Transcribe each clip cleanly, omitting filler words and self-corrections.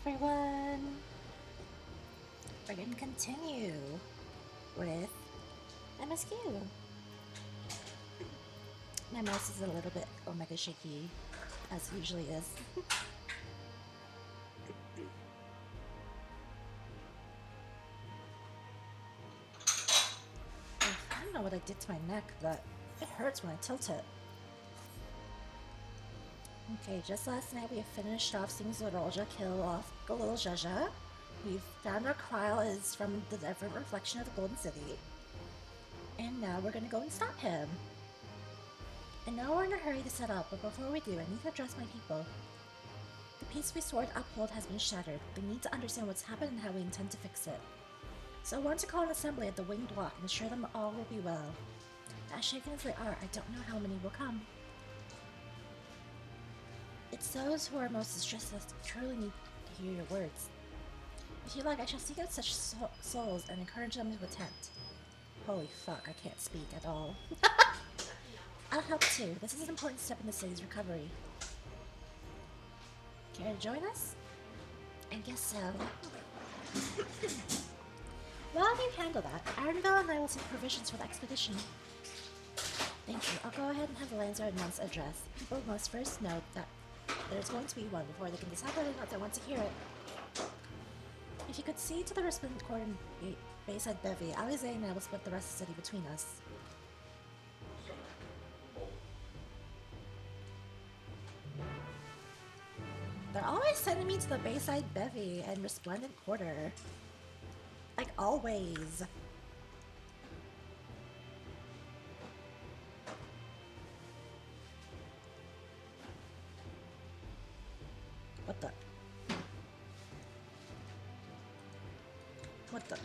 everyone! We're going to continue with MSQ. My mouse is a little bit omega shaky, as it usually is. I don't know what I did to my neck, but it hurts when I tilt it. Okay, just last night we have finished off seeing Zorolja kill off Golil Jaja. We've found our Kryl is from the different reflection of the Golden City. And now we're gonna go and stop him. I know we're in a hurry to set up, but before we do, I need to address my people. The peace we swore to uphold has been shattered. They need to understand what's happened and how we intend to fix it. So I want to call an assembly at the Winged Walk and assure them all will be well. As shaken as they are, I don't know how many will come. It's those who are most distressed that truly need to hear your words. If you like, I shall seek out such souls and encourage them to attend. Holy fuck, I can't speak at all. I'll help too. This is an important step in the city's recovery. Care to join us? I guess so. While you handle that, Ardenville and I will take provisions for the expedition. Thank you. I'll go ahead and have the Lancer announce address. People must first know that there's going to be one before they can decide whether or not they want to hear it. If you could see to the resplendent court in Bayside Bevy, Alize and I will split the rest of the city between us. They're always sending me to the Bayside Bevy and Resplendent Quarter. Like always. What the? What the?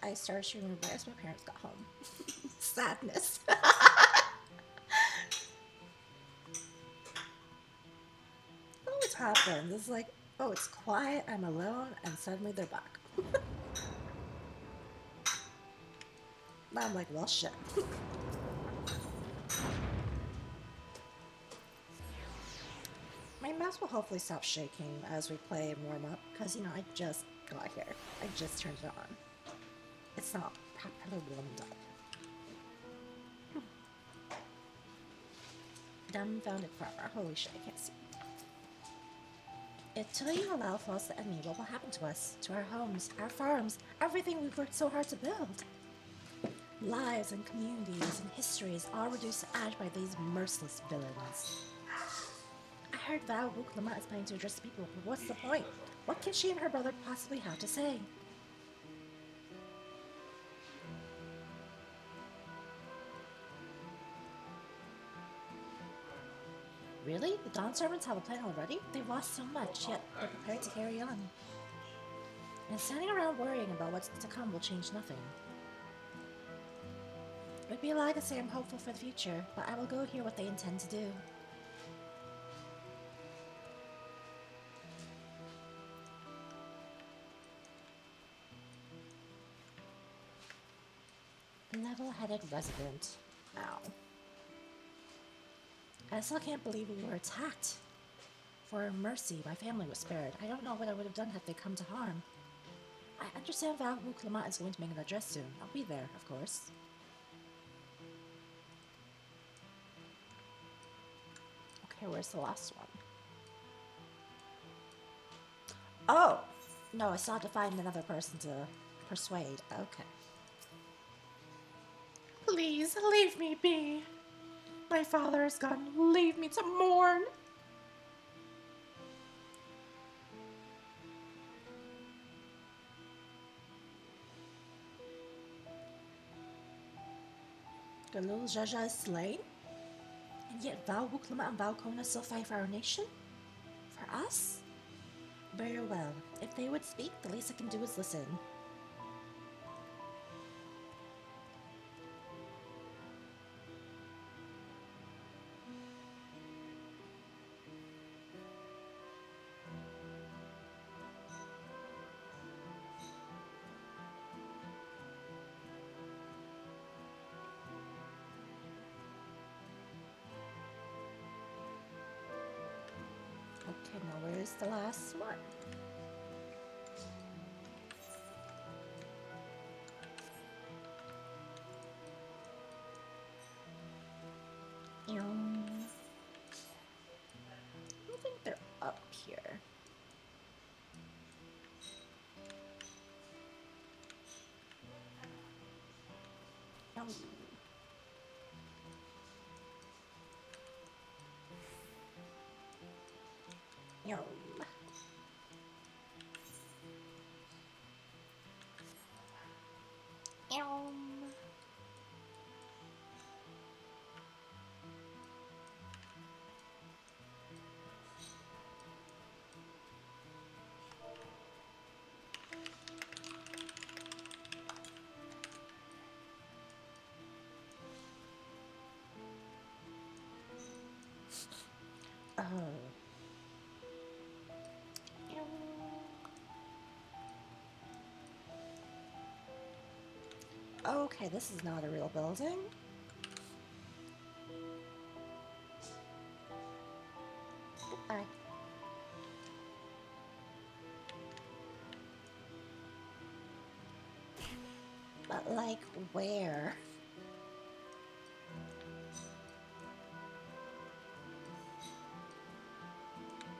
I started shooting right as my parents got home. Sadness. Always happens. It's like, oh, it's quiet, I'm alone, and suddenly they're back. Now I'm like, well, shit. My mouse will hopefully stop shaking as we play and warm up, because, you know, I just got here. I just turned it on. It's not properly warmed up. Dumbfounded farmer. Holy shit, I can't see. Until you allow for us the enemy, what will happen to us? To our homes, our farms, everything we've worked so hard to build? Lives and communities and histories all reduced to ash by these merciless villains. I heard Val Wuklama is planning to address the people, but what's the point? What can she and her brother possibly have to say? Really? The Dawn servants have a plan already? They've lost so much, yet they're prepared to carry on. And standing around worrying about what's to come will change nothing. It would be a lie to say I'm hopeful for the future, but I will go hear what they intend to do. Level-headed resident. Ow. I still can't believe we were attacked. For mercy, my family was spared. I don't know what I would have done had they come to harm. I understand Val Wuklama is going to make an address soon. I'll be there, of course. Okay, where's the last one? Oh! No, I still have to find another person to persuade. Okay. Please, leave me be. My father is gone. Leave me to mourn. Galil Jaja is slain? And yet Val Wuklama and Val Kona still fight for our nation? For us? Very well. If they would speak, the least I can do is listen. Okay, now where's the last one? I think they're up here. Yum. Yum. Yum. Oh. Okay, this is not a real building. Goodbye. But, like, where?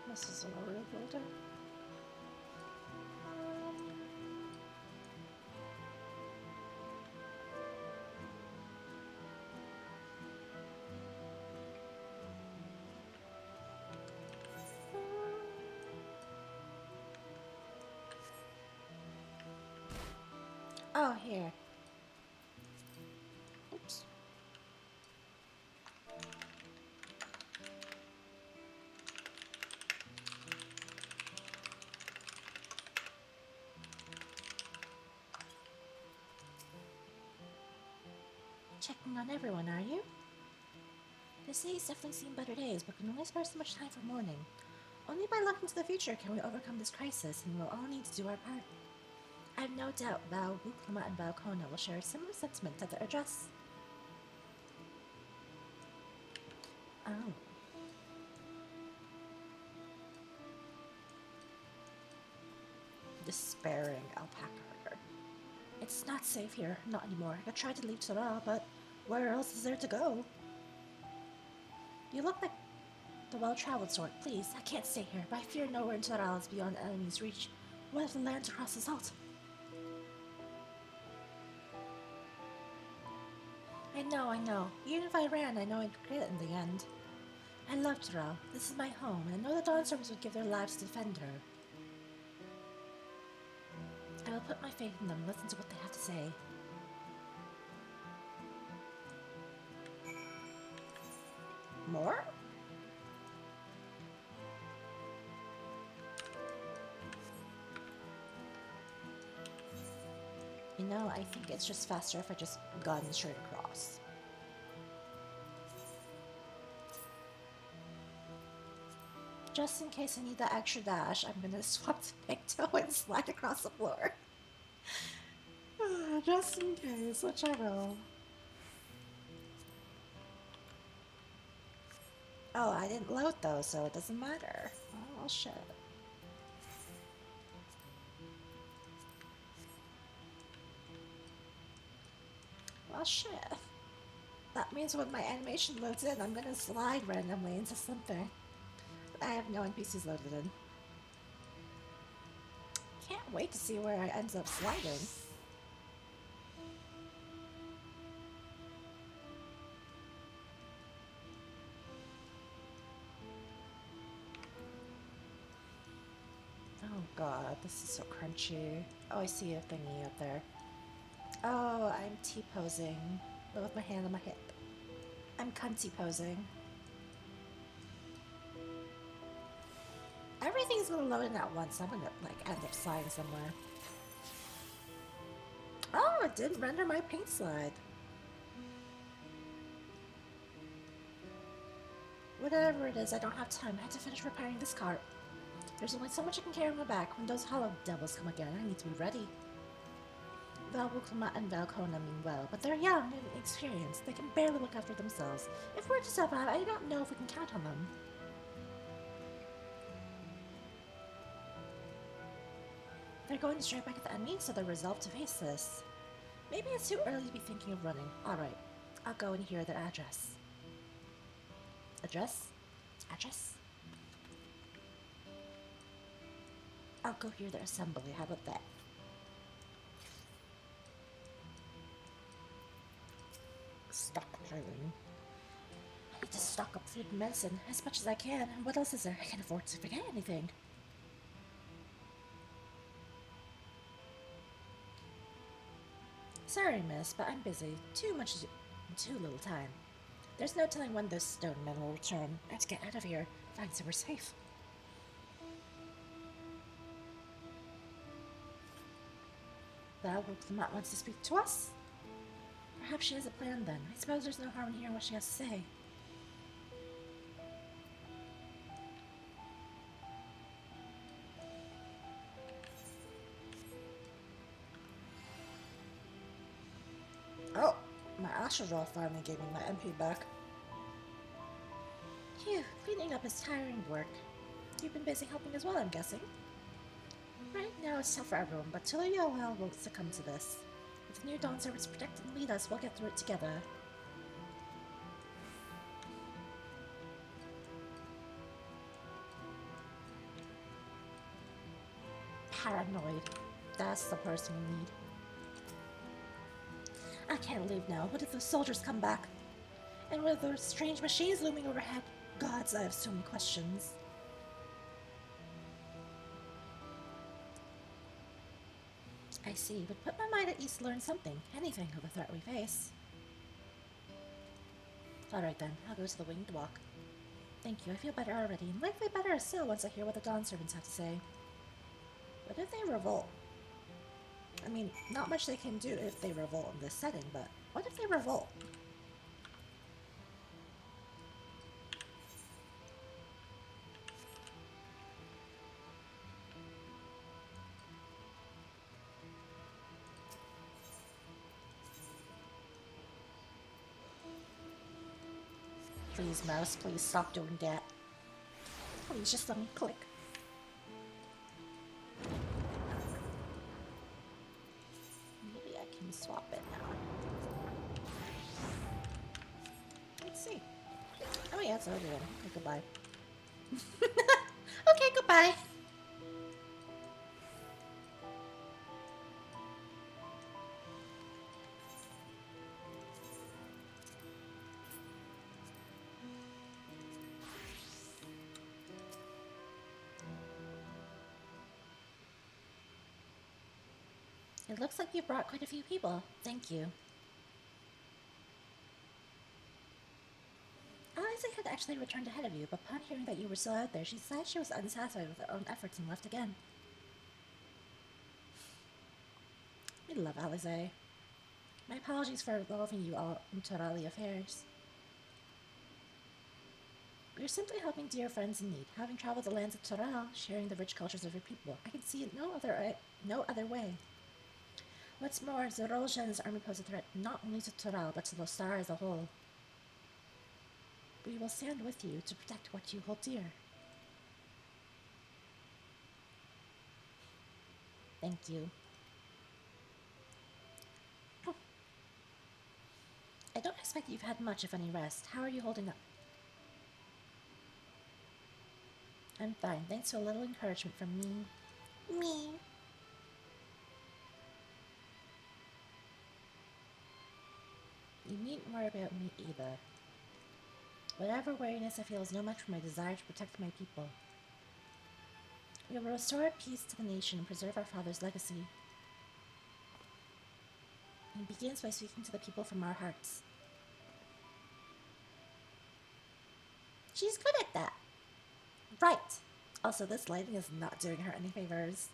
This isn't a real building. Oh, here. Oops. Checking on everyone, are you? This day's definitely seen better days, but can only spare so much time for mourning. Only by looking to the future can we overcome this crisis, and we'll all need to do our part. I have no doubt Val Wuklama and Val Kona will share a similar sentiment at their address. Oh. Despairing alpaca herder. It's not safe here, not anymore. I tried to leave Tara, but where else is there to go? You look like the well-traveled sort. Please, I can't stay here, but I fear nowhere in Tara is beyond enemy's reach. What if the land across the salt? I know. Even if I ran, I know I'd regret it in the end. I love Tara. This is my home, and I know the Dawnstorms would give their lives to defend her. I will put my faith in them and listen to what they have to say. More? You know, I think it's just faster if I just gun straight across. Just in case I need that extra dash, I'm gonna swap to big toe and slide across the floor. Just in case, which I will. Oh, I didn't load though, so it doesn't matter. Oh, shit. Well, shit. That means when my animation loads in, I'm gonna slide randomly into something. But I have no NPCs loaded in. Can't wait to see where I end up sliding. Oh god, this is so crunchy. Oh, I see a thingy up there. Oh, I'm T-posing. with my hand on my hip. I'm cunty posing. Everything's gonna load in at once. I'm gonna like end up sliding somewhere. Oh, it didn't render my paint slide. Whatever it is, I don't have time. I have to finish repairing this cart. There's only so much I can carry on my back. When those hollow devils come again, I need to be ready. Valbuklama and Valkona mean well, but they're young and inexperienced. They can barely look after themselves. If we're to survive, I don't know if we can count on them. They're going to strike back at the enemy, so they're resolved to face this. Maybe it's too early to be thinking of running. Alright, I'll go and hear their address. Address? Address? I'll go hear their assembly. How about that? Stockpiling. I need to stock up food and medicine as much as I can. And what else is there? I can't afford to forget anything. Sorry, miss, but I'm busy. Too much to do in too little time. There's no telling when those stone men will return. I have to get out of here. Find somewhere safe. Valbuklama wants to speak to us? Perhaps she has a plan then. I suppose there's no harm in hearing what she has to say. Oh, my Astral finally gave me my MP back. Phew, cleaning up is tiring work. You've been busy helping as well, I'm guessing. Right now it's tough for everyone, but Tulia won't succumb to this. With the new Dawn servants to protect and lead us, we'll get through it together. Paranoid. That's the person we need. I can't leave now. What if those soldiers come back? And with those strange machines looming overhead? Gods, I have so many questions. I see, but put my mind at ease to learn something, anything of the threat we face. Alright then, I'll go to the winged walk. Thank you, I feel better already, and likely better still once I hear what the Dawn servants have to say. What if they revolt? I mean, not much they can do if they revolt in this setting, but what if they revolt? Please, mouse, please stop doing that. Please, just let me click. Maybe I can swap it now. Let's see. Oh yeah, it's over then. Okay, goodbye. Okay, goodbye. It looks like you brought quite a few people. Thank you. Isaac had actually returned ahead of you, but upon hearing that you were still out there, she decided she was unsatisfied with her own efforts and left again. We love Alize. My apologies for involving you all in Torali affairs. We are simply helping dear friends in need. Having traveled the lands of Toral, sharing the rich cultures of your people, I can see no other way. What's more, Zoroljan's army pose a threat not only to Toral, but to Lostar as a whole. We will stand with you to protect what you hold dear. Thank you. I don't expect you've had much, if any, rest. How are you holding up? I'm fine, thanks to a little encouragement from me. Me! You needn't worry about me either. Whatever weariness I feel is no match for my desire to protect my people. We will restore peace to the nation and preserve our father's legacy. It begins by speaking to the people from our hearts. She's good at that. Right. Also, this lighting is not doing her any favors.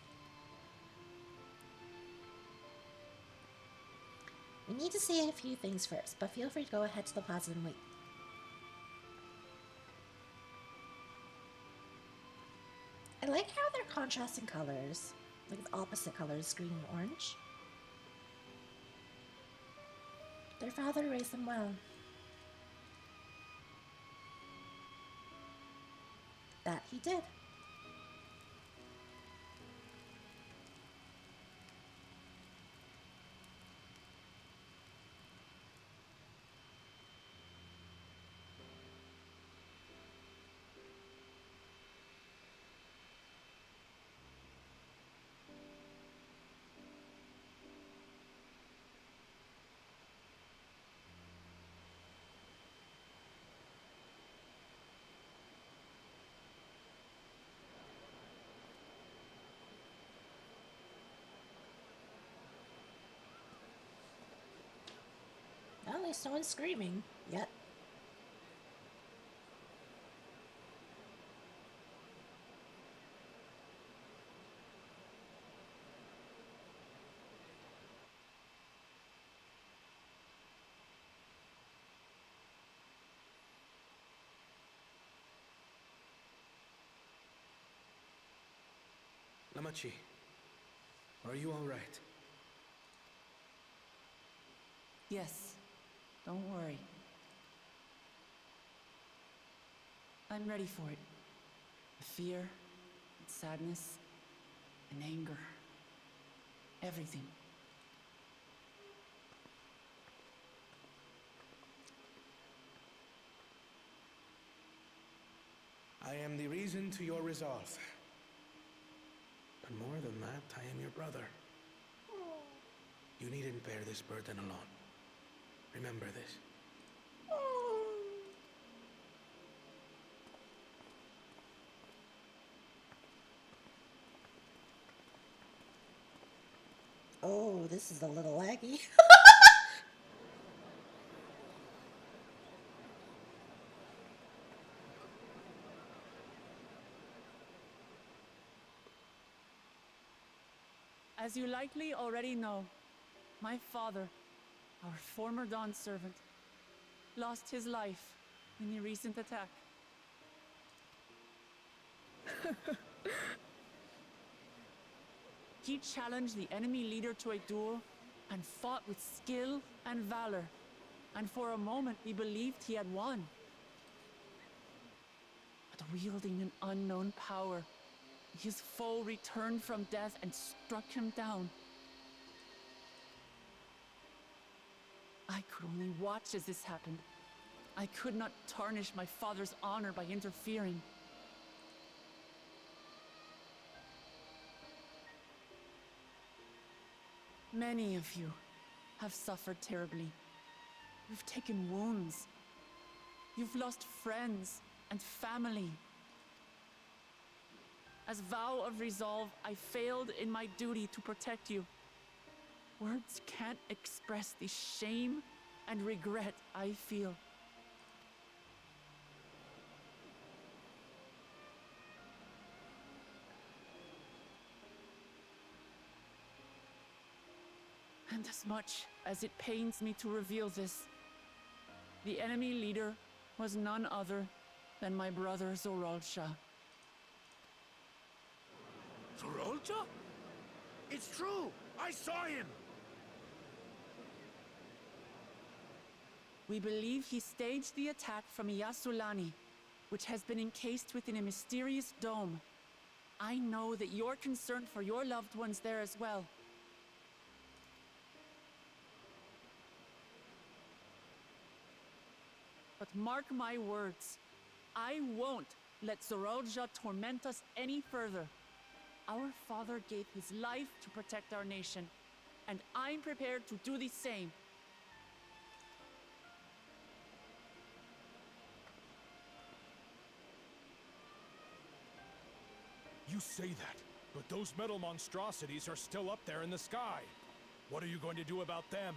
We need to say a few things first, but feel free to go ahead to the plaza and wait. I like how they're contrasting colors, like the opposite colors, green and orange. Their father raised them well. That he did. Well, at least no one's screaming yet. Namachi, are you all right? Yes, don't worry. I'm ready for it. The fear, and sadness, and anger. Everything. I am the reason to your resolve. But more than that, I am your brother. You needn't bear this burden alone. Remember this. Oh, this is a little laggy. As you likely already know, my father, our former Dawn servant, lost his life in the recent attack. He challenged the enemy leader to a duel and fought with skill and valor, and for a moment we believed he had won. But wielding an unknown power, his foe returned from death and struck him down. I could only watch as this happened. I could not tarnish my father's honor by interfering. Many of you have suffered terribly. You've taken wounds. You've lost friends and family. As vow of resolve, I failed in my duty to protect you. Words can't express the shame and regret I feel. And as much as it pains me to reveal this, the enemy leader was none other than my brother Zoralsha. Zoralsha? It's true! I saw him! We believe he staged the attack from Yasulani, which has been encased within a mysterious dome. I know that you're concerned for your loved ones there as well. But mark my words, I won't let Zoralsha torment us any further. Our father gave his life to protect our nation, and I'm prepared to do the same. You say that, but those metal monstrosities are still up there in the sky. What are you going to do about them?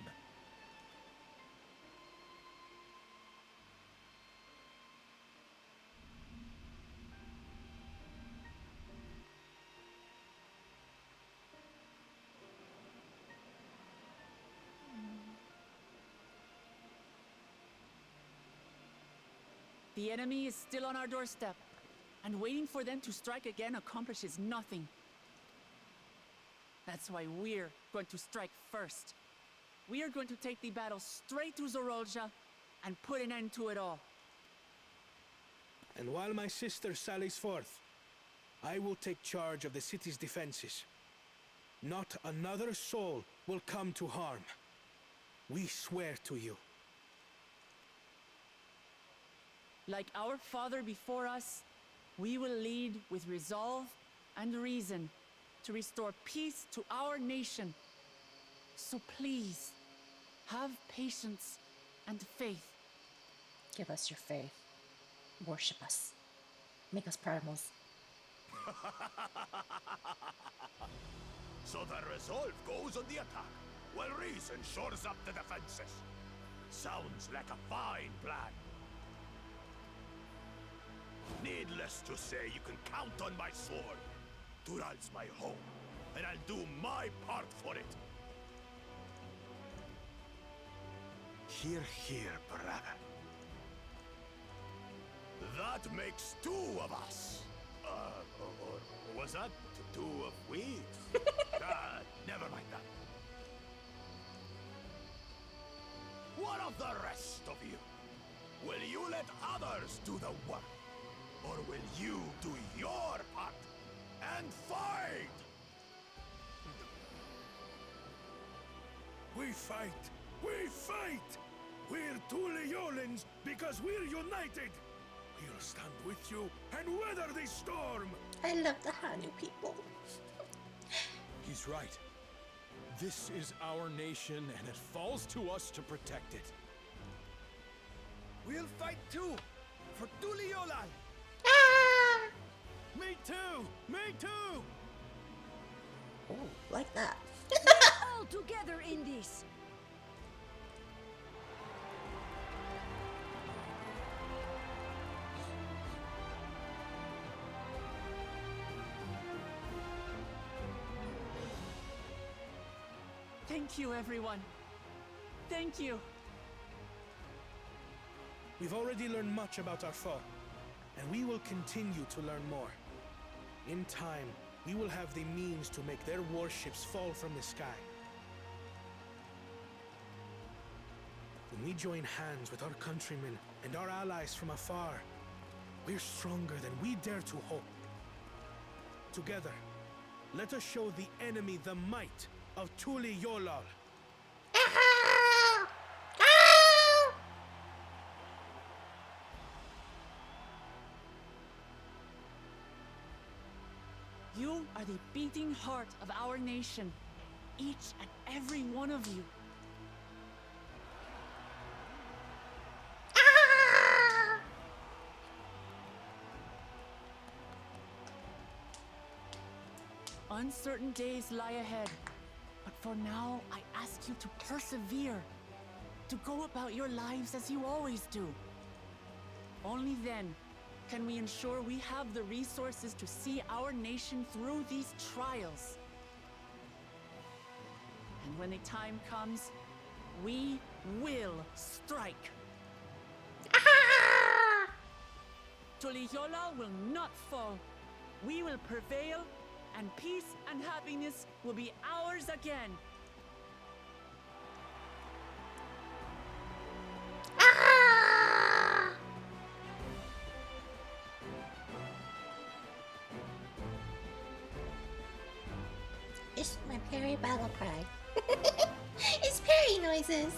The enemy is still on our doorstep, and waiting for them to strike again accomplishes nothing. That's why we're going to strike first. We are going to take the battle straight to Zorolja and put an end to it all. And while my sister sallies forth, I will take charge of the city's defenses. Not another soul will come to harm. We swear to you. Like our father before us, we will lead with resolve and reason to restore peace to our nation. So please, have patience and faith. Give us your faith. Worship us. Make us primals. So the resolve goes on the attack, while reason shores up the defenses. Sounds like a fine plan. Needless to say, you can count on my sword. Dural's my home, and I'll do my part for it. Hear, hear, brother. That makes two of us. Or was that two of we? Never mind that. What of the rest of you? Will you let others do the work? Or will you do your part and fight? We fight! We fight! We're two Leolans because we're united! We'll stand with you and weather this storm! I love the Hanu people. He's right. This is our nation, and it falls to us to protect it. We'll fight too, for Tuliolan. Ah! Me too! Me too! Ooh, like that. All together in this. Thank you, everyone. Thank you. We've already learned much about our foe, and we will continue to learn more. In time, we will have the means to make their warships fall from the sky. When we join hands with our countrymen and our allies from afar, we're stronger than we dare to hope. Together, let us show the enemy the might of Tuli Yolal. You are the beating heart of our nation, each and every one of you. Uncertain days lie ahead, but for now, I ask you to persevere, to go about your lives as you always do. Only then can we ensure we have the resources to see our nation through these trials. And when the time comes, we will strike. Toliola will not fall. We will prevail, and peace and happiness will be ours again. It's my Perry battle cry. It's Perry noises.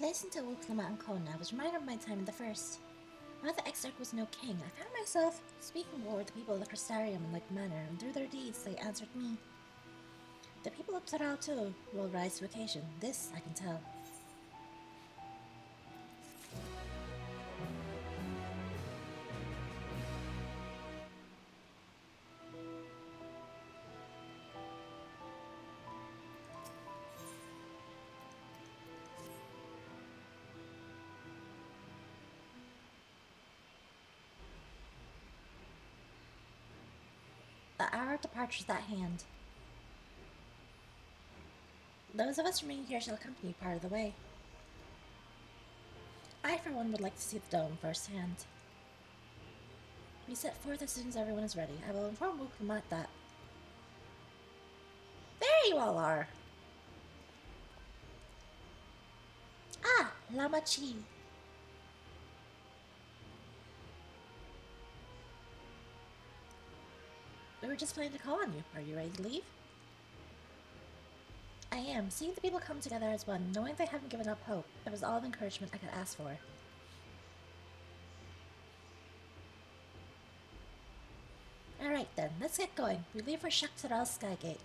Listening to Wuklama and Kona was reminded of my time in the first. While the Exarch was no king, I found myself speaking more with the people of the Crystarium in like manner, and through their deeds they answered me. The people of Taral too will rise to occasion, this I can tell. The hour of departure is at hand. Those of us remaining here shall accompany you part of the way. I, for one, would like to see the dome firsthand. We set forth as soon as everyone is ready. I will inform Wuklamat that... There you all are! Ah, Lama Chi. We were just planning to call on you. Are you ready to leave? I am. Seeing the people come together as one, knowing they haven't given up hope, it was all the encouragement I could ask for. Alright then, let's get going. We leave for Shaktaral Skygate.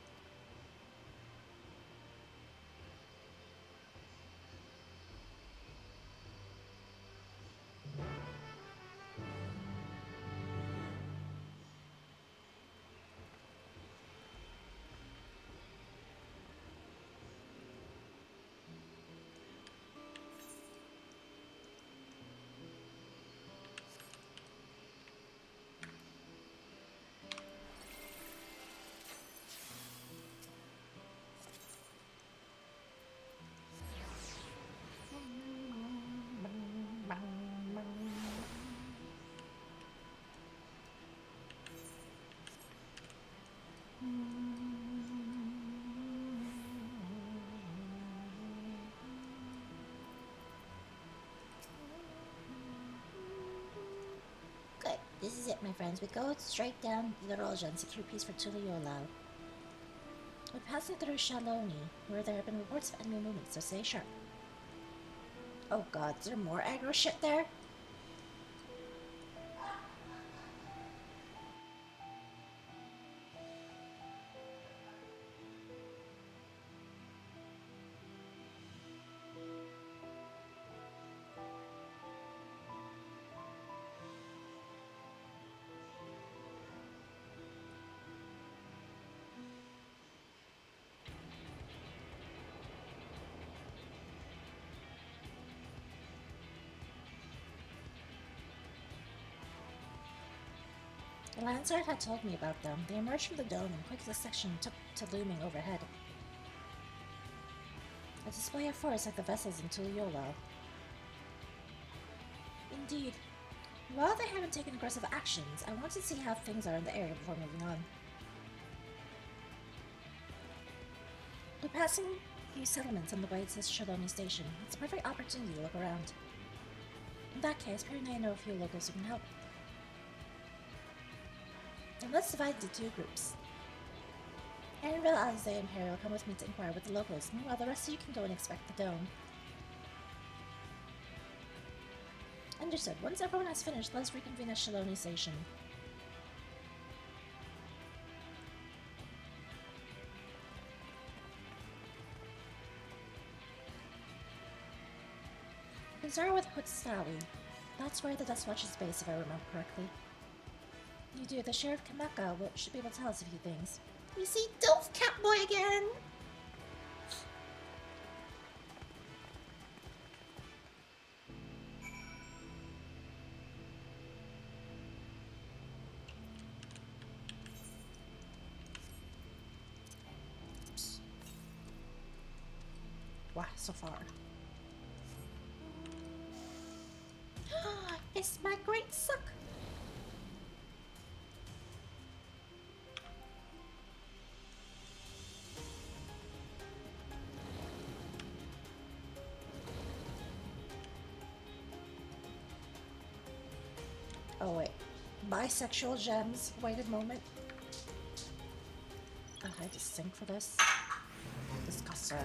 Good. This is it, my friends. We go straight down the Rolja and secure peace for Tuliolao. We're passing through Shaloni, where there have been reports of enemy movement, so stay sharp. Oh god, is there more aggro shit there? The Lansard had told me about them. They emerged from the dome and quick succession took to looming overhead. A display of force like the vessels in Tuliolao. Indeed. While they haven't taken aggressive actions, I want to see how things are in the area before moving on. We're passing few settlements on the way to Shaloni Station. It's a perfect opportunity to look around. In that case, Perry and I know a few locals who can help. And let's divide into two groups. Annabelle, Alize, and Perry will come with me to inquire with the locals. Meanwhile, the rest of you can go and inspect the dome. Understood. Once everyone has finished, let's reconvene at Shaloni Station. We can start with Hutsawi. That's where the Dust Watch is based, if I remember correctly. You do. The Sheriff Kamaka should be able to tell us a few things. You see Dolph Catboy again! Oops. Wow, so far. It's my great suck! Oh wait, bisexual gems. Wait a moment. Oh, I just sink for this. Disgusting.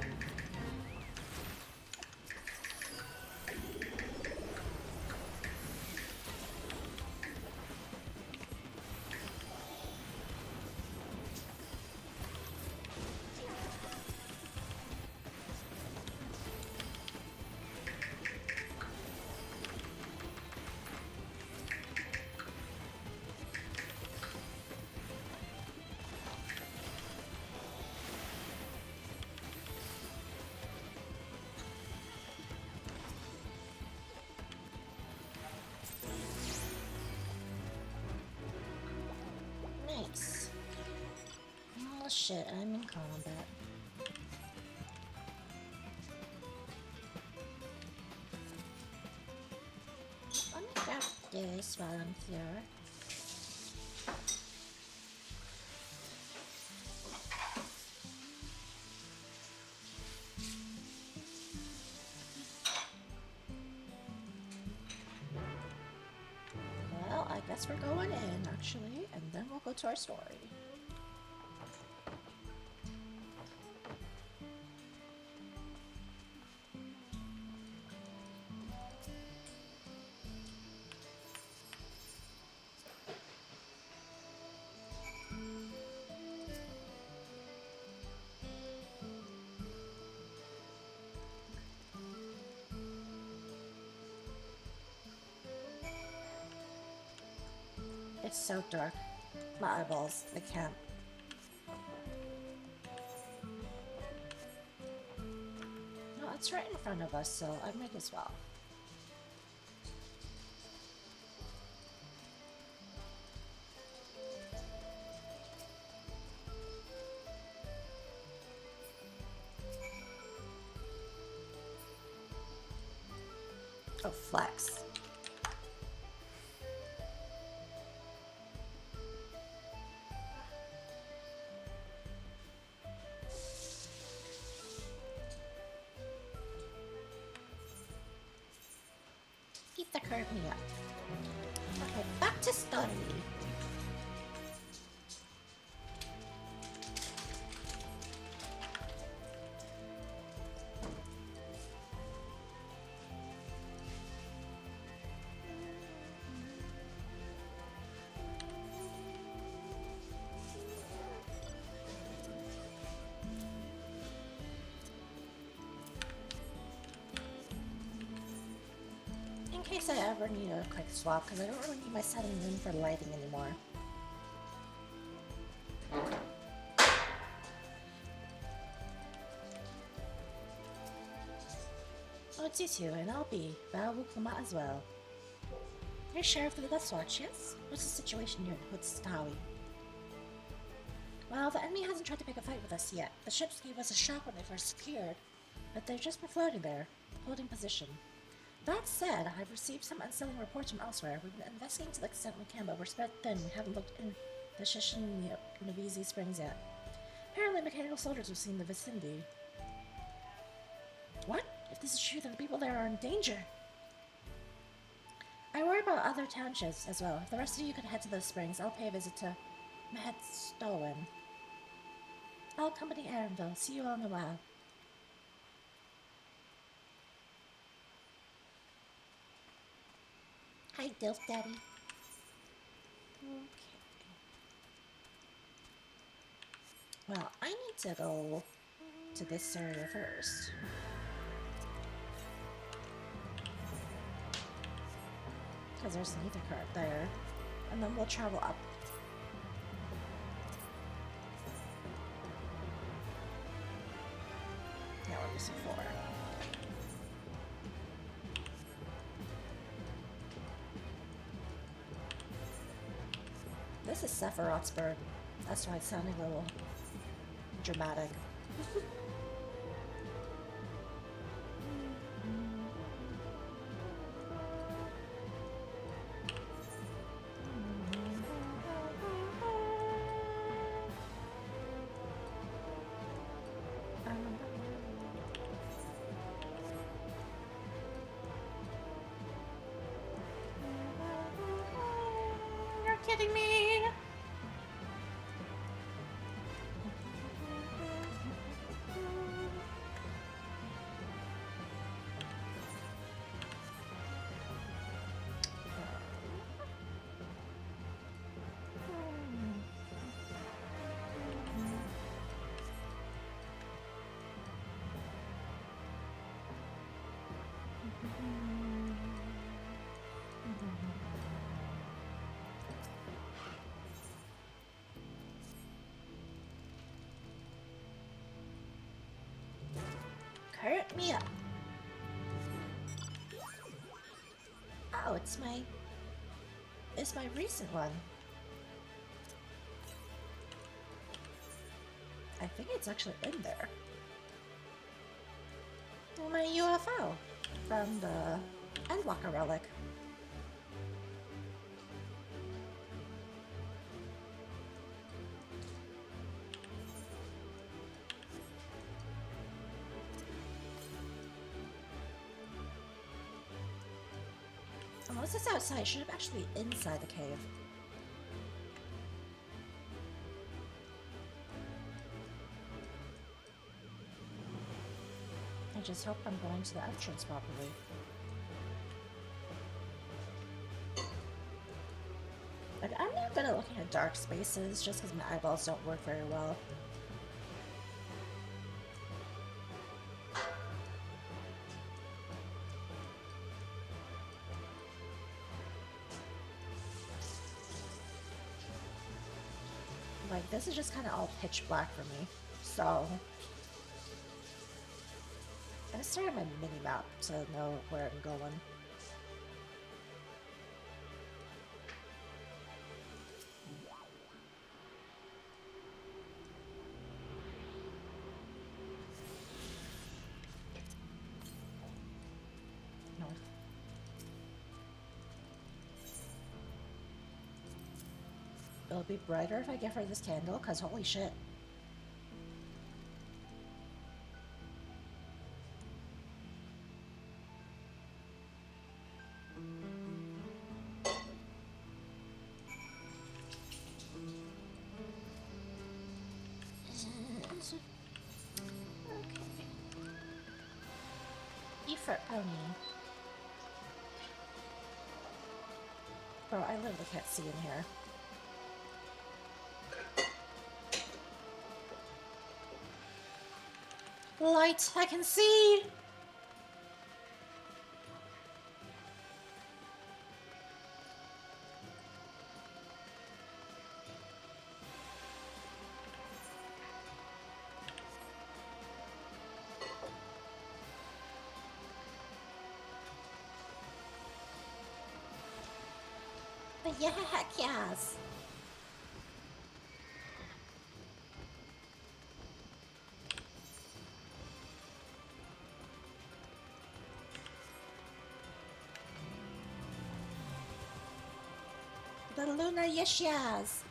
shit, I'm in combat. Let me grab this while I'm here. Well, I guess we're going in, actually, and then we'll go to our story. It's so dark. My eyeballs, I can't. No, it's right in front of us, so I might as well. Oh, flex. Keep the curtain up. Okay, back to story. In case I ever need a quick swap, because I don't really need my setting room for lighting anymore. Oh, it's you two, and I'll be Val as well. You're Sheriff of the Death Watch, yes? What's the situation here? What's Tawi? Well, the enemy hasn't tried to pick a fight with us yet. The ships gave us a shock when they first appeared, but they've just been floating there, holding position. That said, I've received some unsettling reports from elsewhere. We've been investigating to the extent we can, but we're spread thin. We haven't looked in the Shishin-Navizi Springs yet. Apparently, mechanical soldiers were seen in the vicinity. What? If this is true, then the people there are in danger. I worry about other townships as well. If the rest of you could head to those springs, I'll pay a visit to Mehetstowen. I'll accompany Aaronville. See you all in a while. Hi, Dilf Daddy. Okay. Well, I need to go to this area first. Because there's an ether cart there. And then we'll travel up. Yeah, we're missing 4. This is Sephiroth's bird. That's why it's sounding a little dramatic. You're kidding me! Hurt me up. Oh, it's my recent one. I think it's actually in there. My UFO from the Endwalker relic. Unless it's outside, it should have actually been inside the cave. I just hope I'm going to the entrance properly. Like, I'm not good at looking at dark spaces just because my eyeballs don't work very well. Like, this is just kind of all pitch black for me, so I started my mini-map to know where I'm going. North. It'll be brighter if I give her this candle, because holy shit. Effort pony. Bro, I literally can't see in here. Light, I can see! Yeah, heck yes! The lunar yeshias!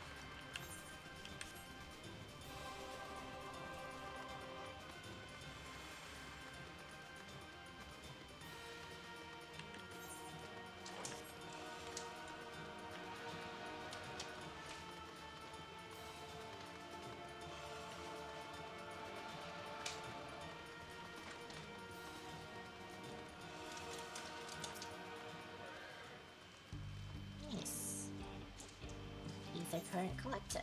Nice. Ether current collected.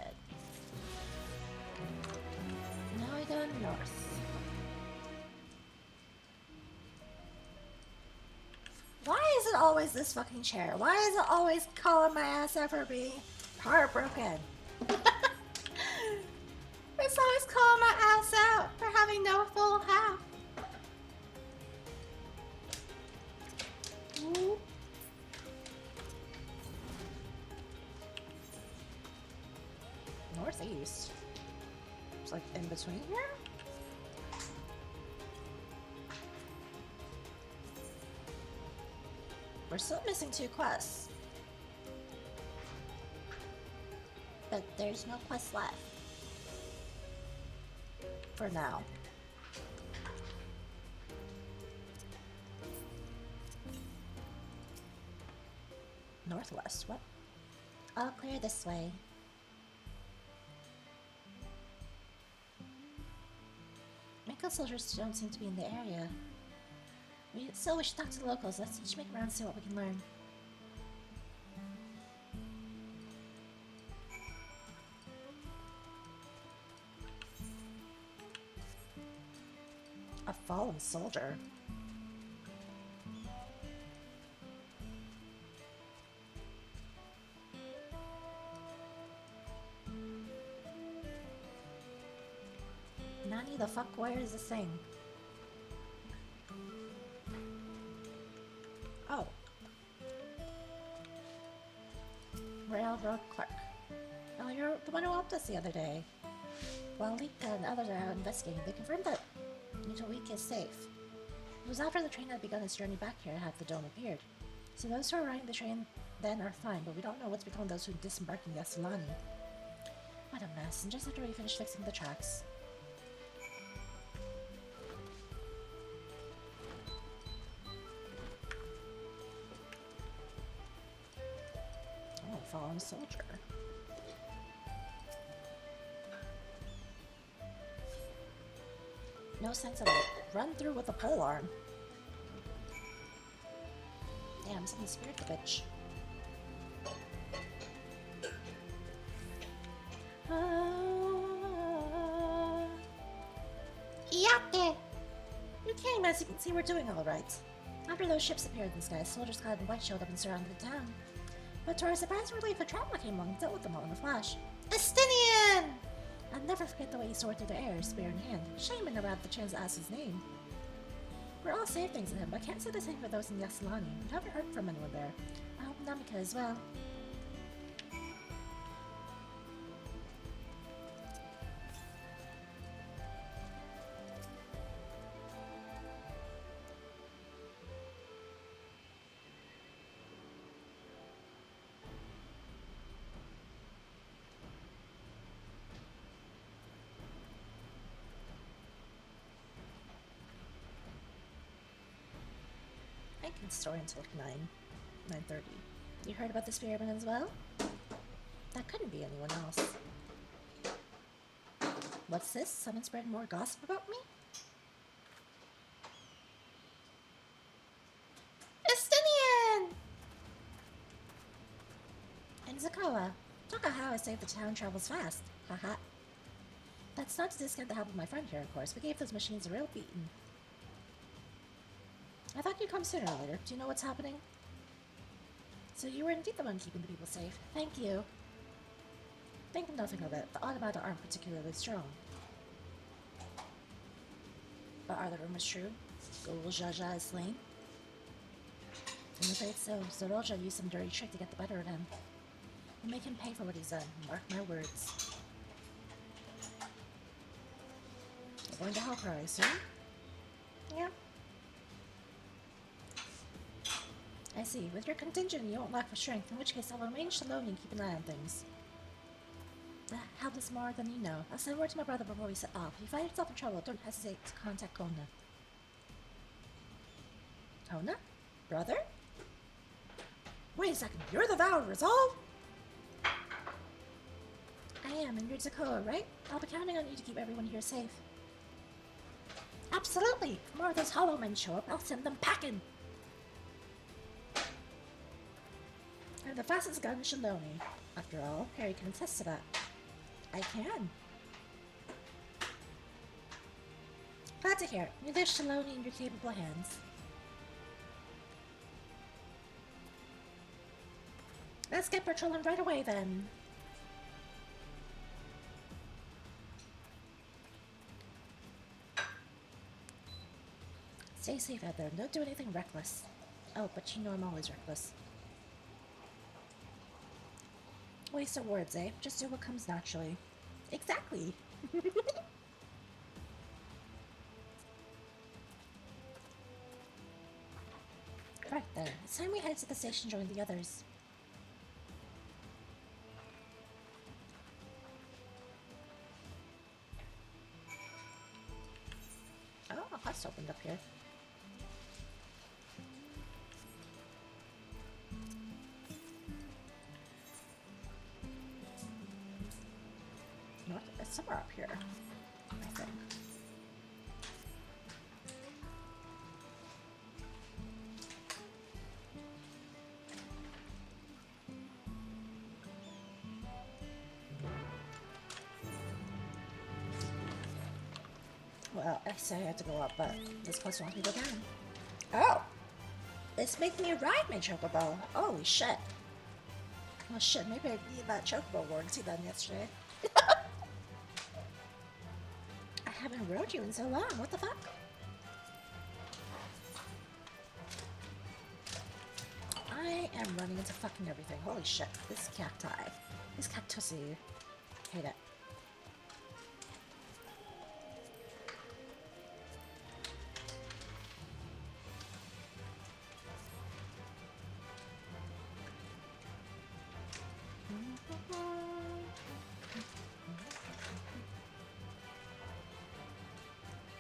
Now we go north. Why is it always this fucking chair? Why is it always calling my ass out for being heartbroken? It's always calling my ass out for having no full half. Ooh. Northeast. It's like in between here? We're still missing 2 quests. But there's no quest left. For now. Northwest, what? All clear this way. Mako soldiers don't seem to be in the area. We should talk to the locals. Let's each make around and see what we can learn. A fallen soldier. Nani the fuck, where is this thing? Oh. Railroad clerk. Oh, you're the one who helped us the other day. While Lika and others are out investigating, they confirmed that Nitoweek is safe. It was after the train had begun its journey back here had the dome appeared. So those who are riding the train then are fine, but we don't know what's become of those who disembarked in Yasulani. What a mess, and just after we finished fixing the tracks. Oh, fallen soldier. No sense of it. Run through with a polearm. Damn, something scared the bitch. Yatte! You came, as you can see, we're doing alright. After those ships appeared in the sky, soldiers clad in white showed up and surrounded the town. But to our surprise and relief, a traveler came along and dealt with them all in a flash. Estinian! I'll never forget the way he soared through the air, spear in hand. Shame I never had the chance to ask his name. We're all safe things in him, but I can't say the same for those in Yasulani. We haven't heard from anyone there. I hope Namika as well. I can store until like 9:30. You heard about the spearman as well? That couldn't be anyone else. What's this? Someone spreading more gossip about me? Estinian! And Zakawa. Talk about how I saved the town travels fast. Haha. That's not to discount the help of my friend here, of course. We gave those machines a real beating. I thought you'd come sooner or later. Do you know what's happening? So you were indeed the one keeping the people safe. Thank you. Think nothing of it. The automata aren't particularly strong. But are the rumors true? Gogol Jaja is slain? I'm afraid so. Zorolja used some dirty trick to get the better of him. We'll make him pay for what he's done. Mark my words. You're going to help her, I assume? Yeah. I see. With your contingent, you won't lack for strength, in which case I'll arrange to loan you and keep an eye on things. Help us more than you know. I'll send word to my brother before we set off. If you find yourself in trouble, don't hesitate to contact Kona. Kona? Brother? Wait a second, you're the Vow of Resolve? I am, and you're Zakoa, right? I'll be counting on you to keep everyone here safe. Absolutely! If more of those hollow men show up, I'll send them packing! I'm the fastest gun in Shaloni. After all, Harry can attest to that. I can. Glad to hear it. You leave Shaloni in your capable hands. Let's get patrolling right away then. Stay safe out there and don't do anything reckless. Oh, but you know I'm always reckless. Waste of words, eh? Just do what comes naturally. Exactly! Right then. It's time we head to the station and join the others. Oh, a hut's opened up here. It's somewhere up here, I think. Well, I say I had to go up, but this quest wants me to go down. Oh! It's making me ride my chocobo. Holy shit. Oh shit, maybe I need that chocobo warranty done yesterday. I haven't rode you in so long, what the fuck? I am running into fucking everything. Holy shit, this cacti. This cactussy. Hate it.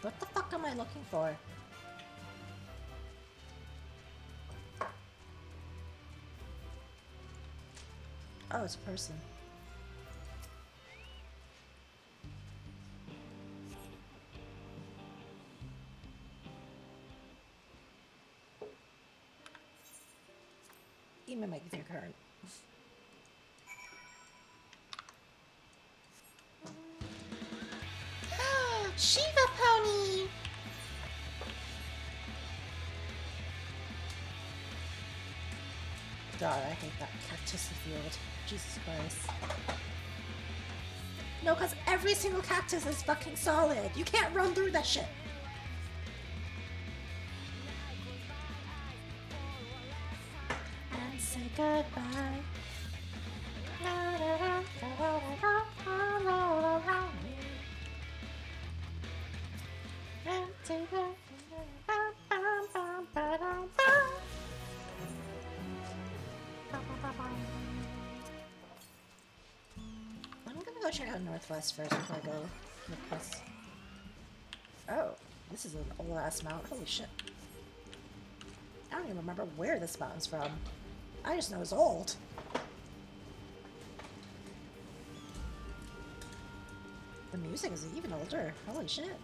What the fuck am I looking for? Oh, it's a person. Even make their current. Shiva pony! God, I hate that cactus field. Jesus Christ. No, because every single cactus is fucking solid. You can't run through that shit. And say goodbye. And say goodbye. I'm gonna go check out Northwest first before I go Northwest. Oh, this is an old ass mountain. Holy shit. I don't even remember where this mountain's from. I just know it's old. The music is even older. Holy shit.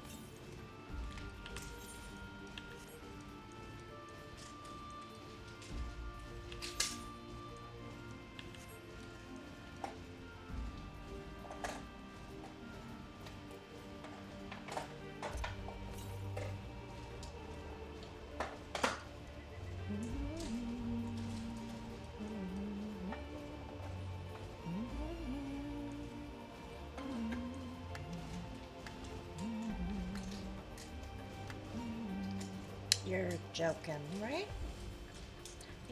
You're joking, right?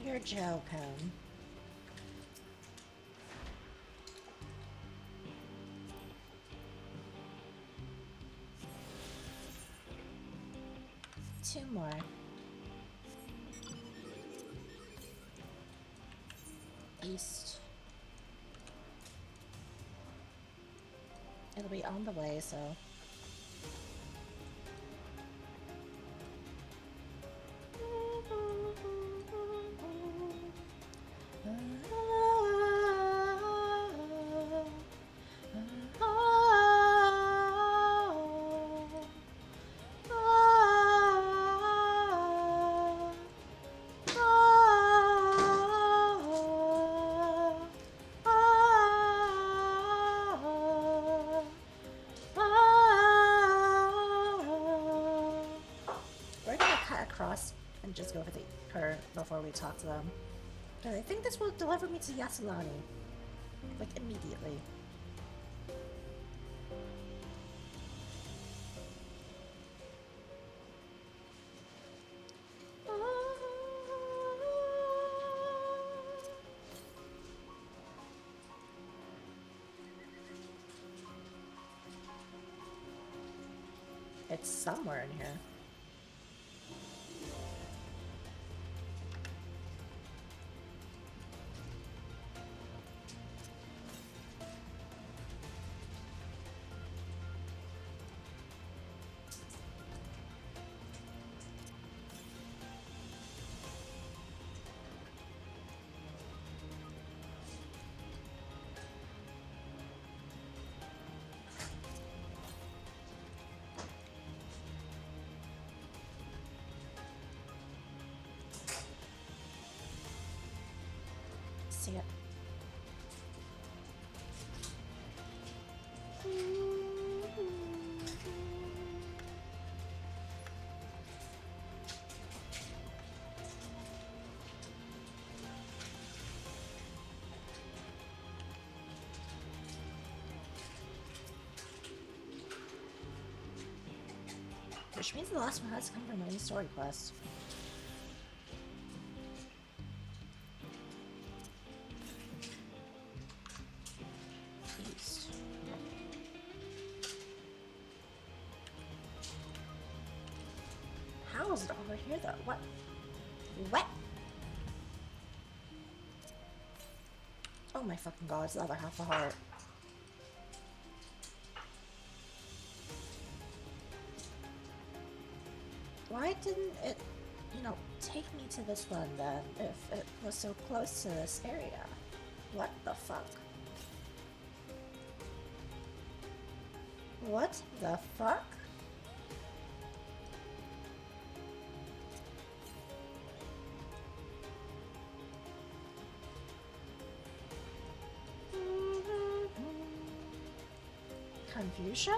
You're joking. Two more. East. It'll be on the way, so... and just go for her before we talk to them. But I think this will deliver me to Yasulani. Like, immediately. It's somewhere in here. See it. Which means the last one has to come from any story quest. East. How is it over here though? What? What? Oh my fucking god, it's the other half of the heart. Why didn't it, take me to this one then, if it was so close to this area? What the fuck? What the fuck? Confusion?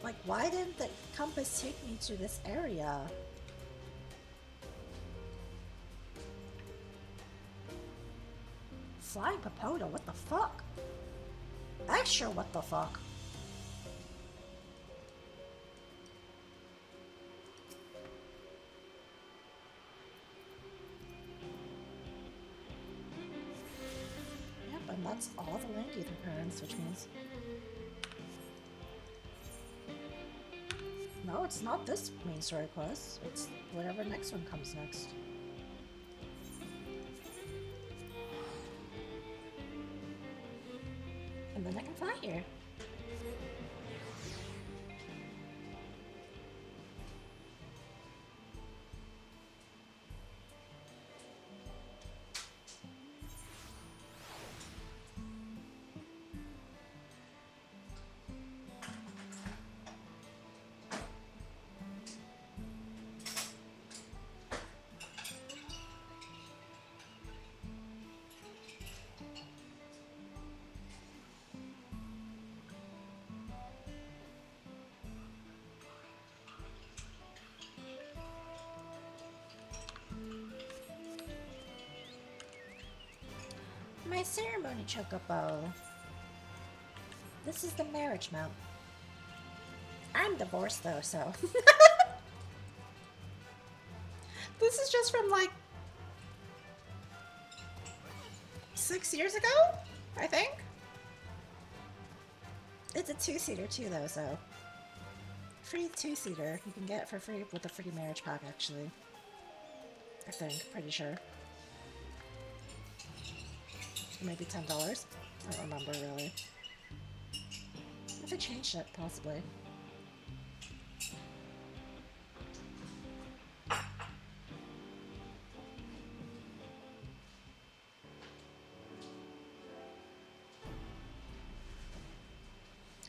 Like, why didn't the compass take me to this area? Flying Papoda, what the fuck? Extra, what the fuck? Yep, and that's all the land eater parents, which means... No, it's not this main story quest. It's whatever next one comes next. And then I can fly here. My ceremony chocobo. This is the marriage mount. I'm divorced though, so. This is just from like 6 years ago, I think. It's a 2-seater too though, so. Free 2-seater. You can get it for free with the free marriage pack actually. I think, pretty sure. Maybe $10. I don't remember really. If I changed it, possibly.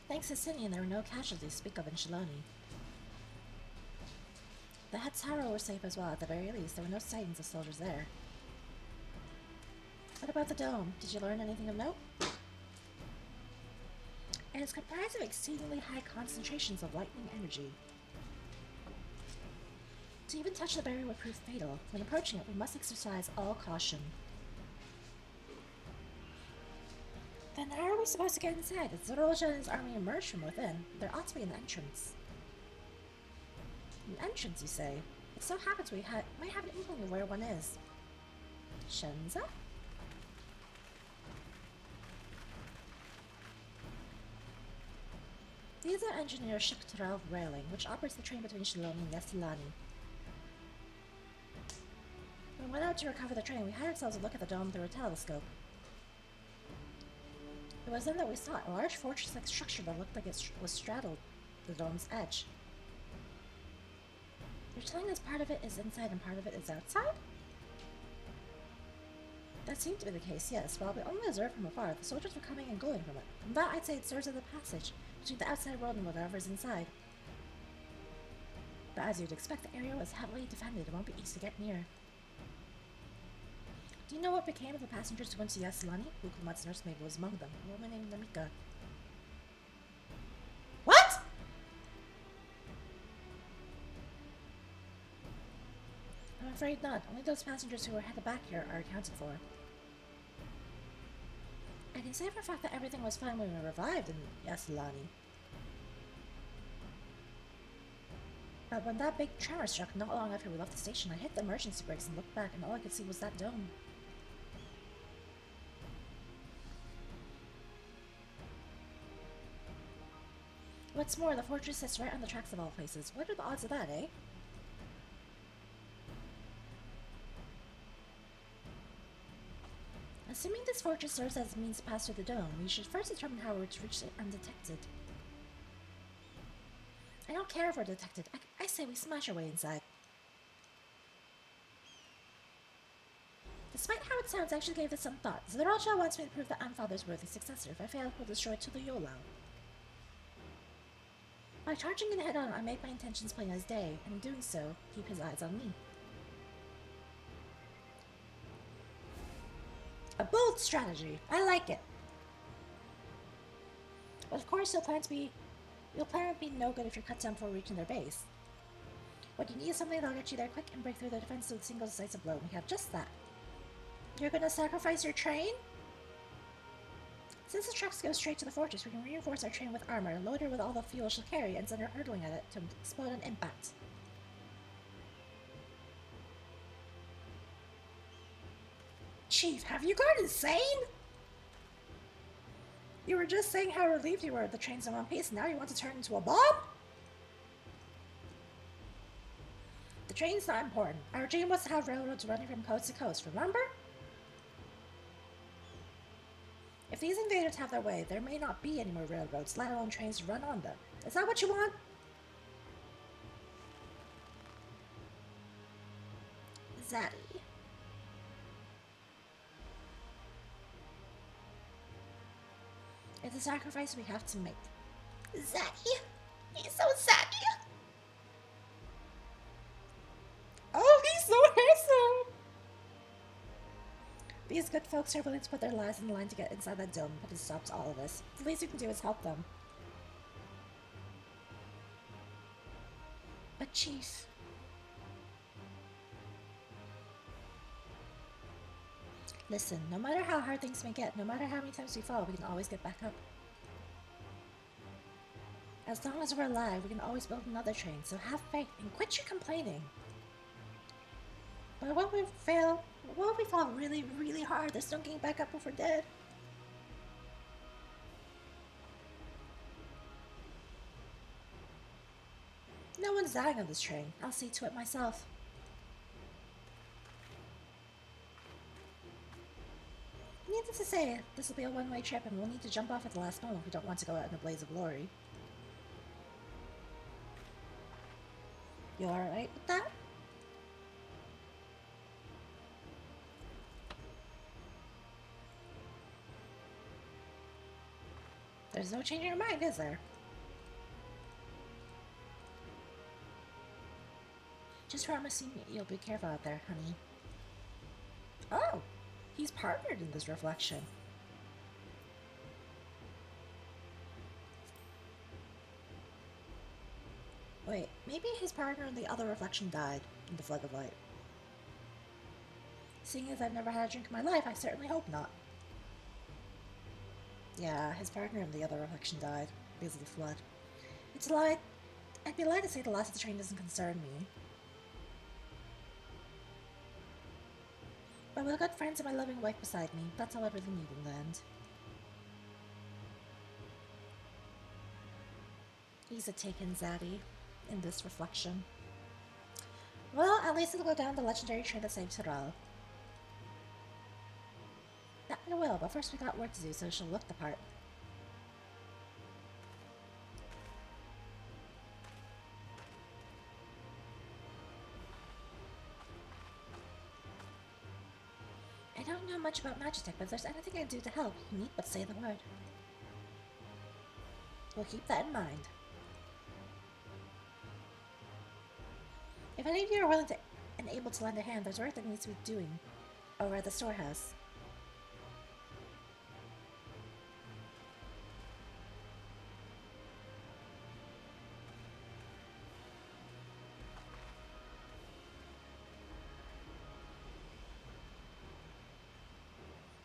Thanks to Sinian, there were no casualties to speak of in Shiloni. The Hetaro were safe as well. At the very least, there were no sightings of soldiers there. What about the dome? Did you learn anything of note? It is comprised of exceedingly high concentrations of lightning energy. To even touch the barrier would prove fatal. When approaching it, we must exercise all caution. Then how are we supposed to get inside? If Zorolja and his army emerge from within, there ought to be an entrance. An entrance, you say? It so happens we might have an inkling of where one is. Shenza? These are engineer Shiktaral Railing, which operates the train between Shiloni and Yasilani. When we went out to recover the train, we had ourselves a look at the dome through a telescope. It was then that we saw a large fortress-like structure that looked like it was straddled the dome's edge. You're telling us part of it is inside and part of it is outside? That seemed to be the case, yes. While we only observed from afar, the soldiers were coming and going from it. From that, I'd say it serves as a passage between the outside world and whatever is inside. But as you'd expect, the area was heavily defended. It won't be easy to get near. Do you know what became of the passengers who went to Yasilani? Lukumat's nursemaid was among them, a woman named Namika. What?! I'm afraid not. Only those passengers who were headed back here are accounted for. I can say for a fact that everything was fine when we revived in Yasilani. But when that big tremor struck not long after we left the station, I hit the emergency brakes and looked back, and all I could see was that dome. What's more, the fortress sits right on the tracks of all places. What are the odds of that, eh? Assuming this fortress serves as a means to pass through the dome, we should first determine how we're to reach it undetected. I don't care if we're detected. I say we smash our way inside. Despite how it sounds, I actually gave this some thought. Zeralja wants me to prove that I'm Father's worthy successor. If I fail, we'll destroy Tulayolo. By charging in head-on, I make my intentions plain as day, and in doing so, keep his eyes on me. A bold strategy. I like it. But of course, you'll plan to be no good if you're cut down before reaching their base. What you need is something that'll get you there quick and break through their defense with a single decisive blow. We have just that. You're gonna sacrifice your train? Since the tracks go straight to the fortress, we can reinforce our train with armor, load her with all the fuel she'll carry, and send her hurtling at it to explode on impact. Chief, have you gone insane? You were just saying how relieved you were the train's in one piece, and now you want to turn it into a bomb? The train's not important. Our dream was to have railroads running from coast to coast, remember? If these invaders have their way, there may not be any more railroads, let alone trains to run on them. Is that what you want? Zaddy. It's a sacrifice we have to make. Zaddy? He's so zaddy! Oh, he's so handsome! These good folks are willing to put their lives on the line to get inside that dome, but it stops all of this. The least we can do is help them. But Chief... Listen, no matter how hard things may get, no matter how many times we fall, we can always get back up. As long as we're alive, we can always build another train, so have faith and quit your complaining. But what if we fall really, really hard? There's no getting back up if we're dead. No one's dying on this train. I'll see to it myself. Needless to say, this will be a one-way trip and we'll need to jump off at the last moment if we don't want to go out in a blaze of glory. You alright with that? There's no changing your mind, is there? Just promise me you'll be careful out there, honey. Oh! He's partnered in this reflection. Wait, maybe his partner in the other reflection died in the flood of light. Seeing as I've never had a drink in my life, I certainly hope not. Yeah, his partner in the other reflection died because of the flood. It's a lie. I'd be lied to say the loss of the train doesn't concern me. But with good friends and my loving wife beside me, that's all I really need in the end. He's a taken zaddy in this reflection. Well, at least it'll go down the legendary train that saved Tyrell. That I will, but first we got work to do so she'll look the part. I don't know much about Magitech, but if there's anything I can do to help, you need but say the word. We'll keep that in mind. If any of you are willing to and able to lend a hand, there's work that needs to be doing over at the storehouse.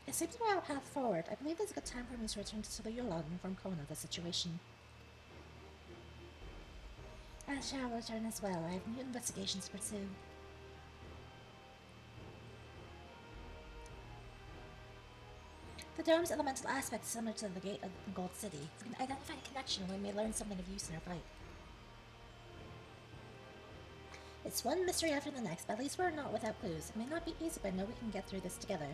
It seems to be our path forward. I believe it's a good time for me to return to the Yolan and inform Kona of the situation. I shall return as well. I have new investigations to pursue. The dome's elemental aspect is similar to the gate of the Gold City. If we can identify a connection, we may learn something of use in our fight. It's one mystery after the next, but at least we're not without clues. It may not be easy, but I know we can get through this together.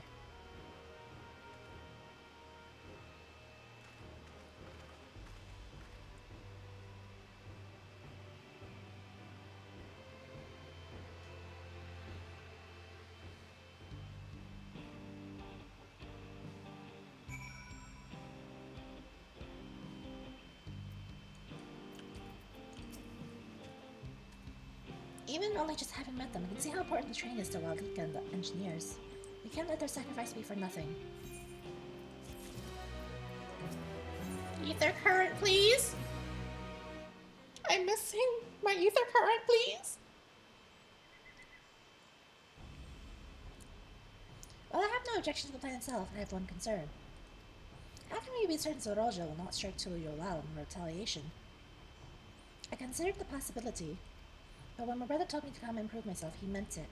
Even only just having met them, I can see how important the training is to Waldika and the engineers. We can't let their sacrifice be for nothing. Ether current, please! I'm missing my ether current, please! Well, I have no objection to the plan itself. I have one concern. How can we be certain Zorolja will not strike Tuluyolao in retaliation? I considered the possibility, but when my brother told me to come and prove myself, he meant it.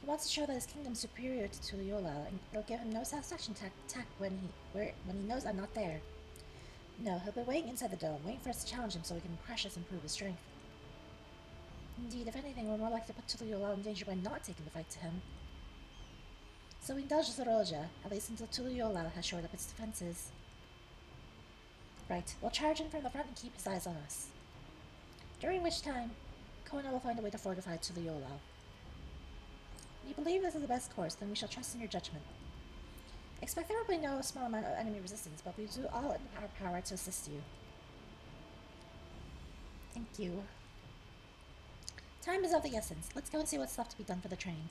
He wants to show that his kingdom's superior to Tuluyolao, and it'll give him no satisfaction to attack when he knows I'm not there. No, he'll be waiting inside the dome, waiting for us to challenge him so we can crush us and prove his strength. Indeed, if anything, we're more likely to put Tuluyolao in danger by not taking the fight to him. So we indulge Zorolja, at least until Tuluyolao has shored up its defenses. Right, we'll charge him from the front and keep his eyes on us. During which time, Kona will find a way to fortify Tuluyolao. If you believe this is the best course, then we shall trust in your judgment. Expect there will be no small amount of enemy resistance, but we do all in our power to assist you. Thank you. Time is of the essence. Let's go and see what's left to be done for the train.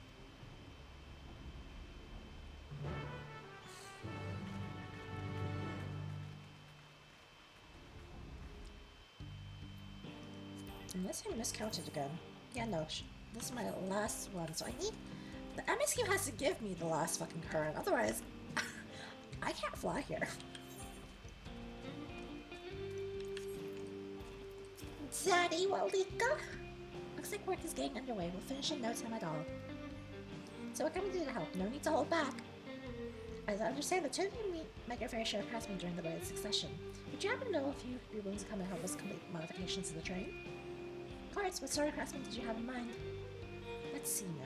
Unless I miscounted again. Yeah, no. This is my last one, so I need... The MSQ has to give me the last fucking current, otherwise... I can't fly here. Daddy Waldika? Looks like work is getting underway. We'll finish in no time at all. So what can we do to help? No need to hold back. As I understand, the two of you met your fair share of craftsmen during the Blade Succession. Would you happen to know if you would be willing to come and help us complete modifications to the train? Of course, what sort of craftsmen did you have in mind? Let's see now.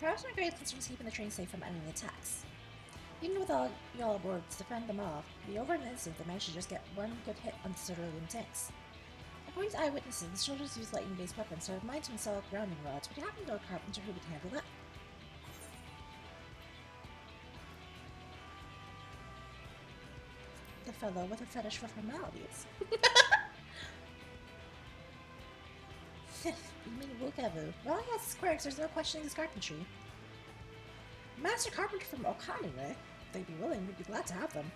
Perhaps my greatest concern is keeping the train safe from enemy attacks. Even with all y'all aboard to defend them off, we over an instant they managed to just get one good hit on the civilian tanks. According to eyewitnesses, the soldiers used lightning-based weapons, so I have mind to install grounding rods. Would you happen to know a carpenter who would handle that? The fellow with a fetish for formalities. You mean Wukavu? Well, yes, it's quirks. There's no questioning his carpentry. Master carpenter from Okami, eh? If they'd be willing, we'd be glad to have them.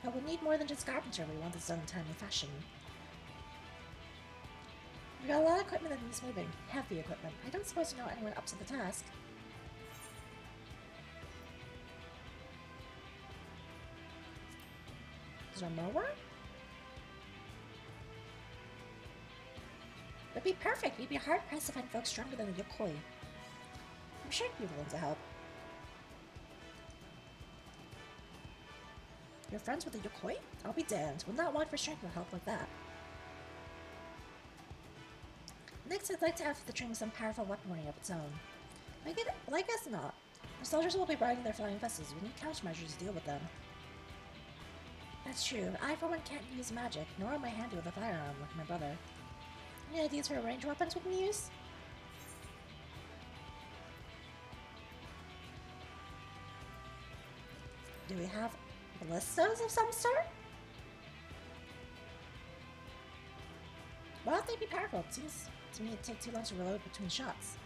But we'll need more than just carpenter if we want this done in timely fashion. We've got a lot of equipment that needs moving. Heavy equipment. I don't suppose you know anyone up to the task. Is there a mower? It'd be perfect. We'd be hard-pressed to find folks stronger than the Yokoi. I'm sure you'd be willing to help. You're friends with the Yokoi? I'll be damned. Will not want for strength or help like that. Next, I'd like to have the train with some powerful weaponry of its own. Well, I guess not. The soldiers will be riding their flying vessels. We need countermeasures to deal with them. That's true. I, for one, can't use magic, nor am I handy with a firearm like my brother. Any ideas for ranged weapons we can use? Do we have ballistas of some sort? Why would they be powerful? It seems to me it'd take too long to reload between shots.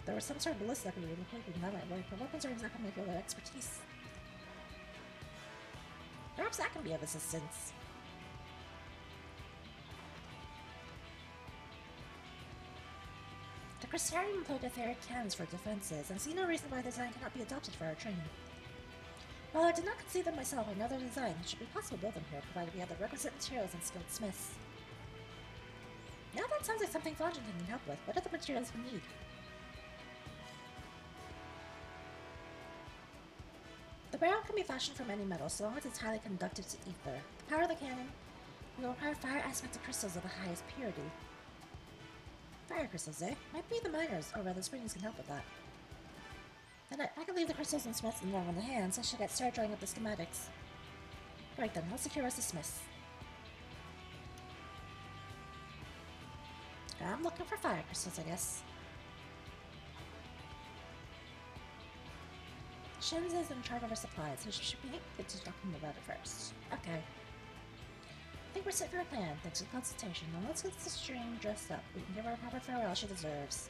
If there was some sort of ballista that could be reloaded, that might work, but weapons are exactly my field of expertise. Perhaps that can be of assistance. The Crystarium employed etheric cannons for defenses, and see no reason why the design cannot be adopted for our train. While I did not conceive them myself, I know their design. It should be possible to build them here, provided we have the requisite materials and skilled smiths. Now that sounds like something Flauntington can help with. What are the materials we need? The barrel can be fashioned from any metal, so long as it's highly conductive to ether. To power the cannon, we will require fire aspect crystals of the highest purity. Fire crystals, eh? Might be the miners, or rather springs can help with that. Then I can leave the crystals and smiths in the hands, so I should get started drawing up the schematics. Right then, I'll secure us the smiths. I'm looking for fire crystals, I guess. Shinza's in charge of our supplies, so she should be good to talk to him about it first. Okay. I think we're set for a plan. Thanks for the consultation. Now let's get this string dressed up. We can give her a proper farewell she deserves.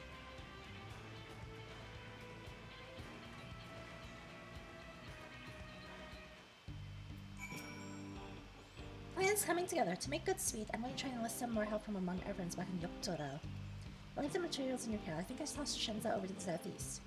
Plans coming together. To make good speed, I'm going to try and enlist some more help from among our friends back in Yokotoro. I'll leave the materials in your care. I think I tossed Shinza over to the southeast.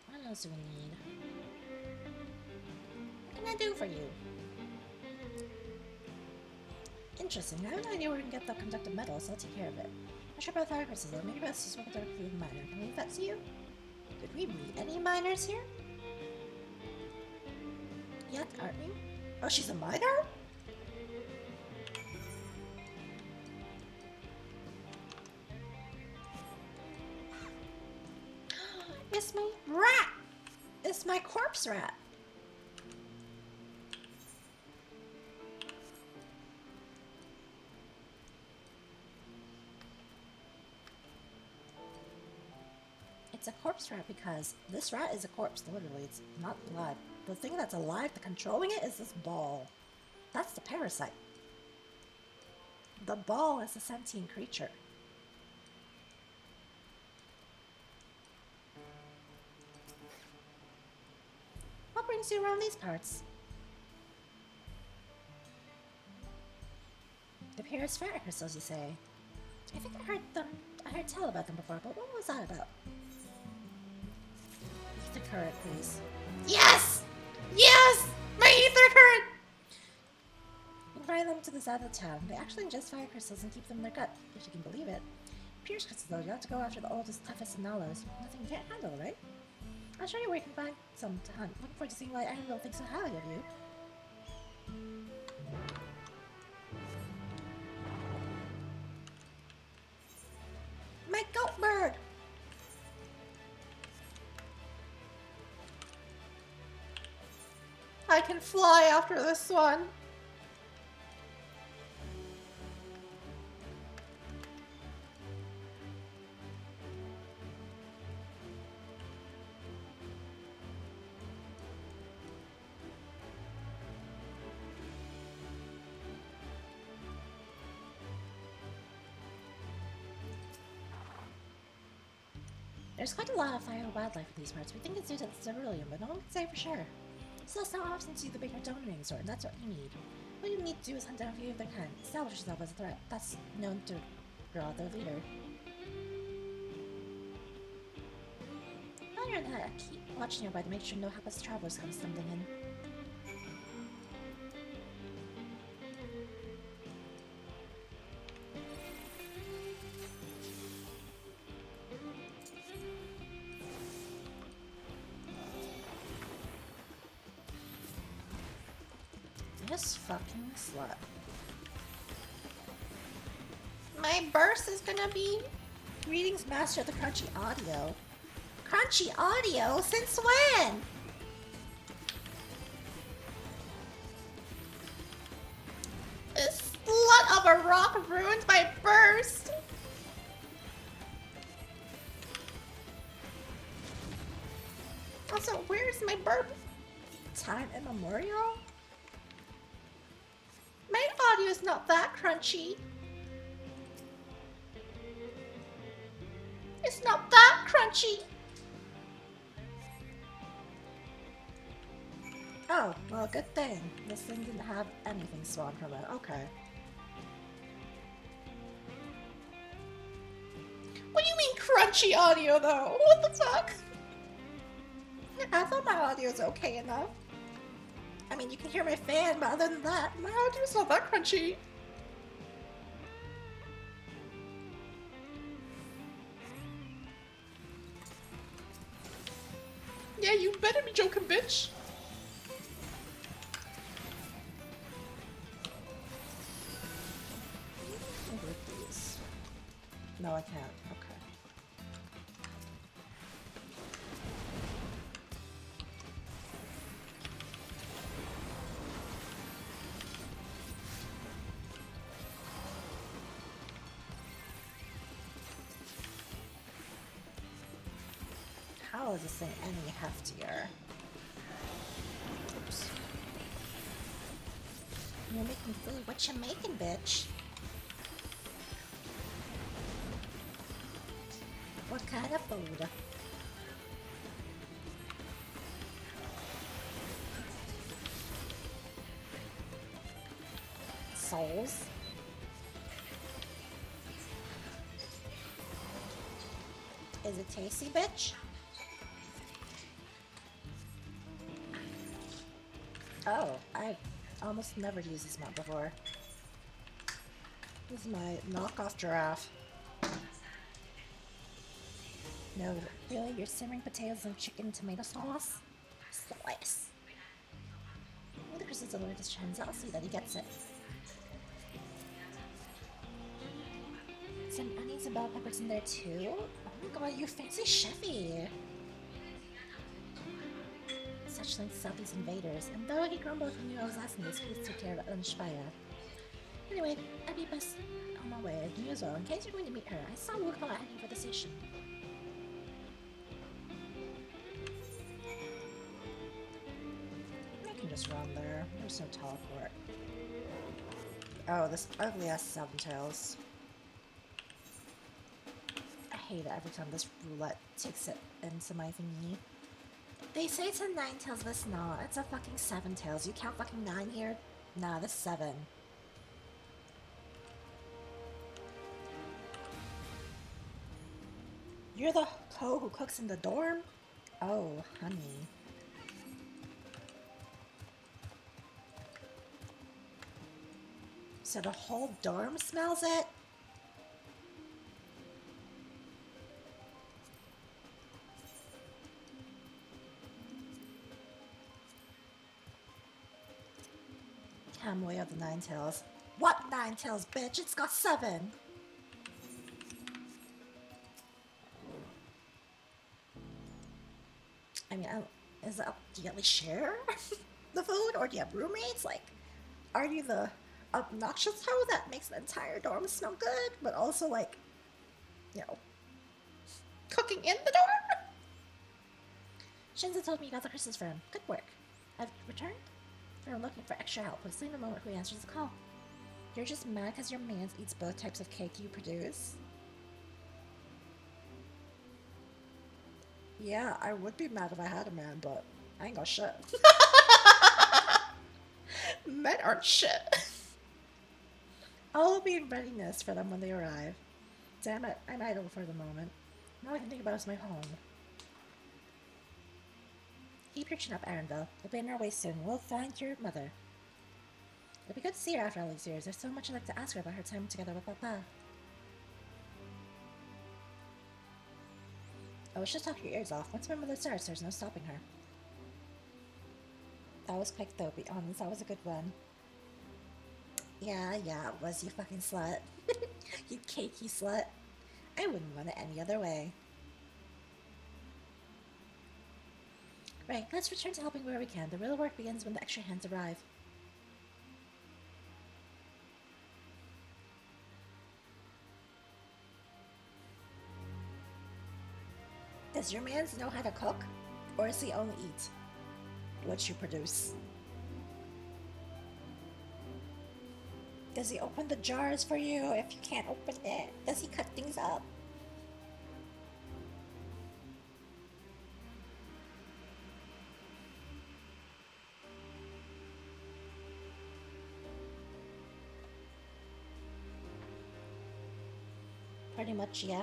What else do we need? What can I do for you? Interesting. I have no idea where we can get the conductive metal, so I'll take care of it. Not sure about fire crystals though. Maybe best to spoke directly with a miner. Can we leave that to you? Did we meet any miners here? Yet, aren't we? Oh, she's a miner? It's my rat! It's my corpse rat! It's a corpse rat because this rat is a corpse, literally. It's not blood. The thing that's alive, the controlling it, is this ball. That's the parasite. The ball is a sentient creature. What brings you around these parts? The Paris fire crystals, you say? I think I heard tell about them before, but what was that about? Ether current, please. Yes! Yes! My ether current! You can fly them to the south of town. They actually ingest fire crystals and keep them in their gut, if you can believe it. Pierce crystals, though, you have to go after the oldest, toughest, and Nalos. Nothing you can't handle, right? I'll show you where you can find some to hunt. Looking forward to seeing why Annabelle thinks so highly of you. My goat bird! I can fly after this one. There's quite a lot of fire wildlife in these parts. We think it's due to the ceruleum, but no one can say for sure. Still, it's not often to see the bigger dominating sort, and that's what you need. What you need to do is hunt down a few of their kind, establish yourself as a threat. That's known to draw their leader. While you're in that, keep watching nearby to make sure no hapless travelers come stumbling in. This fucking slut. My burst is gonna be greetings, master of the crunchy audio. Crunchy audio? Since when? This slut of a rock ruined my burst. Also, where's my burp? Time immemorial? My audio's not that crunchy. It's not that crunchy. Oh, well, good thing. This thing didn't have anything spawn from it. Okay. What do you mean crunchy audio, though? What the fuck? I thought my audio's okay enough. I mean, you can hear my fan, but other than that, my audio's not that crunchy. Yeah, you better be joking, bitch. No, I can't. Okay. How is this thing any heftier? Oops. You're making food. What you making, bitch? What kind of food? Souls? Is it tasty, bitch? Oh, I almost never used this map before. This is my knockoff giraffe. No, really? You're simmering potatoes and chicken tomato sauce? Slice. The Chris is allergic to trends. I'll see that he gets it. Some onions and bell peppers in there too? Oh my god, you fancy chefy! Such things stop these invaders, and though he grumbled when I was asking this, please take care of Unspire. Anyway, I'd be best on my way. You as well. In case you're going to meet her, I saw Wukong heading for the station. I can just run there. There's no teleport. Oh, this ugly ass Seven Tails. I hate it every time this roulette takes it into my thingy. They say it's a 9 tails, but it's not. It's a fucking 7 tails. You count fucking 9 here? Nah, this is 7. You're the co who cooks in the dorm? Oh, honey. So the whole dorm smells it? Way of the 9 tails. What 9 tails, bitch? It's got 7. I mean, is that, do you at least share the food, or do you have roommates? Like, are you the obnoxious hoe that makes the entire dorm smell good, but also like, you know, cooking in the dorm? Shinza told me you got the Christmas for him. Good work. I've returned. They're looking for extra help. Please leave a moment who answers the call. You're just mad because your man eats both types of cake you produce? Yeah, I would be mad if I had a man, but I ain't got shit. Men aren't shit. I'll be in readiness for them when they arrive. Damn it, I'm idle for the moment. All I can think about is my home. Keep your chin up, Arendelle. We'll be on our way soon. We'll find your mother. It'll be good to see her after all these years. There's so much I'd like to ask her about her time together with Papa. Oh, it's just talk your ears off. Once my mother starts, there's no stopping her. That was quick though, be honest. That was a good one. Yeah, it was, you fucking slut. You cakey slut. I wouldn't want it any other way. Right, let's return to helping where we can. The real work begins when the extra hands arrive. Does your man know how to cook? Or does he only eat what you produce? Does he open the jars for you if you can't open it? Does he cut things up? Pretty much, yeah.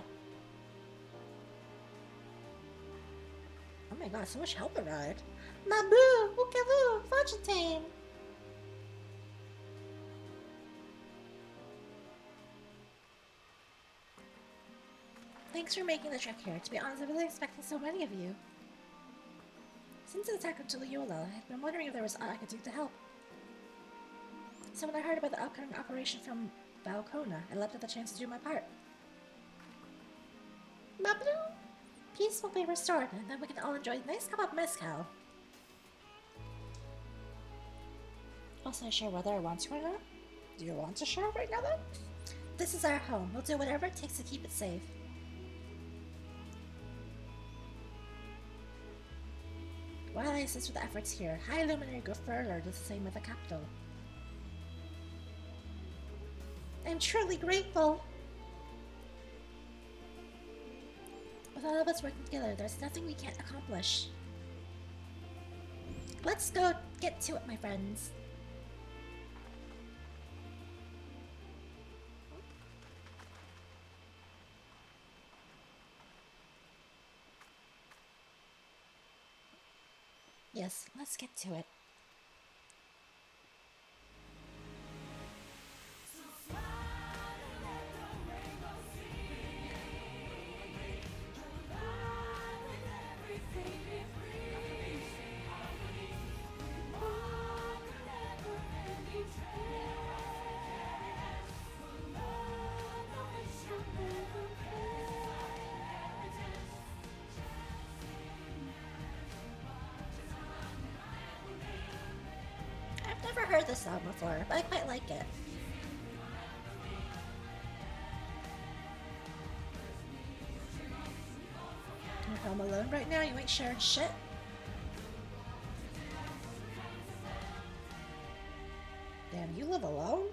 Oh my god, so much help arrived. Mabu, Ukavu, Fajitane. Thanks for making the trek here. To be honest, I wasn't expecting so many of you. Since the attack of Tuliola, I've been wondering if there was aught I could do to help. So when I heard about the upcoming operation from Balcona, I leapt at the chance to do my part. Mabu! Peace will be restored, and then we can all enjoy a nice cup of mezcal. Also, share whether I want to or not? Do you want to share right now, then? This is our home. We'll do whatever it takes to keep it safe. While I assist with the efforts here, High Luminary go further to the same with the capital. I'm truly grateful. With all of us working together, there's nothing we can't accomplish. Let's go get to it, my friends. Yes, let's get to it. I've never heard this song before, but I quite like it. If I'm alone right now, you ain't sharing shit. Damn, you live alone?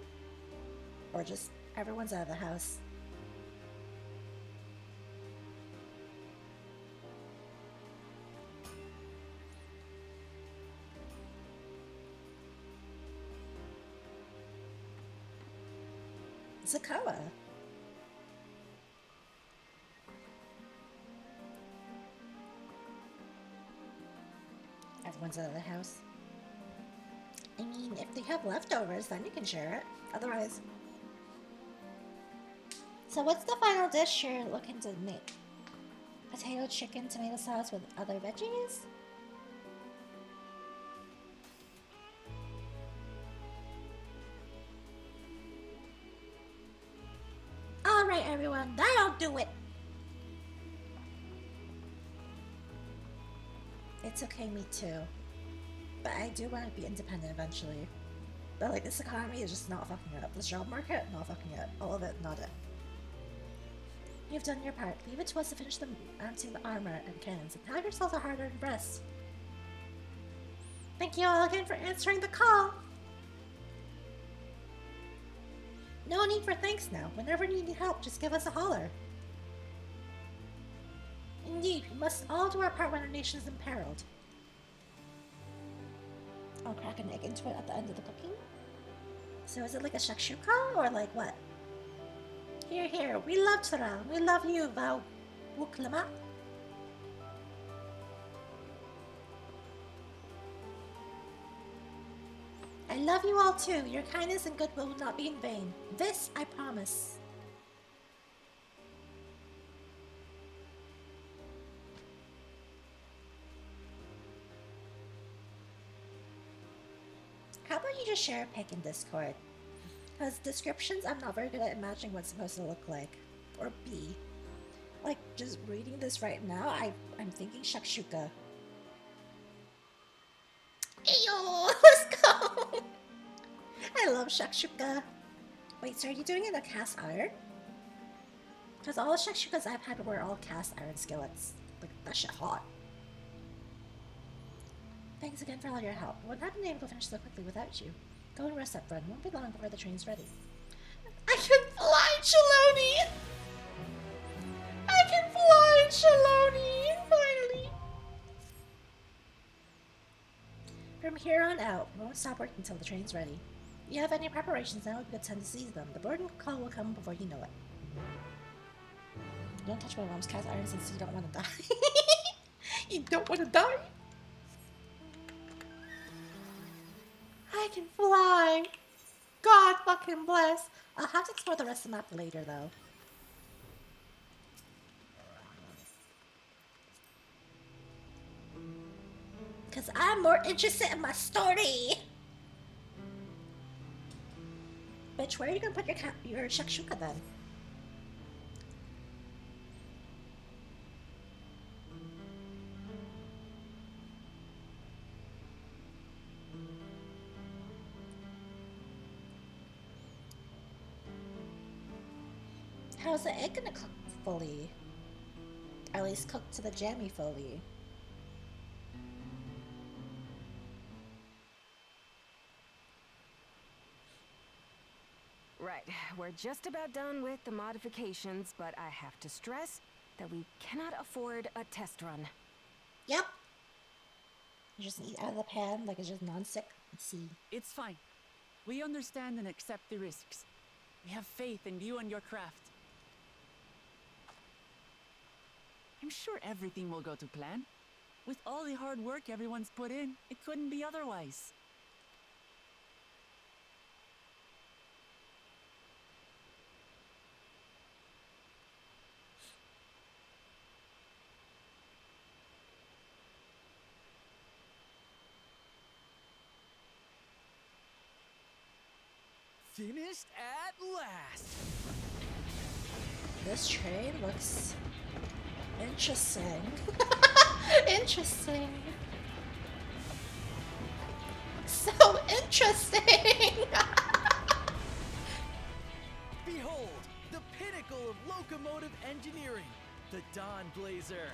Or just everyone's out of the house? Zakawa. Everyone's out of the house. I mean, if they have leftovers, then you can share it. Otherwise... So what's the final dish you're looking to make? Potato, chicken, tomato sauce with other veggies? Alright everyone, that'll do it! It's okay, me too. But I do want to be independent eventually. But like, this economy is just not fucking up. This job market, not fucking up. All of it, not it. You've done your part. Leave it to us to finish the mounting the armor and cannons, and have yourself a hard-earned rest. Thank you all again for answering the call! No need for thanks now. Whenever you need help, just give us a holler. Indeed, we must all do our part when our nation is imperiled. I'll crack an egg into it at the end of the cooking. So is it like a shakshuka, or like what? Here, here, we love Tara. We love you, Val Wuklama. I love you all too. Your kindness and goodwill will not be in vain. This I promise. How about you just share a pic in Discord? Because descriptions, I'm not very good at imagining what's supposed to look like. Or be. Like, just reading this right now, I'm thinking shakshuka. Ayo, let's go! I love shakshuka. Wait, so are you doing it in a cast iron? Because all the shakshukas I've had were all cast iron skillets. Like, that shit hot. Thanks again for all your help. I would not have been able to finish so quickly without you. Go and rest up, friend. Won't be long before the train's ready. I can fly, Shaloni! I can fly, Shaloni! Finally! From here on out, we won't stop working until the train's ready. If you have any preparations now, would be a good time to seize them. The boarding call will come before you know it. Don't touch my mom's cast iron since you don't want to die. You don't want to die? I can fly! God fucking bless! I'll have to explore the rest of the map later, though. Because I'm more interested in my story! Bitch, where are you gonna put your shakshuka then? How's the egg gonna cook fully? Or at least cook to the jammy fully. Right, we're just about done with the modifications, but I have to stress that we cannot afford a test run. Yep. You just eat out of the pan like it's just non-stick. Let's see. It's fine. We understand and accept the risks. We have faith in you and your craft. I'm sure everything will go to plan. With all the hard work everyone's put in, it couldn't be otherwise. Finished at last! This train looks interesting. Interesting. So interesting. Behold, the pinnacle of locomotive engineering, the Dawn Blazer.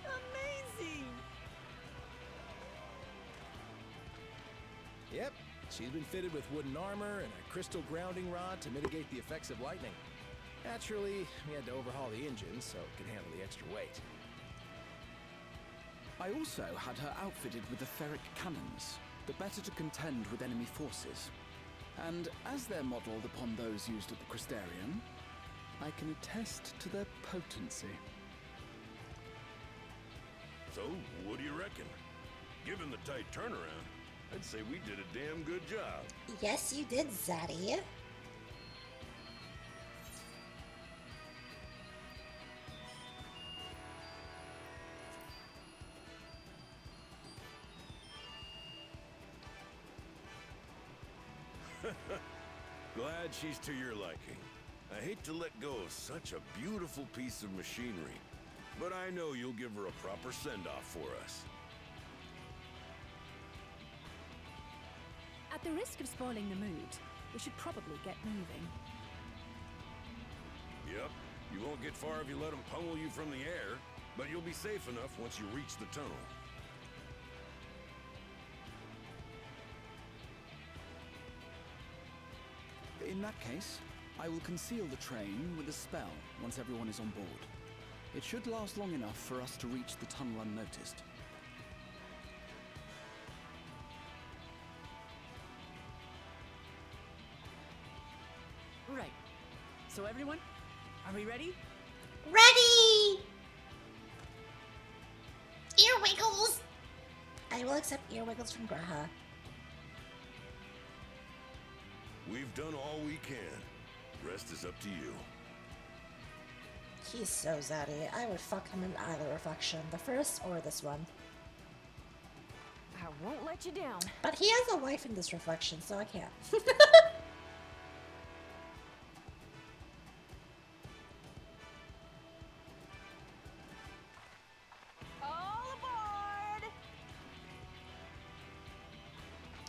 Amazing! Yep, she's been fitted with wooden armor and a crystal grounding rod to mitigate the effects of lightning. Naturally, we had to overhaul the engine so it could handle the extra weight. I also had her outfitted with the ferric cannons, the better to contend with enemy forces. And as they're modelled upon those used at the Crystarium, I can attest to their potency. So, what do you reckon? Given the tight turnaround, I'd say we did a damn good job. Yes, you did, Zaddy. Glad she's to your liking. I hate to let go of such a beautiful piece of machinery, but I know you'll give her a proper send-off for us. At the risk of spoiling the mood, we should probably get moving. Yep, you won't get far if you let them pummel you from the air, but you'll be safe enough once you reach the tunnel. In that case, I will conceal the train with a spell once everyone is on board. It should last long enough for us to reach the tunnel unnoticed. Right. So everyone, are we ready? Ready! Ear wiggles! I will accept ear wiggles from Graha. We've done all we can. Rest is up to you. He's so zaddy. I would fuck him in either reflection, the first or this one. I won't let you down. But he has a wife in this reflection, so I can't. All aboard!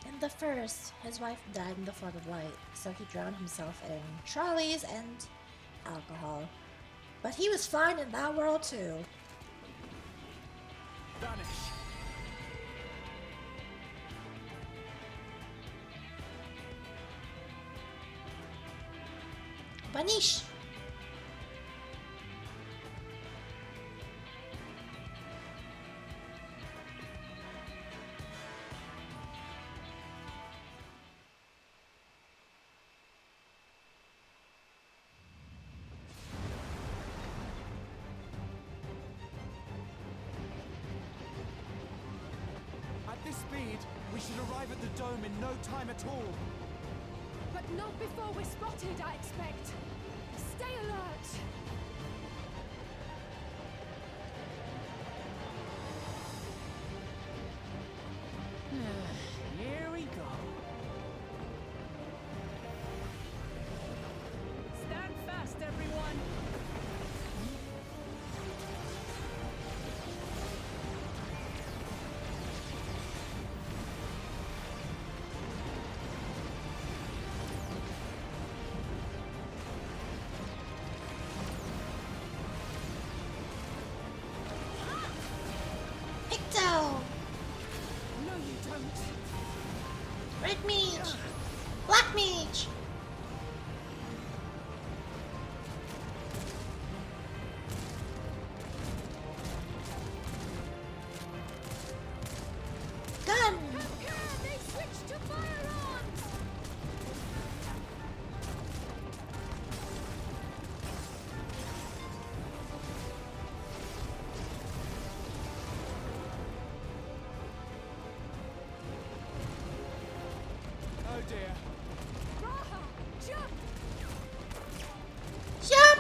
In the first, his wife died in the flood of light, so he drowned himself in trolleys and alcohol. But he was fine in that world too. Vanish! Vanish! At this speed, we should arrive at the dome in no time at all. But not before we're spotted, I expect. Stay alert! Here we go. Stand fast, everyone. Picto! No, you don't. Red mage! Black mage! Gun! They switched to firearms! Oh dear. Raha, jump! Jump!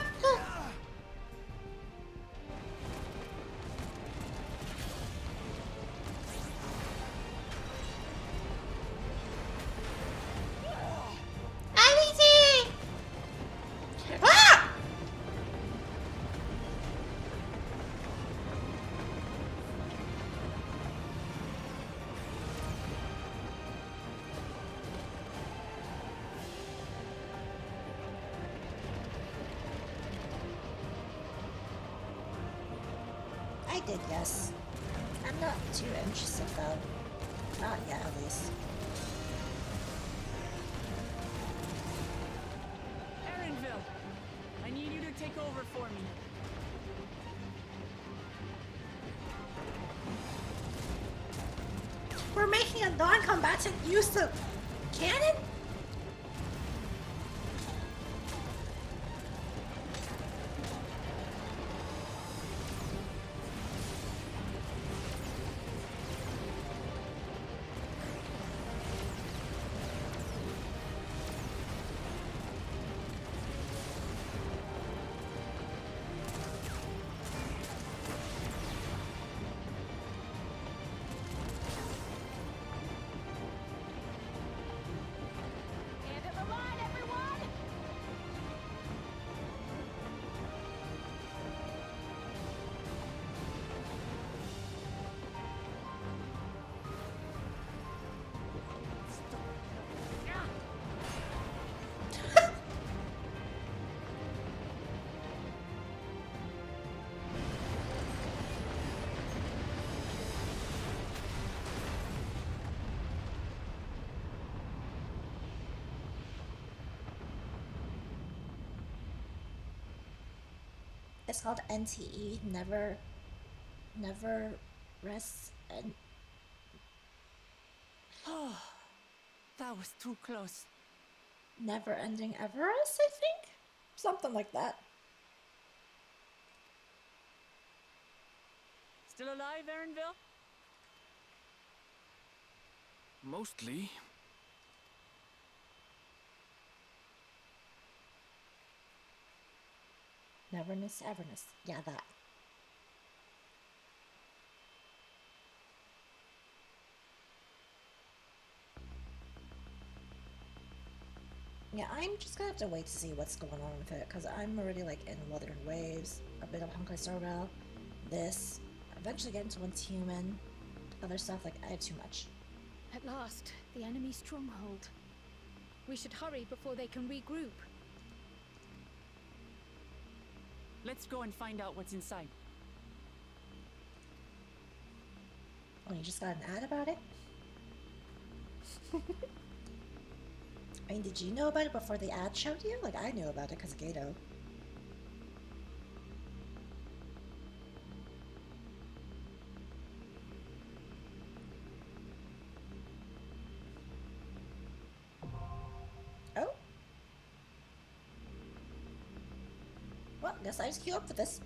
Alice! Ah! I did, yes. I'm not too interested though. Not yet, at least. Erenville, I need you to take over for me. We're making a non-combatant use of cannon? End of the line, everyone! It's called NTE, never rest and That was too close. never ending Everest, I think? Something like that. Still alive, Erenville? Mostly. Neverness, Everness. Yeah, that. Yeah, I'm just gonna have to wait to see what's going on with it, because I'm already like in Wuthering Waves, a bit of Honkai Star Rail, this, eventually get into Once Human, other stuff, like I had too much. At last, the enemy stronghold. We should hurry before they can regroup. Let's go and find out what's inside. Oh, you just got an ad about it? I mean, did you know about it before the ad showed you? Like, I knew about it because of Gato. Oh. Well, guess I just queue up for this.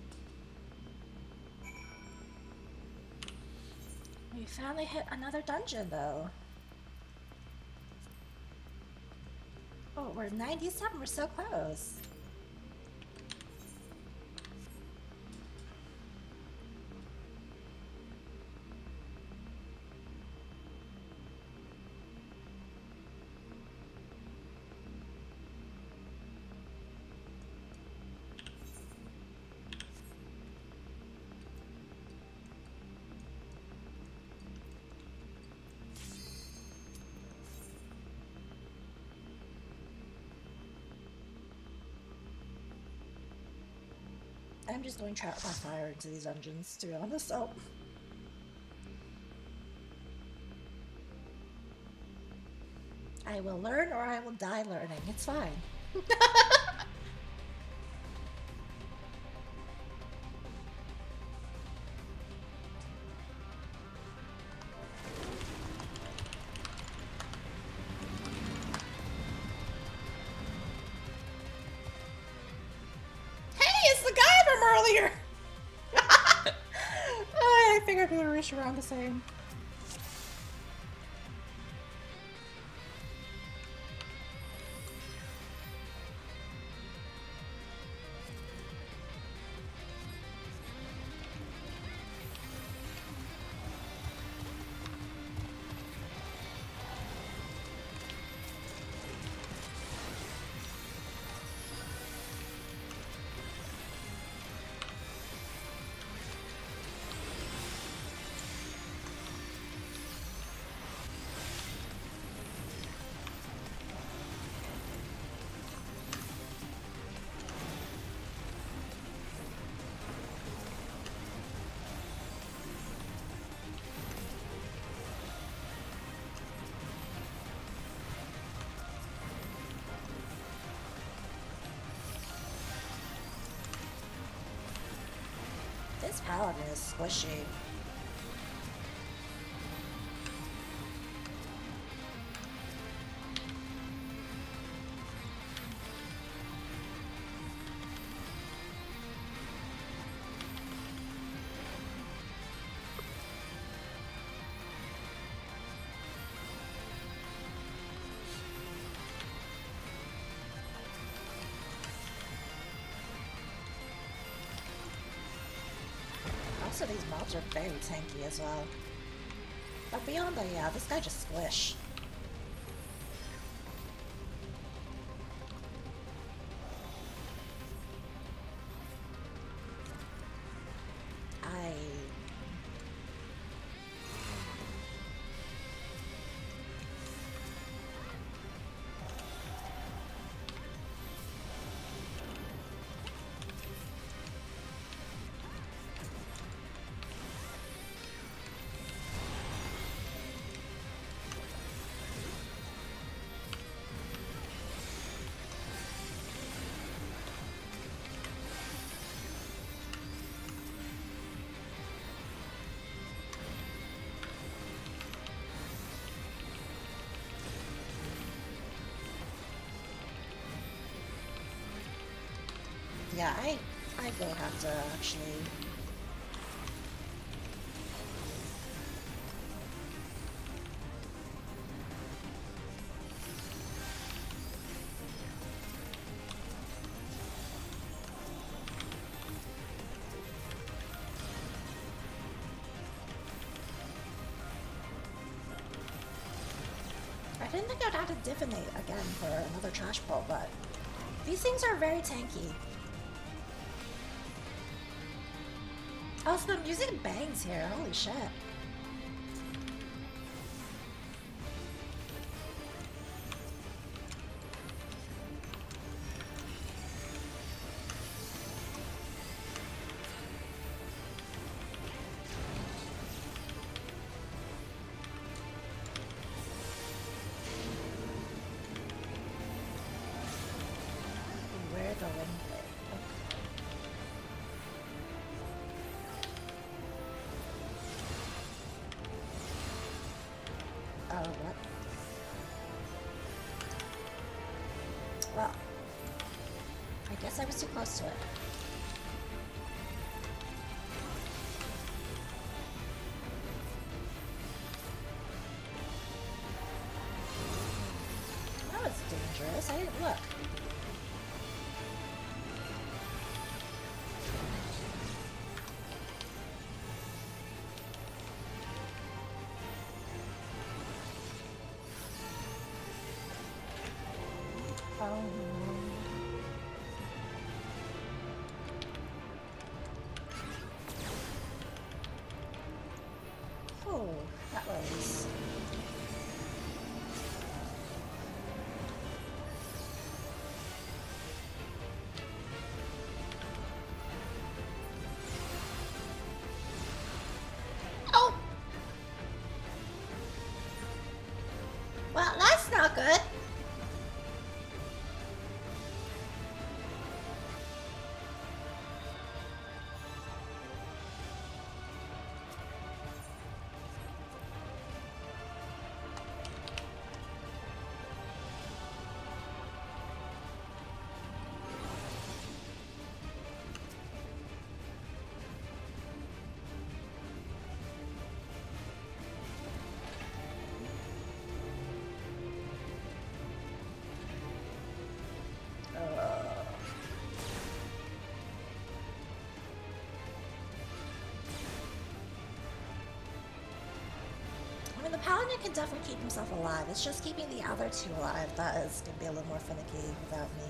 We finally hit another dungeon, though. Oh, we're 97, we're so close. I'm just going trap by fire into these dungeons, to be honest. Oh. I will learn or I will die learning. It's fine. Hey, it's the guy from earlier! I figured we were reach around the same. This paladin is squishy. Also, these mobs are very tanky as well. But beyond that, yeah, this guy just squish. Yeah, I will have to actually. I didn't think I'd have to divinate again for another trash pull, but these things are very tanky. Also, the music bangs here. Holy shit. Where the wind? Oh, what? Well, I guess I was too close to it. That was dangerous. I didn't look. Oh, that was... Oh! Well, that's not good? I mean, the paladin can definitely keep himself alive. It's just keeping the other two alive that is going to be a little more finicky without me.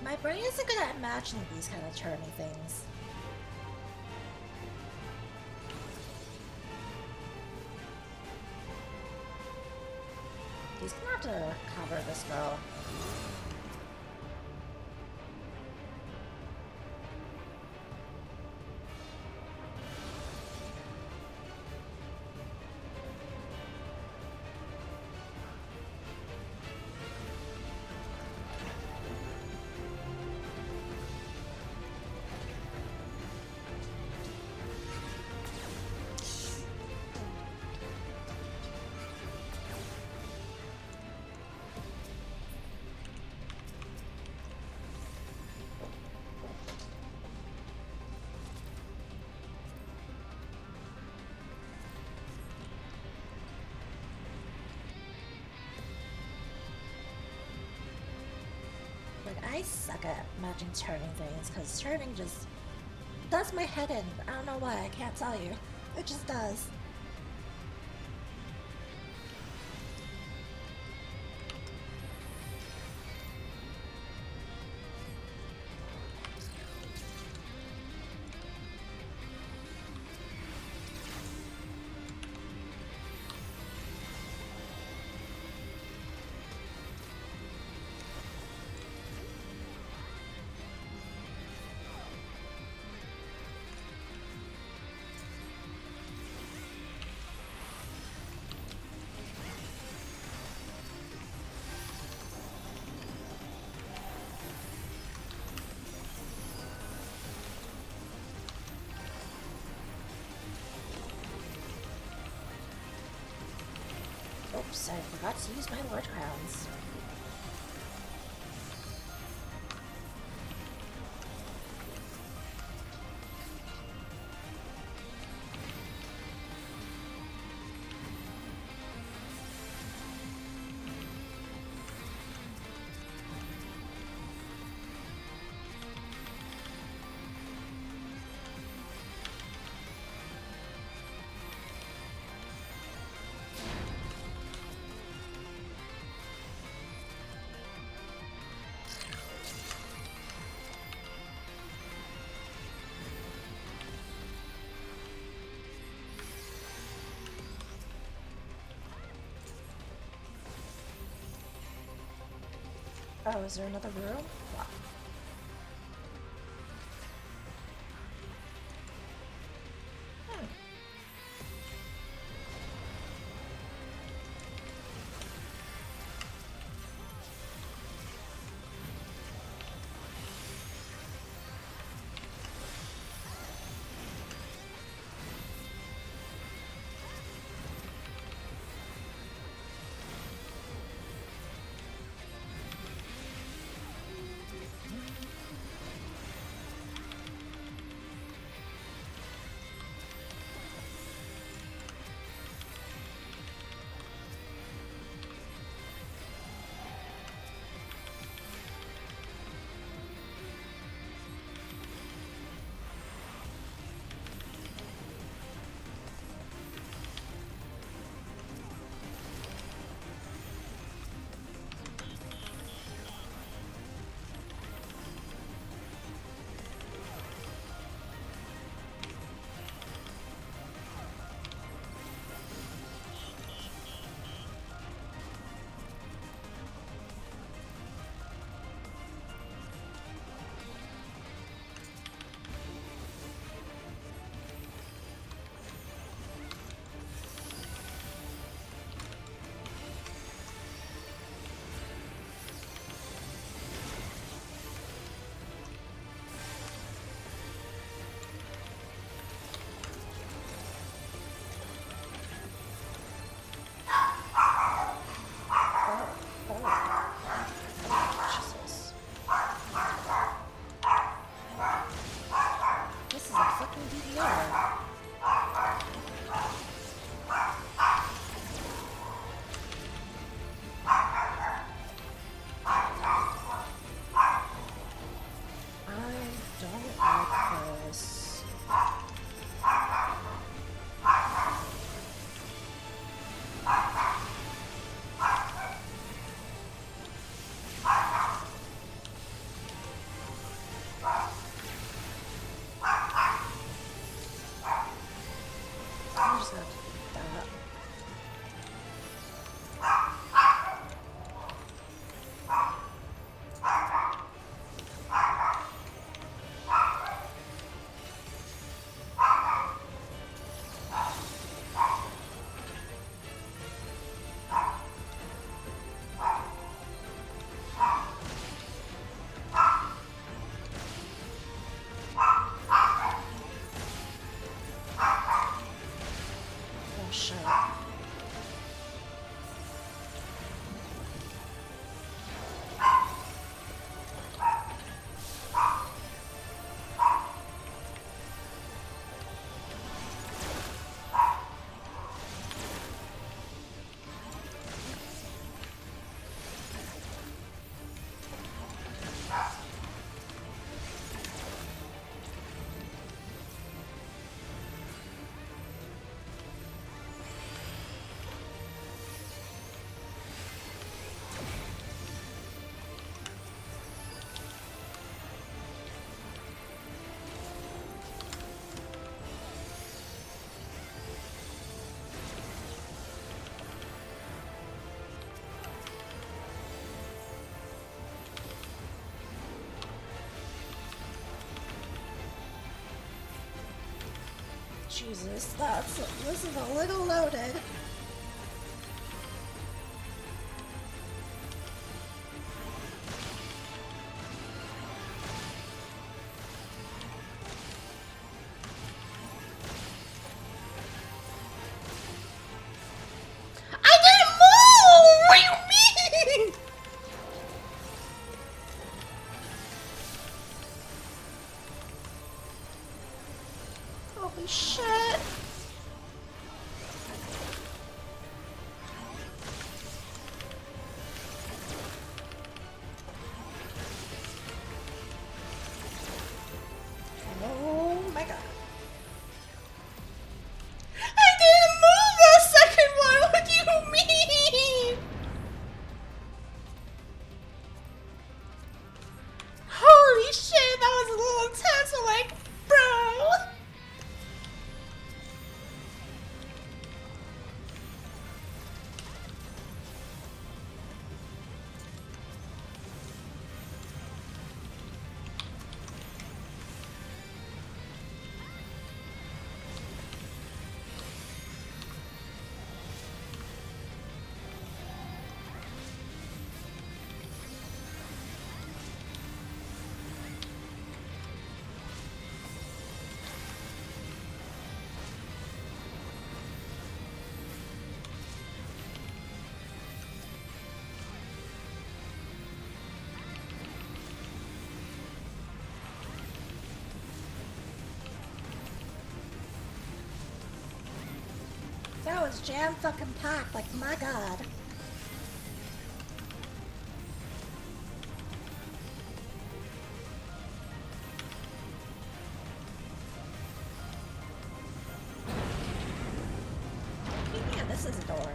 My brain isn't good at imagining these kind of turny things. He's gonna have to cover this girl. I suck at imagining turning things, because turning just does my head in. I don't know why, I can't tell you. It just does. Oops, I forgot to use my Lord Crowns. Oh, is there another room? Wow. Jesus, this is a little loaded. I didn't move! What do you mean? Holy shit. Oh my god. I didn't move the second one! What do you mean? Holy shit, that was a little intense. I'm like, bro. That was jam fucking packed, like my god. Yeah, this is a door.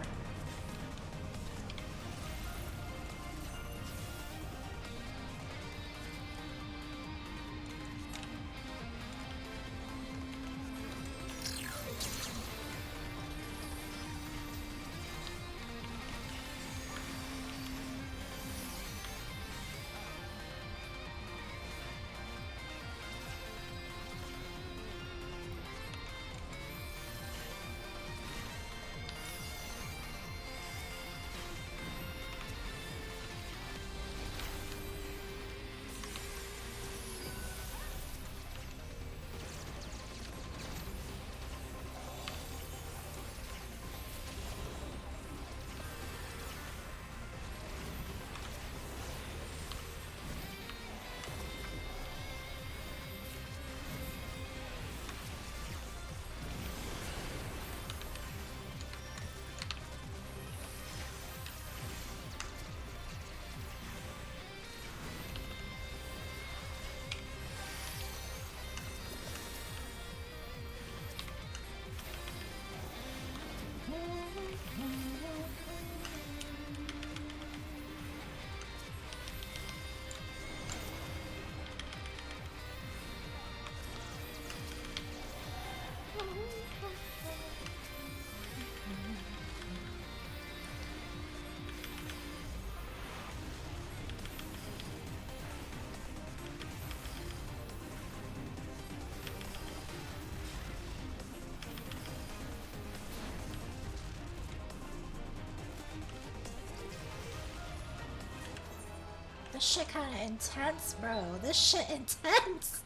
This shit kinda intense, bro. This shit intense.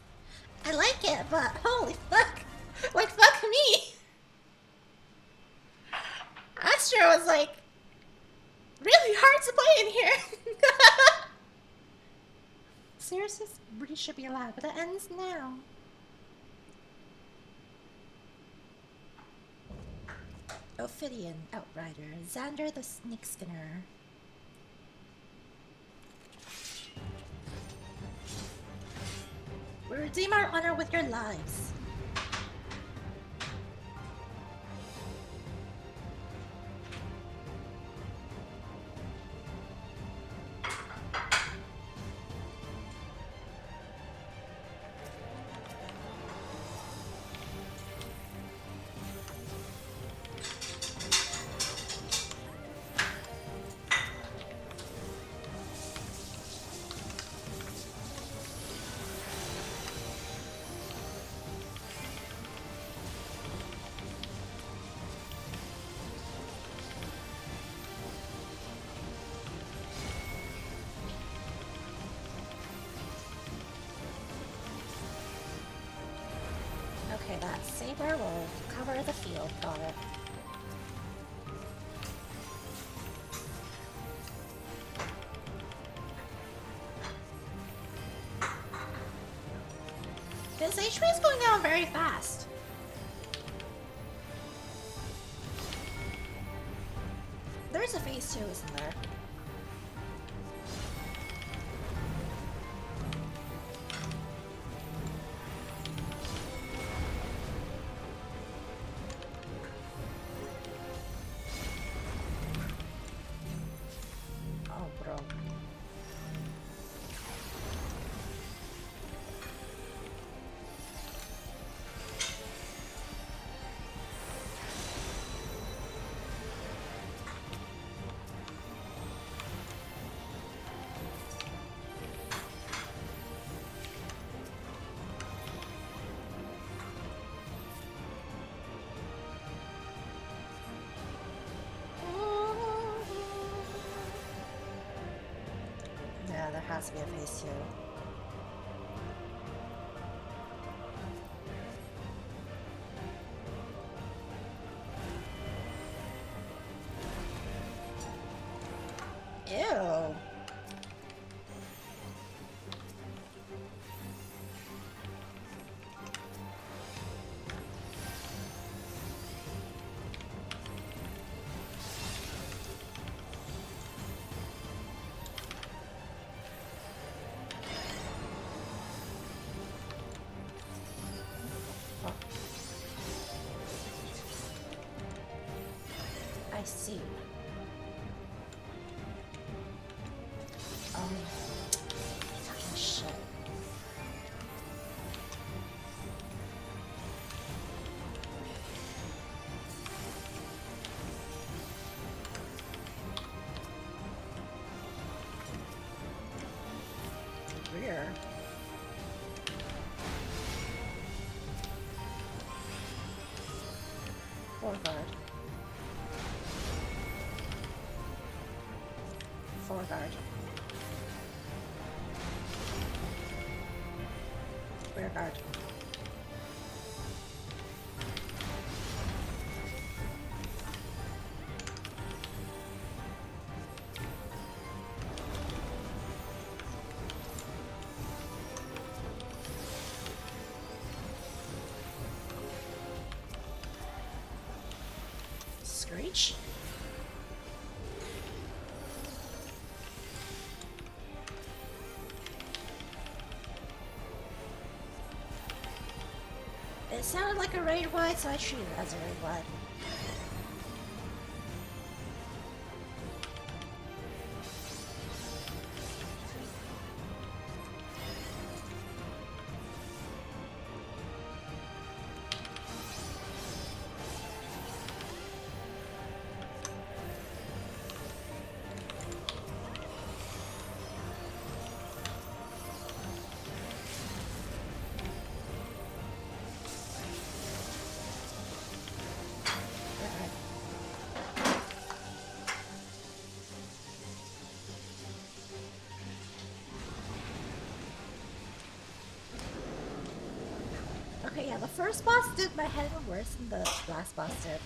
I like it, but holy fuck. Like, fuck me. Astro was like really hard to play in here. Seriously, Bree should be alive, but it ends now. Ophidian Outrider, Xander the Sneak Skinner. Redeem our honor with your lives. Okay, that saber will cover the field. Got it. This HP is going down very fast. There's a phase 2, isn't there? Oh, bro. Yeah, there has to be a phase 2. Ew. I see. Fucking shit. Rear. Forward. Forward. Rear guard. Screech? It sounded like a raid wide, so I treated it as a raid wide. Okay, yeah, the first boss did my head worse than the last boss did.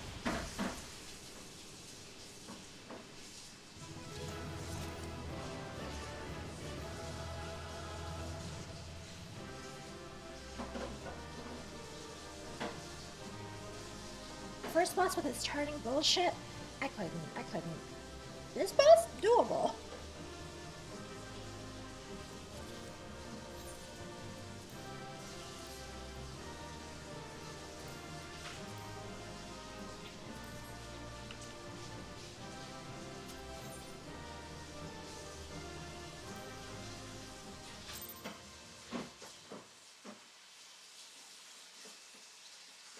First boss with his turning bullshit, I couldn't. This boss, doable.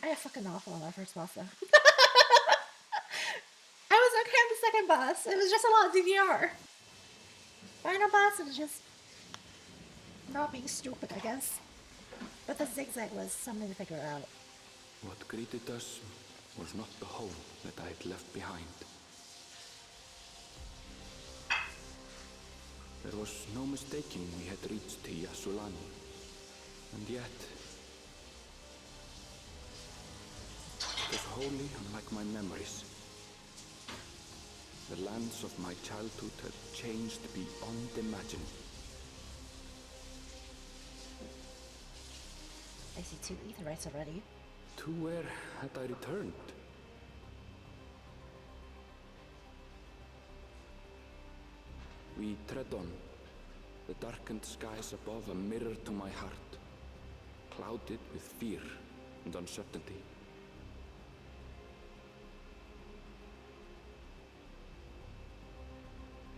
I had fucking awful on our first boss though. I was okay on the second boss. It was just a lot of DDR. Final boss was just not being stupid, I guess. But the zigzag was something to figure out. What greeted us was not the home that I had left behind. There was no mistaking we had reached Yassulani. And yet, it was wholly unlike my memories. The lands of my childhood had changed beyond imagining. I see 2 Aetherytes already. To where had I returned? We tread on, the darkened skies above a mirror to my heart, clouded with fear and uncertainty.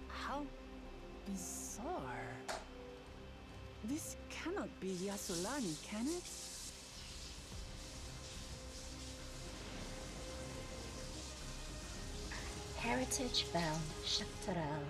How bizarre. This cannot be Yassulani, can it? Heritage bound Shaktaral.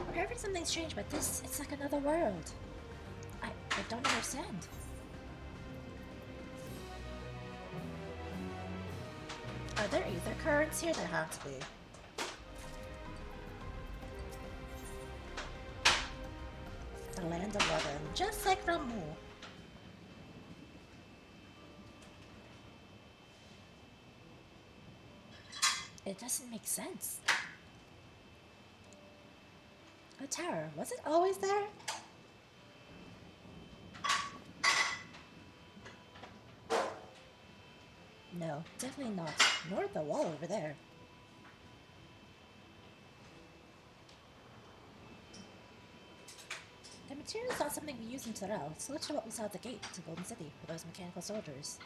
Wherever something's changed, but this, it's like another world. I don't understand. Are there ether currents here? There have to be. The land of Logan, just like Ramu. It doesn't make sense. A tower, was it always there? No, definitely not. Nor the wall over there. The material is not something we use in Torel. It's literally what we saw at the gate to Golden City for those mechanical soldiers.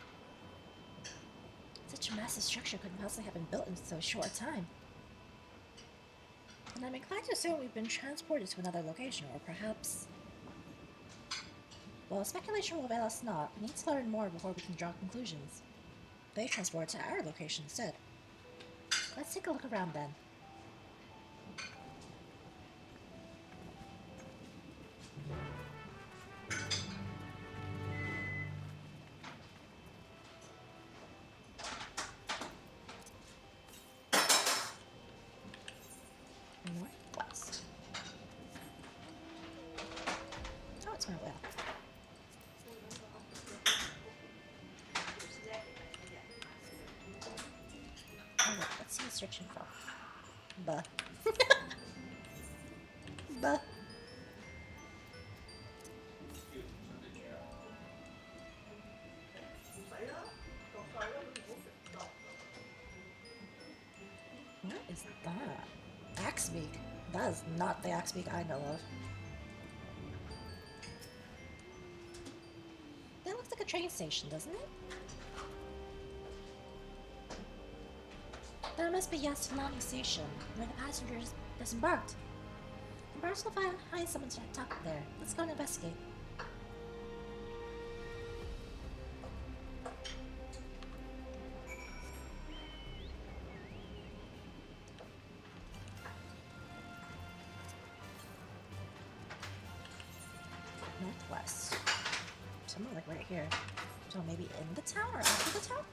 Such a massive structure couldn't possibly have been built in so short a time. And I'm inclined to assume we've been transported to another location, or perhaps... Well, speculation will avail us not. We need to learn more before we can draw conclusions. They transport to our location instead. Let's take a look around then. Northwest. Oh, it's my well. Oh, look, let's see what it's searching for. Buh. Buh. What is that? Axebeak. That is not the Axebeak I know of. That looks like a train station, doesn't it? That must be Yassulani Station, where the passengers disembarked. Perhaps we'll find someone to talk to there. Let's go and investigate. Northwest. Somewhere like right here. So maybe in the town or after the town?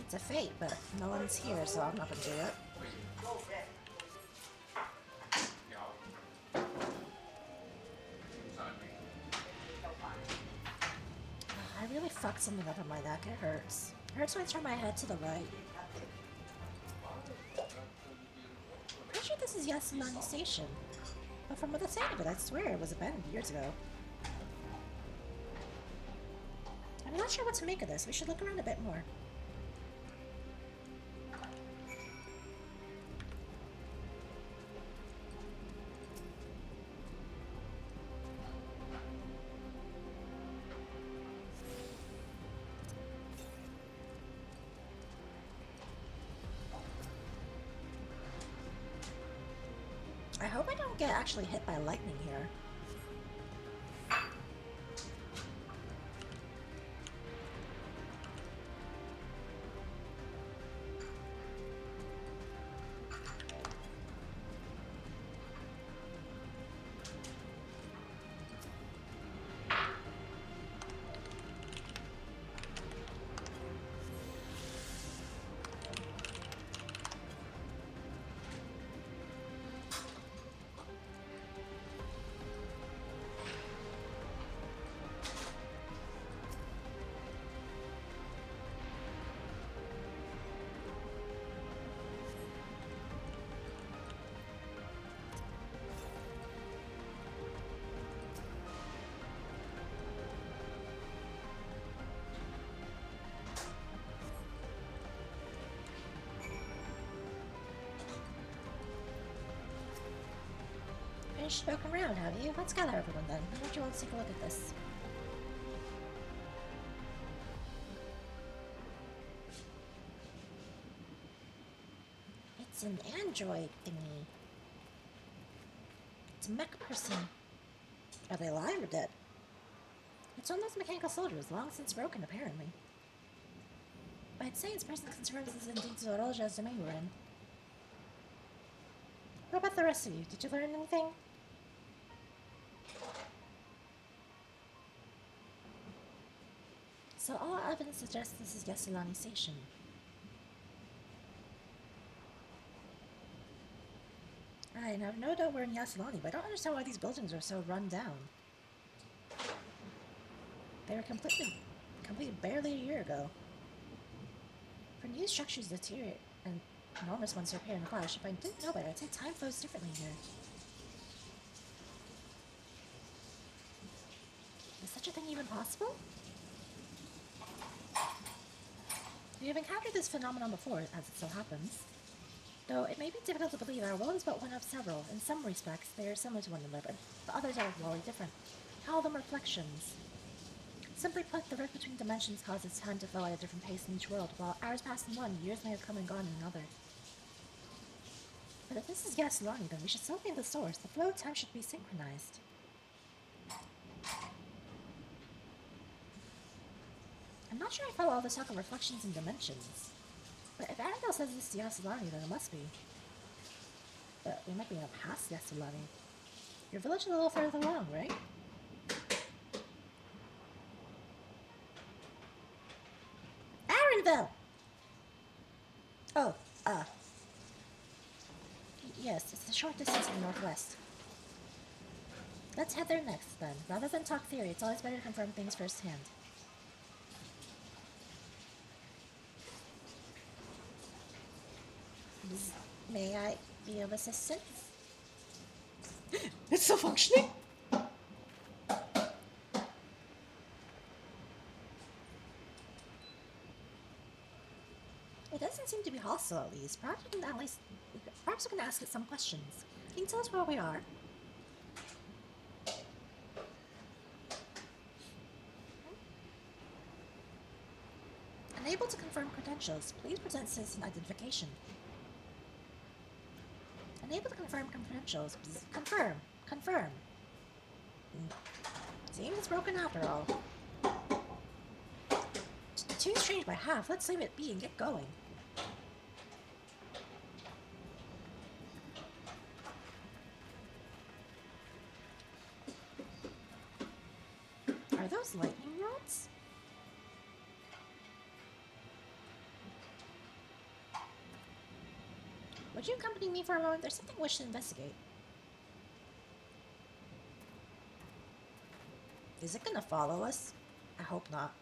It's a fate, but no one's here, so I'm not gonna do it. I really fucked something up in my neck. It hurts. It hurts when I turn my head to the right. Pretty sure this is Yassulani Station. But from what the sound of it, I swear it was abandoned years ago. I'm not sure what to make of this. We should look around a bit more. don't get actually hit by lightning here. Finished poking around, have you? Let's gather everyone then. Why don't you all take a look at this? It's an android thingy. It's a mech person. Are they alive or dead? It's one of those mechanical soldiers, long since broken, apparently. But I'd say its presence confirms this is indeed Zorolja's domain we're in. What about the rest of you? Did you learn anything? So all evidence suggests this is Yasulani Station. I have no doubt we're in Yasulani, but I don't understand why these buildings are so run down. They were completed barely a year ago. For new structures to deteriorate and enormous ones to appear in the flash, if I didn't know better, I'd say time flows differently here. Is such a thing even possible? We have encountered this phenomenon before, as it so happens. Though it may be difficult to believe our world is but one of several. In some respects, they are similar to one another, but others are wholly different. Call them reflections. Simply put, the rift between dimensions causes time to flow at a different pace in each world. While hours pass in one, years may have come and gone in another. But if this is Yasulani, then we should still be in the source. The flow of time should be synchronized. I'm not sure I follow all this talk of reflections and dimensions. But if Annabelle says this is Yasulani, then it must be. But we might be past Yasulani. Your village is a little further along, right? Arrenville! Oh, yes, it's a short distance to the northwest. Let's head there next, then. Rather than talk theory, it's always better to confirm things firsthand. May I be of assistance? It's still functioning? It doesn't seem to be hostile, at least. Perhaps we can ask it some questions. Can you tell us where we are? Unable to confirm credentials, please present citizen identification. Unable to confirm credentials. Confirm. Confirm. Seems it's broken after all. Too strange by half. Let's leave it be and get going. Are those lightning rods? Would you accompany me for a moment? There's something I wish to investigate. Is it gonna follow us? I hope not.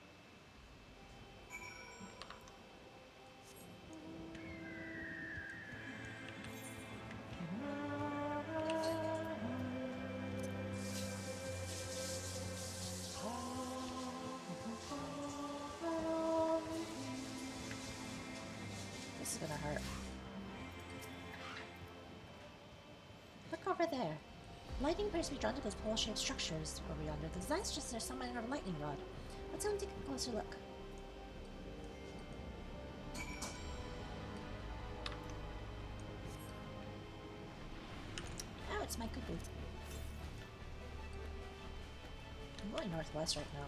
This is gonna hurt. Look over there. Lightning appears to be drawn to those pole-shaped structures over yonder. The design suggests there's some manner of lightning rod. Let's go and take a closer look. That's my good booth. I'm going northwest right now.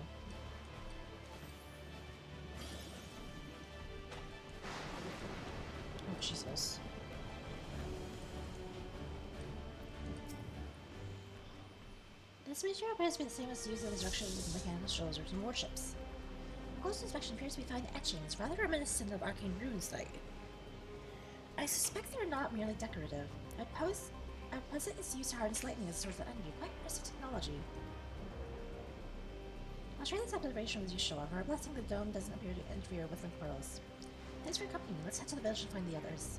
Oh, Jesus. This material appears to be the same as used in the destruction of the mechanical soldiers and warships. Close inspection appears to be finding etchings, rather reminiscent of arcane runes site. I suspect they're not merely decorative. I posit its use to harness lightning as a source of energy. Quite impressive technology. I'll try this observation with you, however. A blessing the dome doesn't appear to interfere with the portals. Thanks for accompanying me. Let's head to the village and find the others.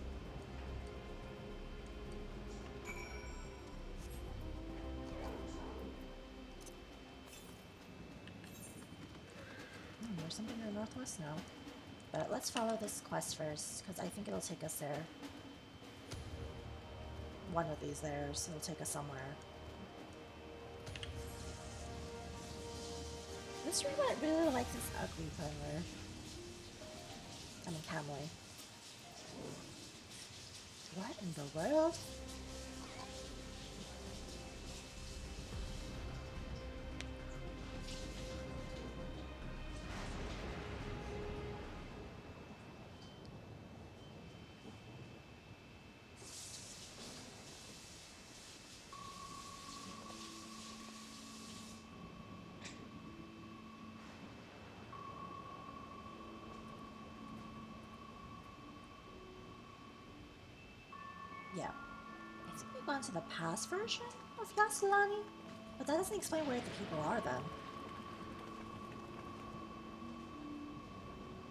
There's something in the northwest now. But let's follow this quest first, because I think it'll take us there. One of these there's, it'll take us somewhere. This robot really likes this ugly color. I mean, Camley. What in the world? Yeah. I think we've gone to the past version of Yaslani, but that doesn't explain where the people are then.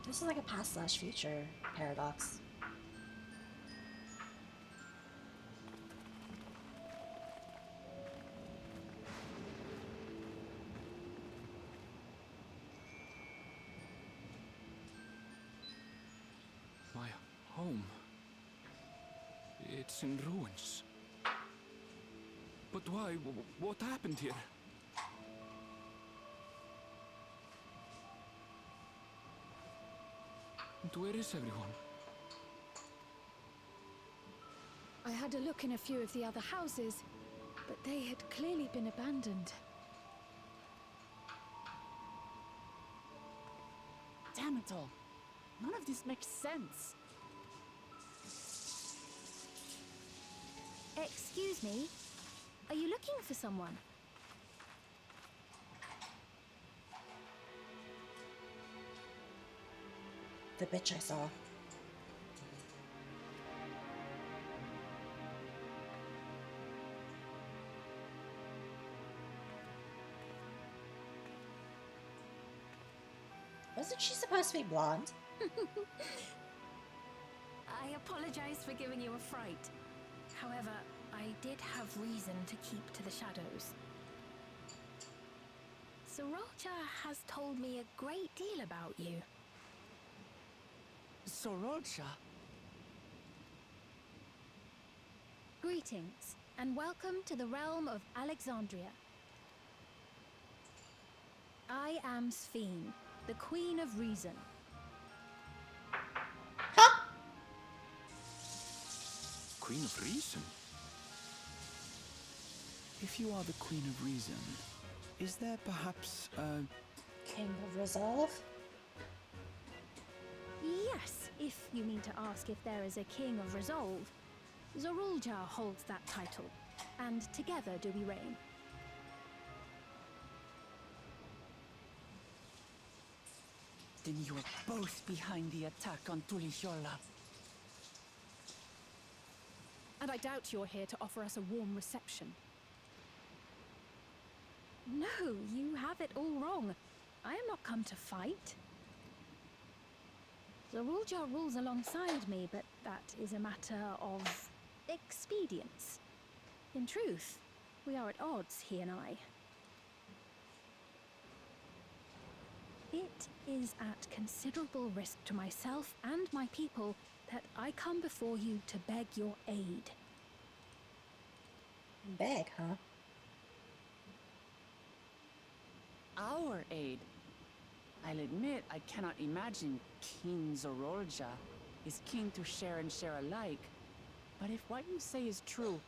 This is like a past/future paradox. My home. It's in ruins. But why? What happened here? And where is everyone? I had a look in a few of the other houses, but they had clearly been abandoned. Damn it all. None of this makes sense. Excuse me? Are you looking for someone? The bitch I saw. Wasn't she supposed to be blonde? I apologize for giving you a fright. However, I did have reason to keep to the shadows. Sorolja has told me a great deal about you. Sorolja? Greetings, and welcome to the realm of Alexandria. I am Sphene, the Queen of Reason. Queen of Reason? If you are the Queen of Reason, is there perhaps a... King of Resolve? Yes, if you mean to ask if there is a King of Resolve. Sorolja holds that title, and together do we reign. Then you are both behind the attack on Tulishiola. And I doubt you're here to offer us a warm reception. No, you have it all wrong. I am not come to fight. Sorolja rules alongside me, but that is a matter of expedience. In truth, we are at odds, he and I. It is at considerable risk to myself and my people that I come before you to beg your aid. Beg, huh? Our aid. I'll admit I cannot imagine King Sorolja is keen to share and share alike. But if what you say is true,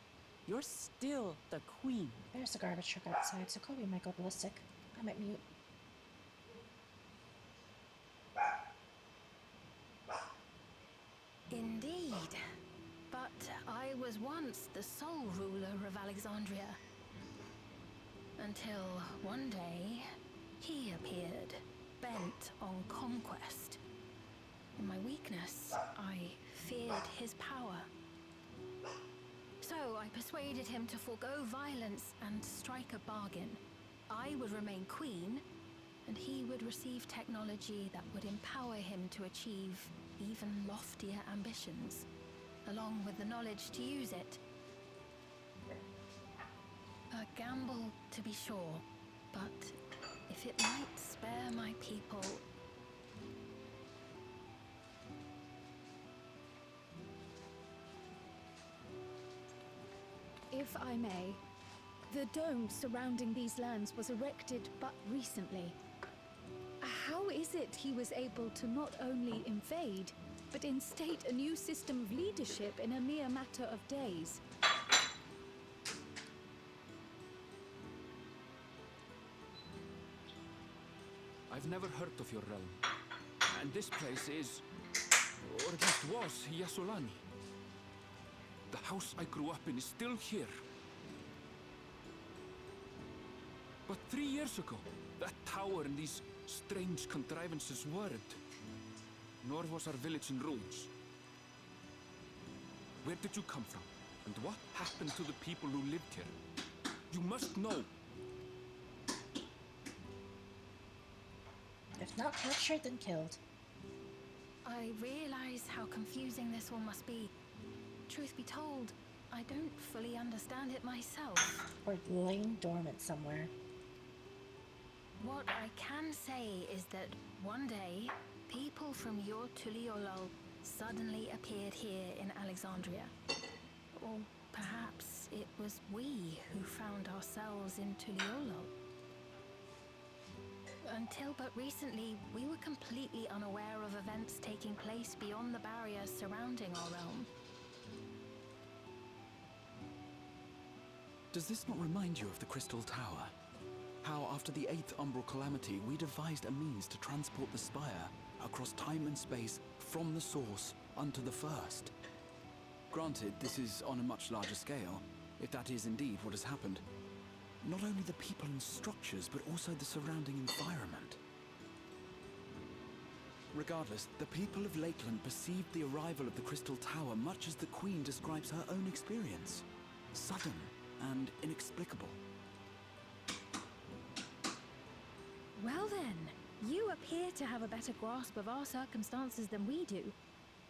You're still the queen. There's a garbage truck outside, so Kobe might go ballistic. I might mute. Indeed. But I was once the sole ruler of Alexandria. Until one day, he appeared, bent on conquest. In my weakness, I feared his power. So I persuaded him to forego violence and strike a bargain. I would remain queen, and he would receive technology that would empower him to achieve even loftier ambitions, along with the knowledge to use it. A gamble, to be sure, but if it might spare my people... If I may, the dome surrounding these lands was erected but recently. How is it he was able to not only invade, but instate a new system of leadership in a mere matter of days? I've never heard of your realm. And this place is, or at least was, Yasolani. The house I grew up in is still here. But 3 years ago, that tower and these strange contrivances weren't. Nor was our village in ruins. Where did you come from? And what happened to the people who lived here? You must know. If not captured, then killed. I realize how confusing this all must be. Truth be told, I don't fully understand it myself. Or laying dormant somewhere. What I can say is that one day, people from your Tuliolol suddenly appeared here in Alexandria. Or perhaps it was we who found ourselves in Tuliolol. Until but recently, we were completely unaware of events taking place beyond the barriers surrounding our realm. Does this not remind you of the Crystal Tower? How after the 8th Umbral Calamity, we devised a means to transport the Spire across time and space from the source unto the First. Granted, this is on a much larger scale, if that is indeed what has happened. Not only the people and structures, but also the surrounding environment. Regardless, the people of Lakeland perceived the arrival of the Crystal Tower much as the Queen describes her own experience. Sudden and inexplicable. Well then, you appear to have a better grasp of our circumstances than we do.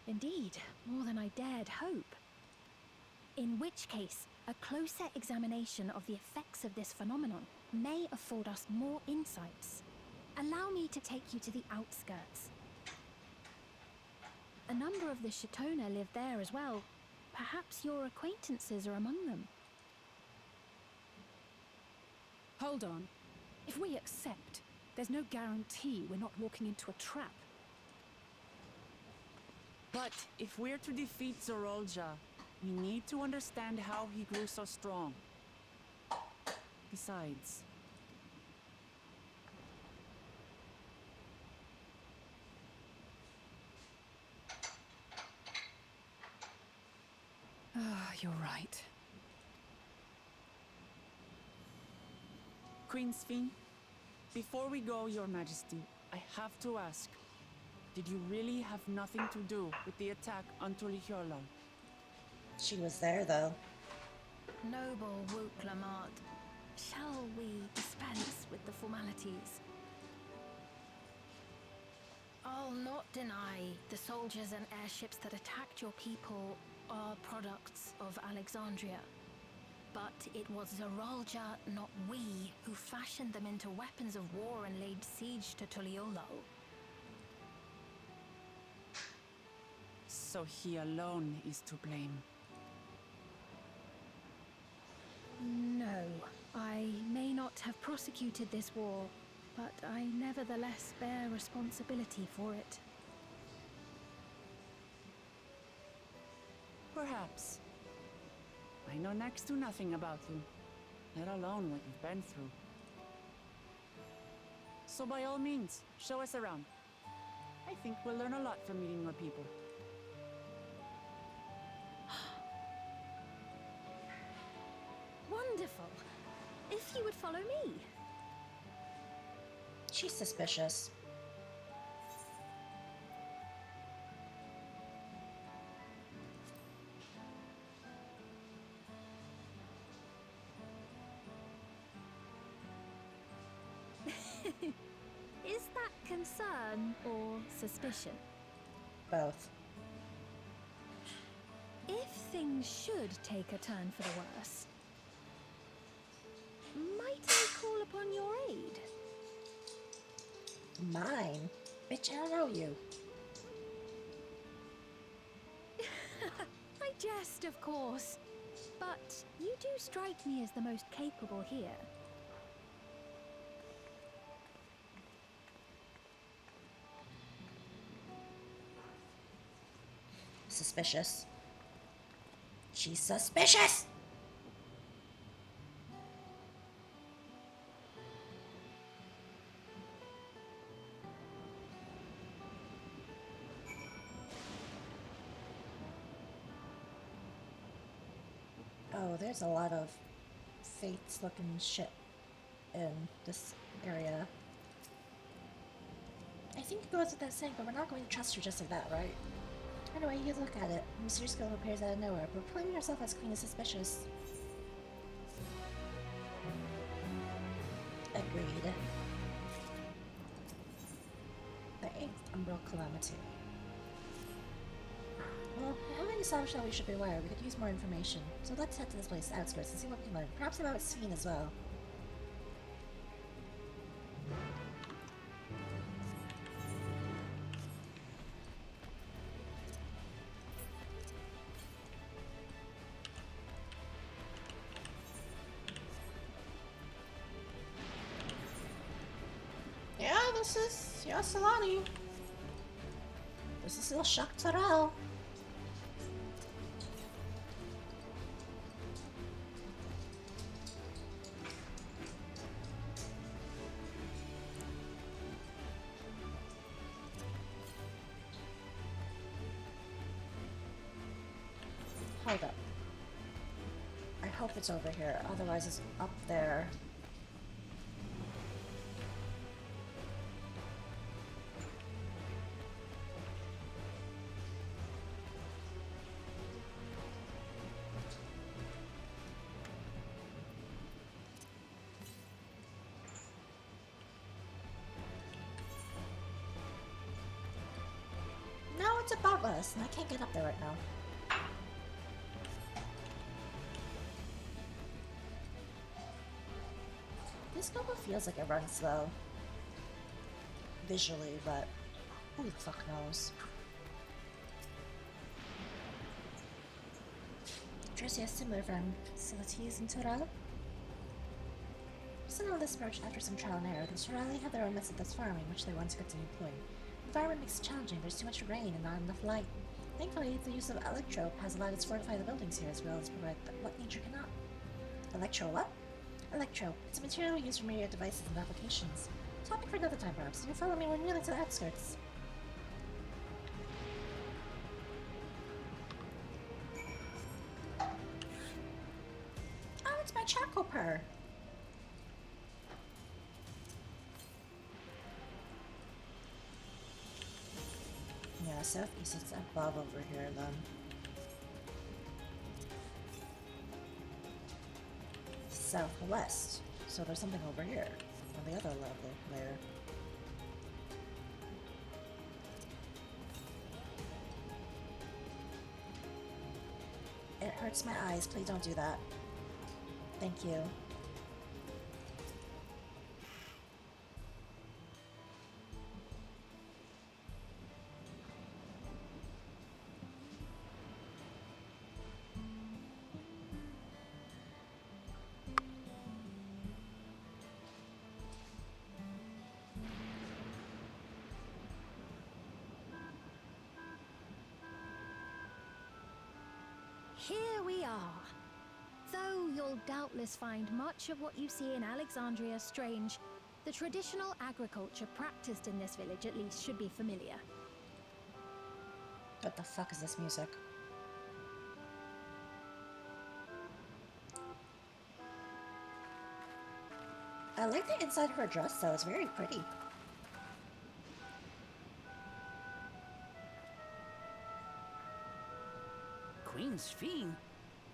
Indeed, more than I dared hope. In which case, a closer examination of the effects of this phenomenon may afford us more insights. Allow me to take you to the outskirts. A number of the Shatona live there as well. Perhaps your acquaintances are among them. Hold on. If we accept, there's no guarantee we're not walking into a trap. But if we're to defeat Zorolja, we need to understand how he grew so strong. Besides... You're right. Queen Sphene, before we go, Your Majesty, I have to ask, did you really have nothing to do with the attack on Tuliolol? She was there, though. Noble Wook Lamart, shall we dispense with the formalities? I'll not deny the soldiers and airships that attacked your people are products of Alexandria. But it was Zorolja, not we, who fashioned them into weapons of war and laid siege to Tuliolol. So he alone is to blame. No, I may not have prosecuted this war, but I nevertheless bear responsibility for it. Perhaps. I I know next to nothing about you, let alone what you've been through. So by all means, show us around. I think we'll learn a lot from meeting more people. Wonderful. If you would follow me. She's suspicious. Is that concern or suspicion? Both. If things should take a turn for the worse, might I call upon your aid? Mine? Bitch, I don't know you. I jest, of course. But you do strike me as the most capable here. Suspicious. She's suspicious! Oh, there's a lot of Fates looking shit in this area. I think it goes with that saying, but we're not going to trust her just like that, right? Anyway, you look at it. Mysterious girl appears out of nowhere, proclaiming herself as queen is suspicious. Agreed. The 8th Umbral Calamity. Well, having established that we should be aware, we could use more information. So let's head to this place, outskirts, and see what we can learn. Perhaps about its scene as well. Yeah, this is Yasalani. This is Il Shaktarel. Hold up. I hope it's over here, otherwise it's up there. No, it's above us, and I can't get up there right now. This Gobo feels like it runs slow. Visually, but who the fuck knows? Tracy has similar farm facilities in Torel. Somehow this emerged after some trial and error. The Torali have their own method of farming, which they want to continue employing. The environment makes it challenging. There's too much rain and not enough light. Thankfully, the use of electrope has allowed us to fortify the buildings here as well as provide what nature cannot. Electro what? Electro. It's a material used for myriad devices and applications. Topic for another time, perhaps. You follow me when we're nearly to the outskirts. Oh, it's my charcoal purr. Yeah, southeast is above over here then. Southwest. So there's something over here on the other level layer. It hurts my eyes. Please don't do that. Thank you. Here we are. Though you'll doubtless find much of what you see in Alexandria strange, the traditional agriculture practiced in this village at least should be familiar. What the fuck is this music? I like the inside of her dress though, it's very pretty. Queen's Fiend?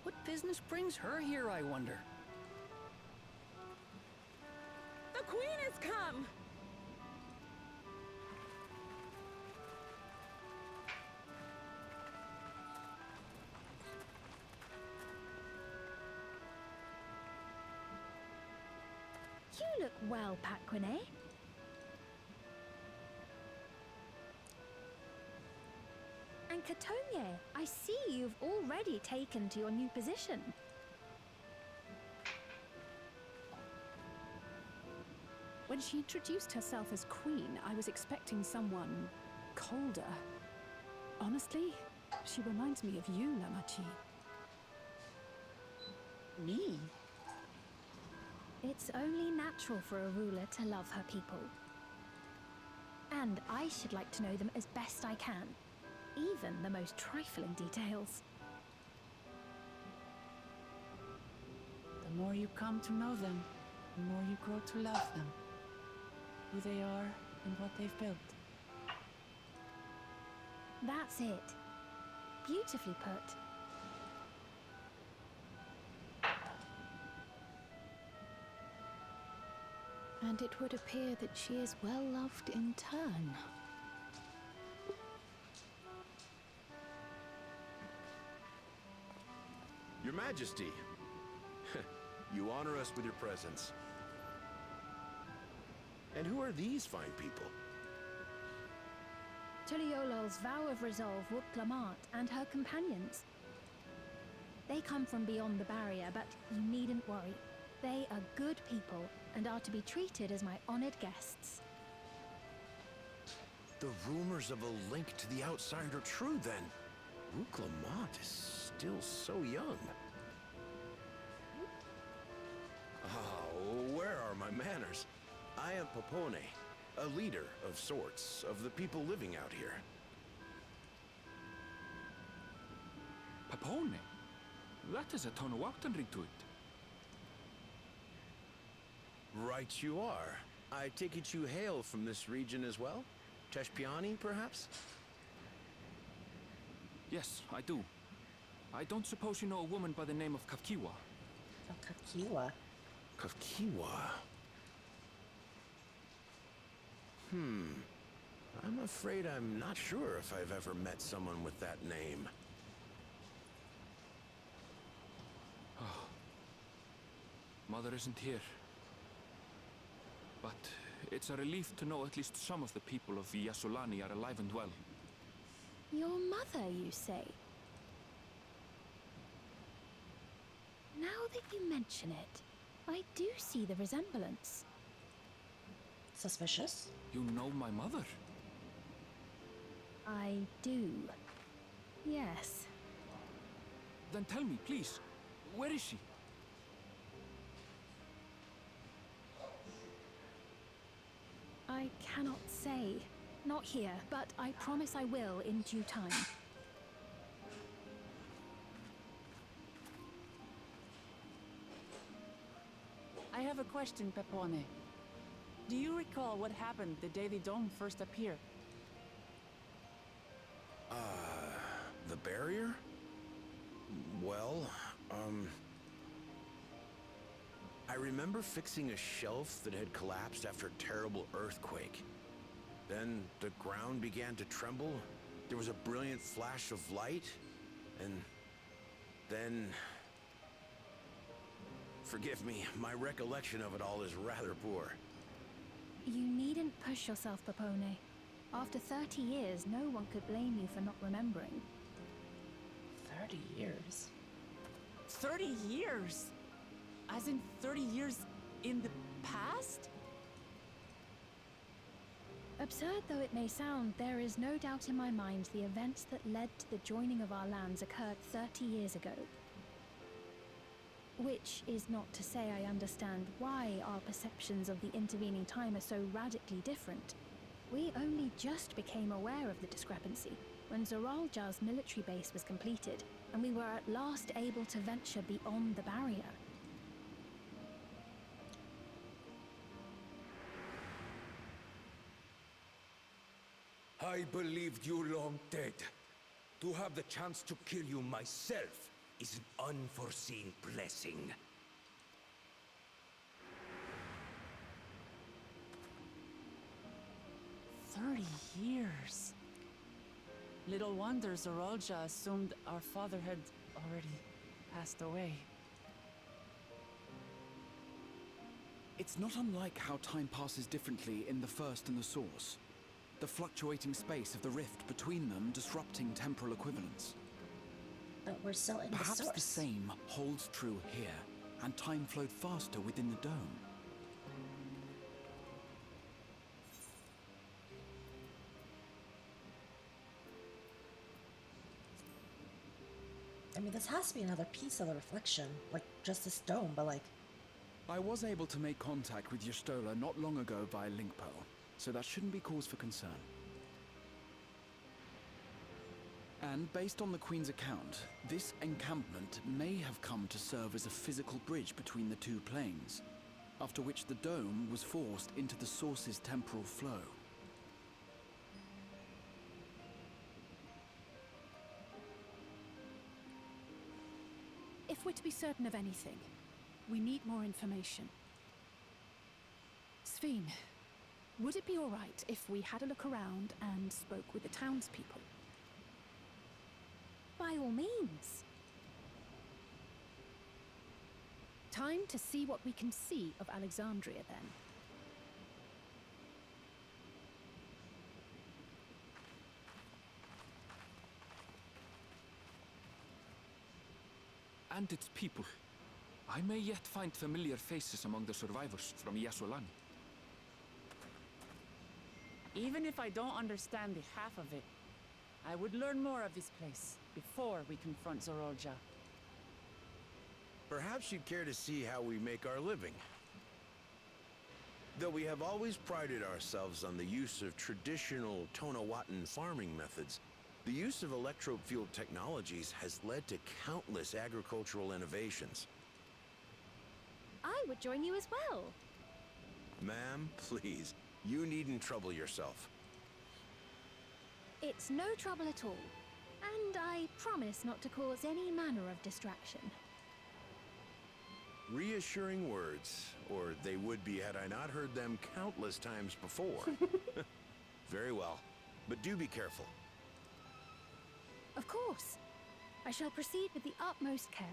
What business brings her here, I wonder? The queen has come! You look well, Paquine. And Katonye, I see you've already taken to your new position. When she introduced herself as queen, I was expecting someone colder. Honestly, she reminds me of you, Lamachi. Me? It's only natural for a ruler to love her people. And I should like to know them as best I can, even the most trifling details. The more you come to know them, the more you grow to love them. Who they are and what they've built. That's it. Beautifully put. And it would appear that she is well loved in turn. Your Majesty, you honor us with your presence. And who are these fine people? Tuliolo's vow of resolve Wook Lamont and her companions. They come from beyond the barrier, but you needn't worry. They are good people and are to be treated as my honored guests. The rumors of a link to the outside are true, then. Wook Lamont is still so young. Oh, where are my manners? I am Popone, a leader of sorts of the people living out here. Papone? That is a Tonawaktan ring to it. Right you are. I take it you hail from this region as well? Teshpiani, perhaps? Yes, I do. I don't suppose you know a woman by the name of Kafkiwa. Oh, Kakiwa. Kafkiwa? I'm afraid I'm not sure if I've ever met someone with that name. Mother isn't here. But it's a relief to know at least some of the people of Yasolani are alive and well. Your mother, you say? Now that you mention it, I do see the resemblance. Suspicious? You know my mother? I do. Yes. Then tell me, please, where is she? I cannot say. Not here, but I promise I will in due time. I have a question, Pepone. Do you recall what happened the day the dome first appeared? The barrier? Well, I remember fixing a shelf that had collapsed after a terrible earthquake. Then the ground began to tremble. There was a brilliant flash of light, and then... Forgive me, my recollection of it all is rather poor. You needn't push yourself, Popone. After 30 years, no one could blame you for not remembering. 30 years? 30 years? As in 30 years in the past? Absurd though it may sound, there is no doubt in my mind the events that led to the joining of our lands occurred 30 years ago. Which is not to say I understand why our perceptions of the intervening time are so radically different. We only just became aware of the discrepancy when Zoralja's military base was completed, and we were at last able to venture beyond the barrier. I believed you long dead. To have the chance to kill you myself is an unforeseen blessing. "30 years. Little wonder Zoralja assumed our father had already passed away. It's not unlike how time passes differently in the First and the Source. The fluctuating space of the rift between them disrupting temporal equivalence. But we're still in Perhaps the source. the same holds true here, and time flowed faster within the dome. I mean, this has to be another piece of the reflection. Like, just this dome, but like... I was able to make contact with Yestola not long ago via link pearl, so that shouldn't be cause for concern. And based on the Queen's account, this encampment may have come to serve as a physical bridge between the two planes, after which the dome was forced into the Source's temporal flow. If we're to be certain of anything, we need more information. Sveen, would it be all right if we had a look around and spoke with the townspeople? By all means. Time to see what we can see of Alexandria, then. And its people. I may yet find familiar faces among the survivors from Yasolani. Even if I don't understand the half of it, I would learn more of this place before we confront Zoralja. Perhaps you'd care to see how we make our living. Though we have always prided ourselves on the use of traditional Tonawatan farming methods, the use of electro-fueled technologies has led to countless agricultural innovations. I would join you as well. Ma'am, please, you needn't trouble yourself. It's no trouble at all. And I promise not to cause any manner of distraction. Reassuring words, or they would be had I not heard them countless times before. Very well, but do be careful. Of course. I shall proceed with the utmost care.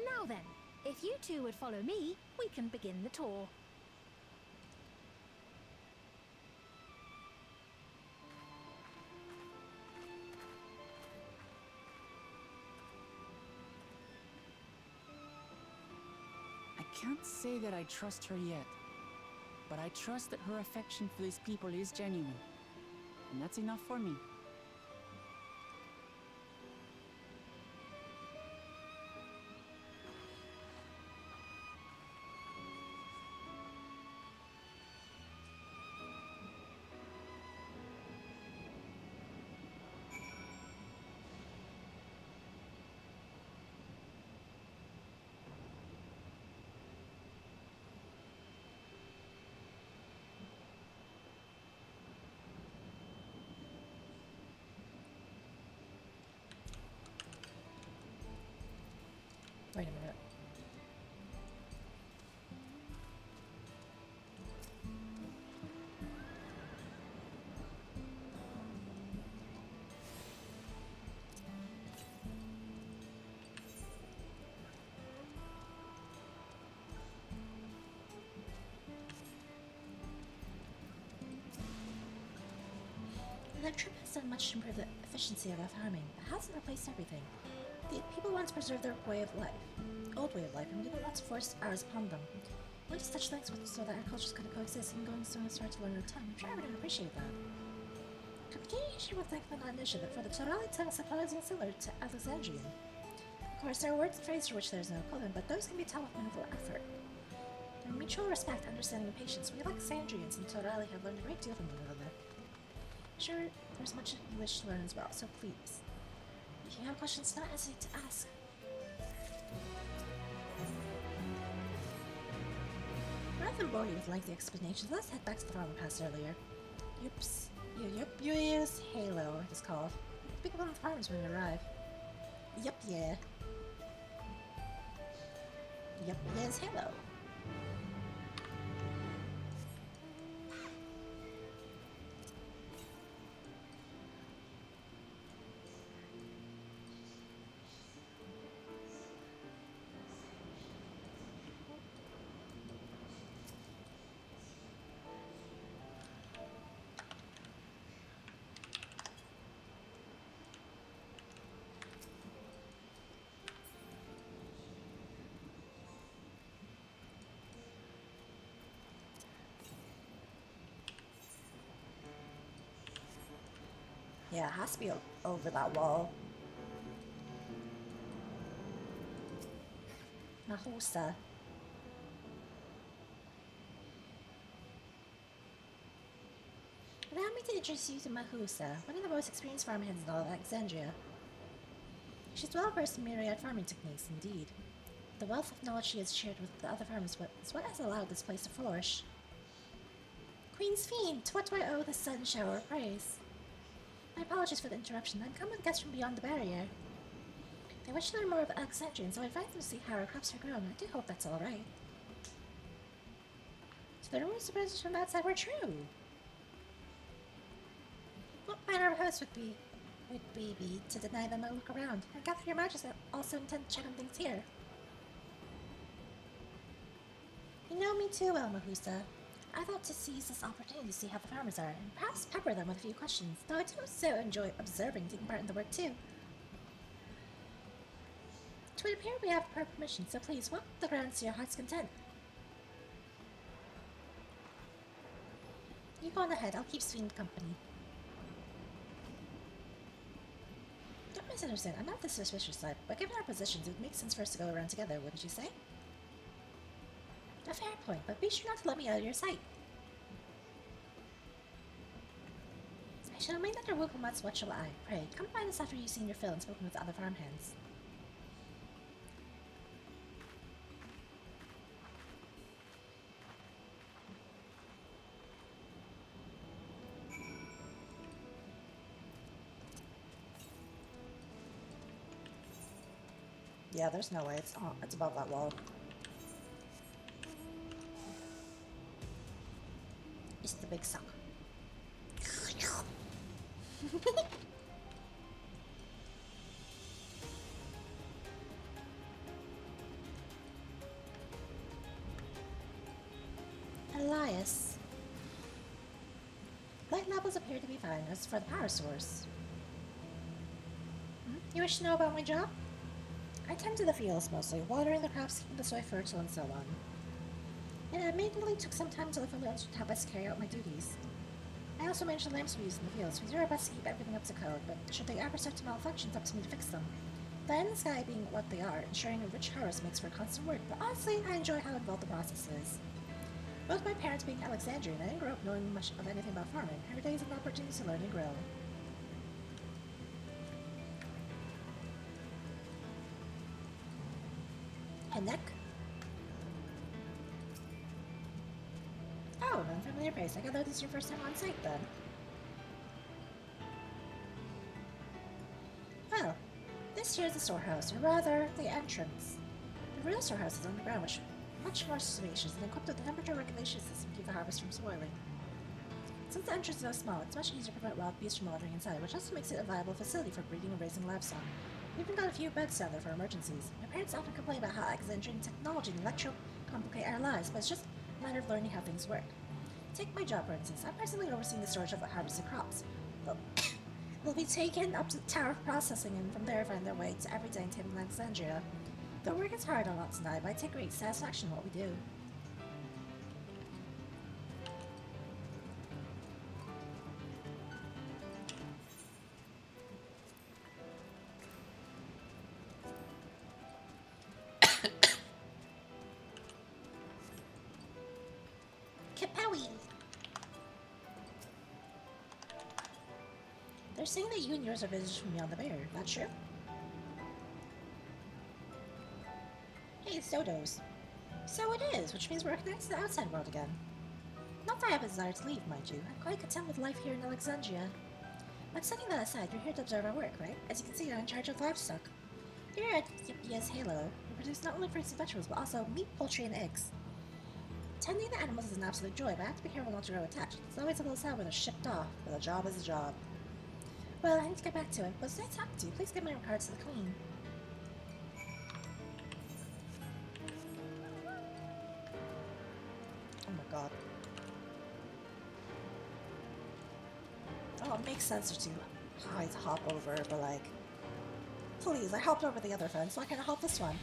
Now then, if you two would follow me, we can begin the tour. I can't say that I trust her yet, but I trust that her affection for these people is genuine. And that's enough for me. Wait a minute. The trip has done much to improve the efficiency of our farming, but hasn't replaced everything. The people want to preserve their way of life, old way of life, and we don't want to force ours upon them. We want to touch things with so that our cultures could coexist and going so and start to learn our tongue. I'm sure everyone would appreciate that. Communication with thankful initiative for the Torali tongue supplies and similar to Alexandrian. Of course, there are words and phrases for which there is no equivalent, but those can be taught with minimal effort. Through mutual respect, understanding, and patience, we Alexandrians and Torali have learned a great deal from one another. Sure, there's much you wish to learn as well, so please, if you have questions, don't hesitate to ask. Rather than bore you with lengthy explanations, let's head back to the farm we passed earlier. Yu's Halo is called. Pick up on the farmers when you arrive. Yup, yeah. Yup, yes, Halo. Yeah, it has to be over that wall. Mahusa. Allow me to introduce you to Mahusa, one of the most experienced farmhands in all of Alexandria. She's well versed in myriad farming techniques, indeed. The wealth of knowledge she has shared with the other farmers is what has allowed this place to flourish. Queen's Fiend, to what do I owe this sudden shower of praise? My apologies for the interruption. I'm coming with guests from beyond the barrier. They wish to learn more about Alexandria, so I invite them to see how our crops are grown. I do hope that's alright. So the rumors from outside were true. What manner of host would be to deny them a look around? I gather your majesty also intend to check on things here. You know me too well, Mahusa. I thought to seize this opportunity to see how the farmers are, and perhaps pepper them with a few questions, though I do so enjoy observing taking part in the work too. It would appear we have her permission, so please walk the grounds to your heart's content. You go on ahead, I'll keep Fiend company. Don't misunderstand, I'm not the suspicious side, but given our positions, it would make sense for us to go around together, wouldn't you say? A fair point, but be sure not to let me out of your sight. I shall remain under Wukamat's watchful eye. Pray, come find us after you've seen your fill and spoken with other farmhands. Yeah, there's no way. It's above that wall. It's the big suck. Elias. Light levels appear to be fine as for the power source. You wish to know about my job? I tend to the fields mostly, watering the crops, keeping the soil fertile, and so on. It admittedly took some time until I fully understood how best to carry out my duties. I also manage the lamps we use in the fields. We do our best to keep everything up to code, but should they ever start to malfunction, it's up to me to fix them. The end in the sky being what they are, ensuring a rich harvest makes for constant work, but honestly, I enjoy how involved the process is. Both my parents being Alexandrian, I didn't grow up knowing much of anything about farming. Every day is an opportunity to learn and grow. Henek? Oh, an unfamiliar place. I gather this is your first time on site, then. Well, this here is the storehouse, or rather, the entrance. The real storehouse is underground, which is much more spacious and equipped with a temperature regulation system to keep the harvest from spoiling. Since the entrance is so small, it's much easier to prevent wild beasts from wandering inside, which also makes it a viable facility for breeding and raising livestock. We even got a few beds down there for emergencies. My parents often complain about how Alexandrian technology and electro complicate our lives, but it's just a matter of learning how things work. Take my job, for instance. I'm presently overseeing the storage of the harvested crops. They'll be taken up to the tower of processing and from there find their way to every dining table in Alexandria. The work is hard a lot tonight, but I take great satisfaction in what we do. Powie! They're saying that you and yours are visitors from beyond the barrier. Not true? Hey, it's Dodo's. So it is, which means we're connected to the outside world again. Not that I have a desire to leave, mind you. I'm quite content with life here in Alexandria. But setting that aside, you're here to observe our work, right? As you can see, you're in charge of livestock. Here at Yippie's Halo, we produce not only fruits and vegetables, but also meat, poultry, and eggs. Tending the animals is an absolute joy, but I have to be careful not to grow attached. It's always a little sad when they're shipped off, but a job is a job. Well, I need to get back to it. Was nice talking to you? Please give my regards to the Queen. Oh my god. Oh, it makes sense to hop over, but like... Please, I hopped over the other fence, so I can hop this one.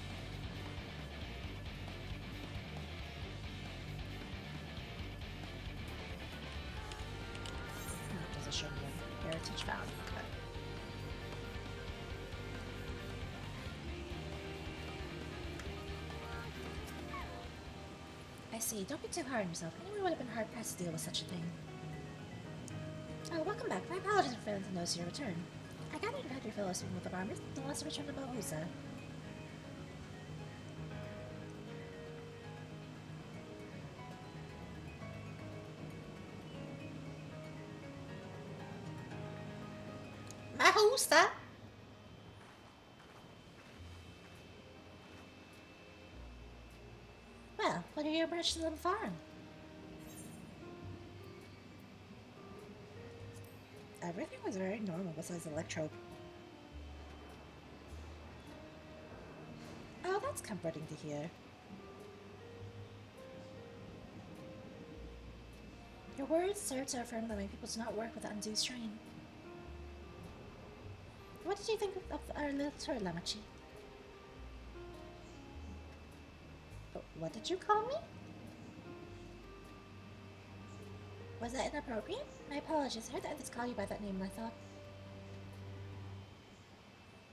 Position one. Heritage found. Okay. I see. Don't be too hard on yourself. Anyone would have been hard pressed to deal with such a thing. Oh, welcome back. My apologies for failing to notice your return. I gathered you had your fellow speaking with the farmers. The last return to Bahusa. Mahusa? Well, what are your impressions of the farm? Everything was very normal besides the electrode. Oh, that's comforting to hear. Your words serve to affirm that my people do not work with undue strain. What did you think of our little tour, Lamachi? Oh, what did you call me? Was that inappropriate? My apologies. I heard that others call you by that name and I thought...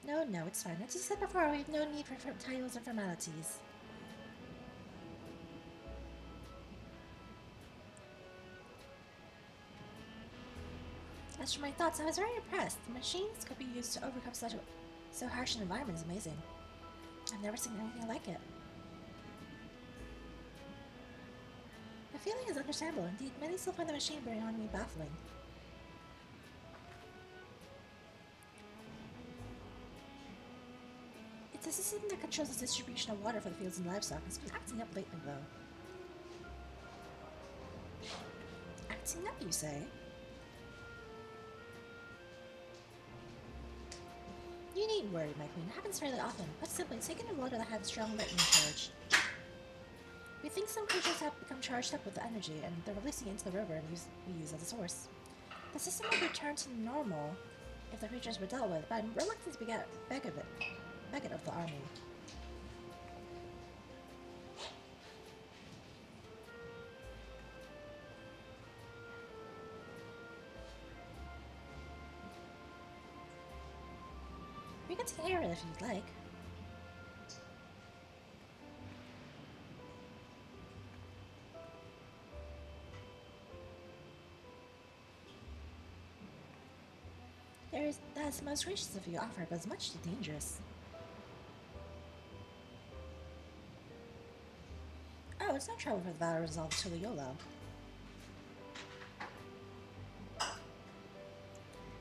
No, it's fine. As you said before, we have no need for titles or formalities. As for my thoughts, I was very impressed. The machines could be used to overcome so harsh an environment is amazing. I've never seen anything like it. The feeling is understandable. Indeed, many still find the machine beyond me baffling. It's a system that controls the distribution of water for the fields and livestock. It's been acting up lately, though. Acting up, you say? You needn't worry, my queen. It happens fairly often. Put simply, take in water that had strong lightning charge. We think some creatures have become charged up with the energy, and they're releasing it into the river and we use as a source. The system would return to normal if the creatures were dealt with, but I'm reluctant to beg it of the army. We can take care of it if you'd like. That's most gracious of you offer, but it's much too dangerous. Oh, it's no trouble for the battle resolved to the YOLO.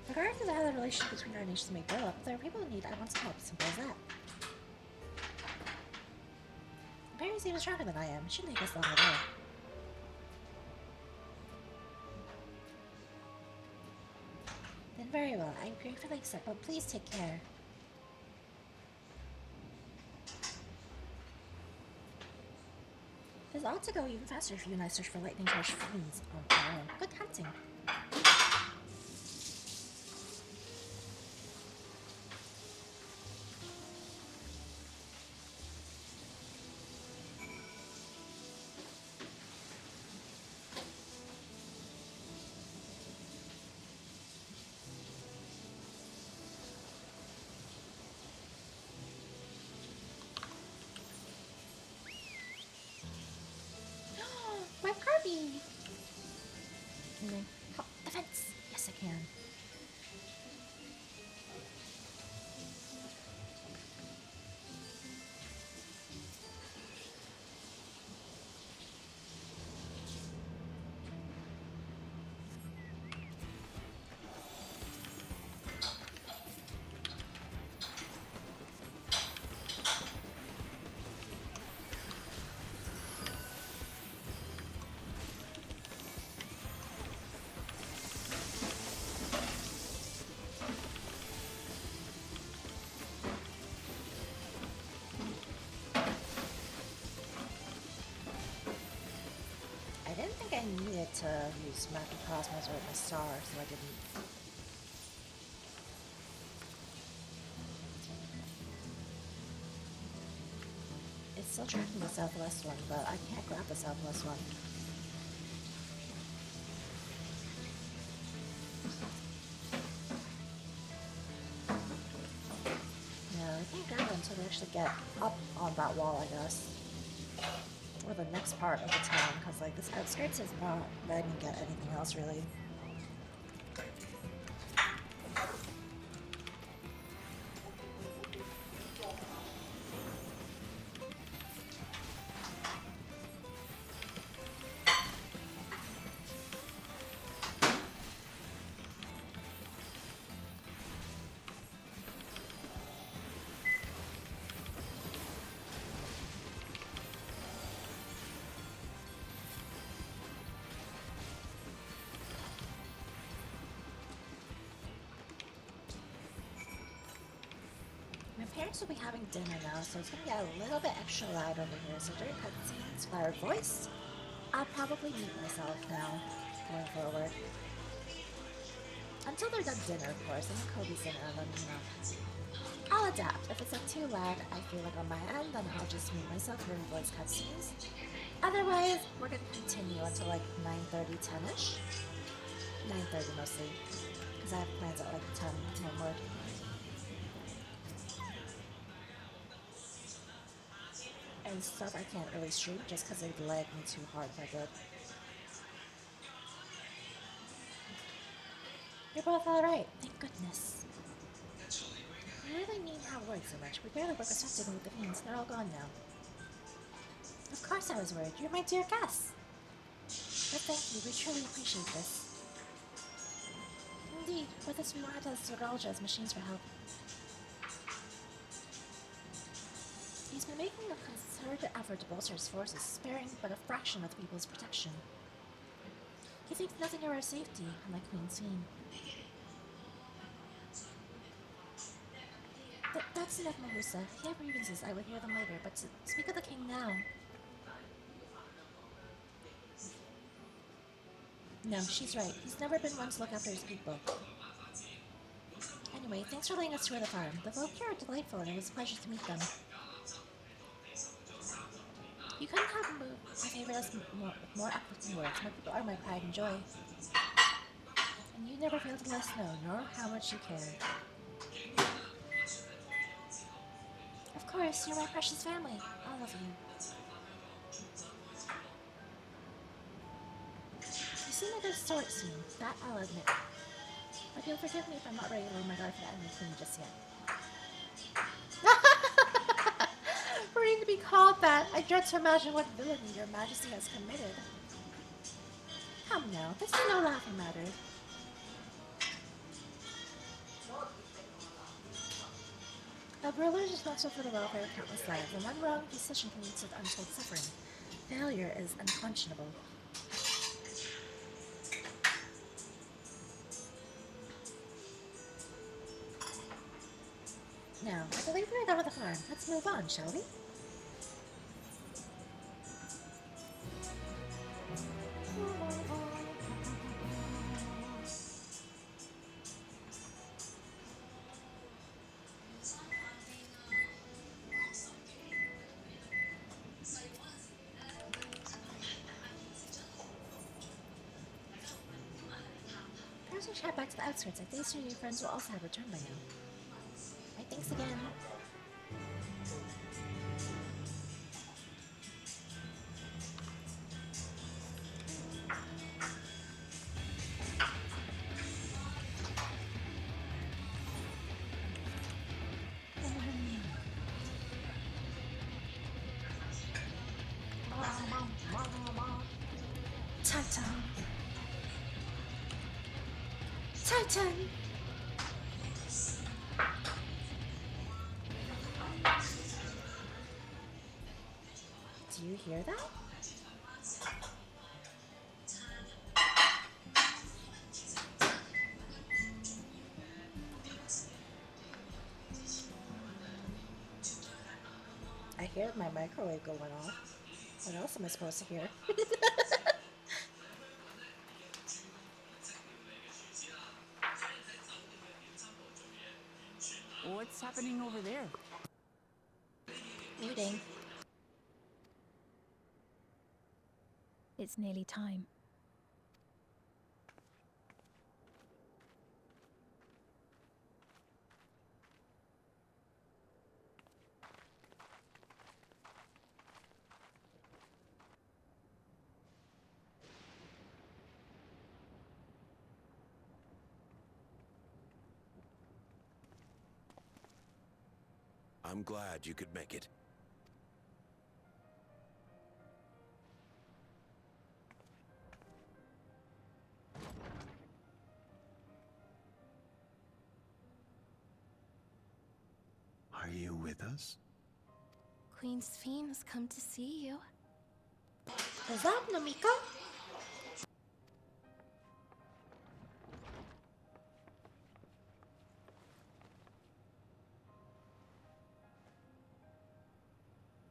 Regardless of how the relationship between our nations may grow up, if there are people in need, I want to help. Simple as that. Apparently, even stronger than I am. It shouldn't take us long at all. Then very well. I'm gratefully accept, but please take care. This ought to go even faster if you and I search for lightning charged fiends on our own. Good hunting. My Kirby! have used macrocosmos or my star, so I didn't. It's still tracking the southwest one, but I can't grab the southwest one. Yeah, I can't grab it until we actually get up on that wall, I guess. Or the next part of the town, because like this outskirts is not letting me get anything else really. My parents will be having dinner now, so it's gonna get a little bit extra loud over here. So during cutscenes, by our voice, I'll probably mute myself now, going forward. Until they're done dinner, of course, and then Kobe's dinner, and then, you know, I'll adapt. If it's like too loud, I feel like on my end, then I'll just mute myself during voice cutscenes. Otherwise, we're gonna continue until like 9:30, 10-ish. 9:30 mostly, because I have plans at like 10 onward. And stuff I can't really stream just because they'd lag me too hard if I did. You're both alright, thank goodness. I really mean how worried so much. We barely work effectively with the fiends, they're all gone now. Of course I was worried, you're my dear guest. But thank you, we truly appreciate this. Indeed, with this we want to Zoralja as machines for help. He's been making a concerted effort to bolster his forces, sparing but a fraction of the people's protection. He thinks nothing of our safety, unlike Queen Fiend. That's enough, Mahusa. If you have grievances, I will hear them later, but to speak of the king now. No, she's right. He's never been one to look after his people. Anyway, thanks for letting us tour the farm. The folk here are delightful, and it was a pleasure to meet them. You couldn't have moved my favorite list more uplifting words. My people are my pride and joy. And you never fail to let us know, nor how much you care. Of course, you're my precious family. All of you. You seem like a sort soon, that I'll admit. But you'll forgive me if I'm not ready to lay my guard for the enemy queen just yet. For you to be called that, I dread to imagine what villainy your majesty has committed. Come now, this is no laughing matter. A ruler is responsible for the welfare of countless lives, and one wrong decision can lead to untold suffering. Failure is unconscionable. Now, I believe we're done with the farm. Let's move on, shall we? Perhaps we should head back to the outskirts. I think soon your friends will also have returned by now. My thanks again. Titan! Titan! Do you hear that? I hear my microwave going off. What else am I supposed to hear? What's happening over there? Eating. It's nearly time. I'm glad you could make it. Are you with us? Queen Sphene has come to see you. Is that Namika?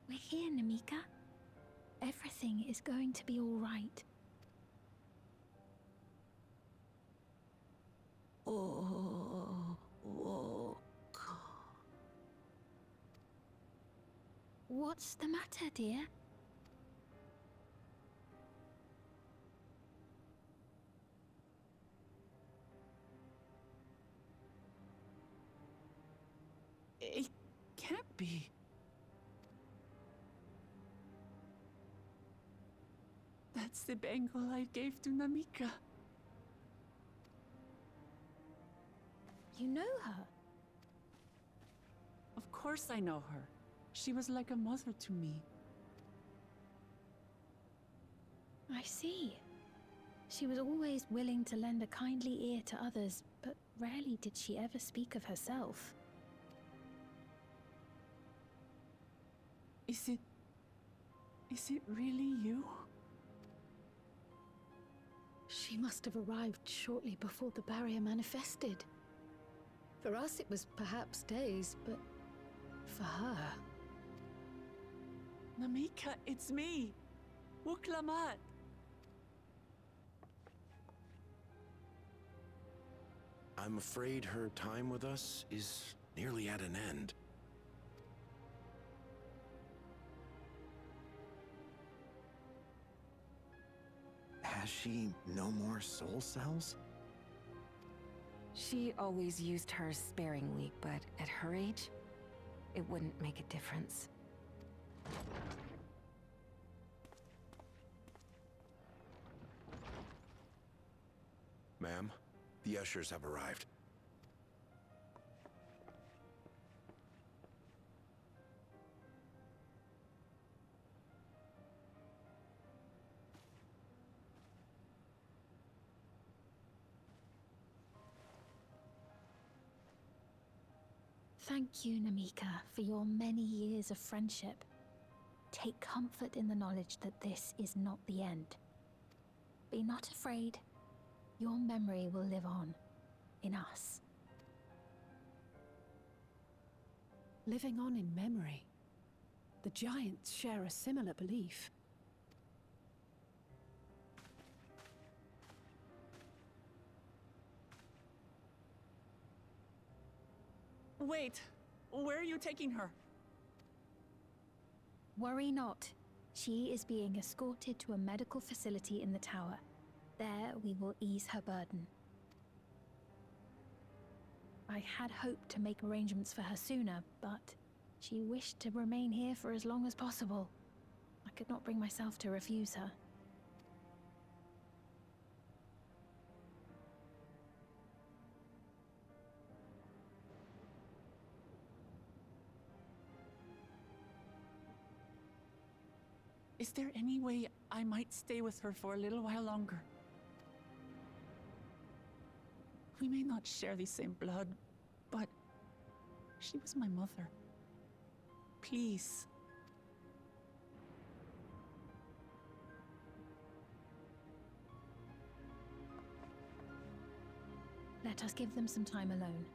We're here, Namika. Everything is going to be all right. Oh, What's the matter, dear? It can't be. That's the bangle I gave to Namika. You know her? Of course I know her. She was like a mother to me. I see. She was always willing to lend a kindly ear to others, but rarely did she ever speak of herself. Is it really you? She must have arrived shortly before the barrier manifested. For us, it was perhaps days, but for her... Namika, it's me! Wuklamat! I'm afraid her time with us is nearly at an end. Has she no more soul cells? She always used hers sparingly, but at her age, it wouldn't make a difference. Ma'am, the ushers have arrived. Thank you, Namika, for your many years of friendship. Take comfort in the knowledge that this is not the end. Be not afraid. Your memory will live on, in us. Living on in memory. The Giants share a similar belief. Wait! Where are you taking her? Worry not. She is being escorted to a medical facility in the tower. There we will ease her burden. I had hoped to make arrangements for her sooner, but she wished to remain here for as long as possible. I could not bring myself to refuse her. Is there any way I might stay with her for a little while longer? We may not share the same blood, but she was my mother. Please. Let us give them some time alone.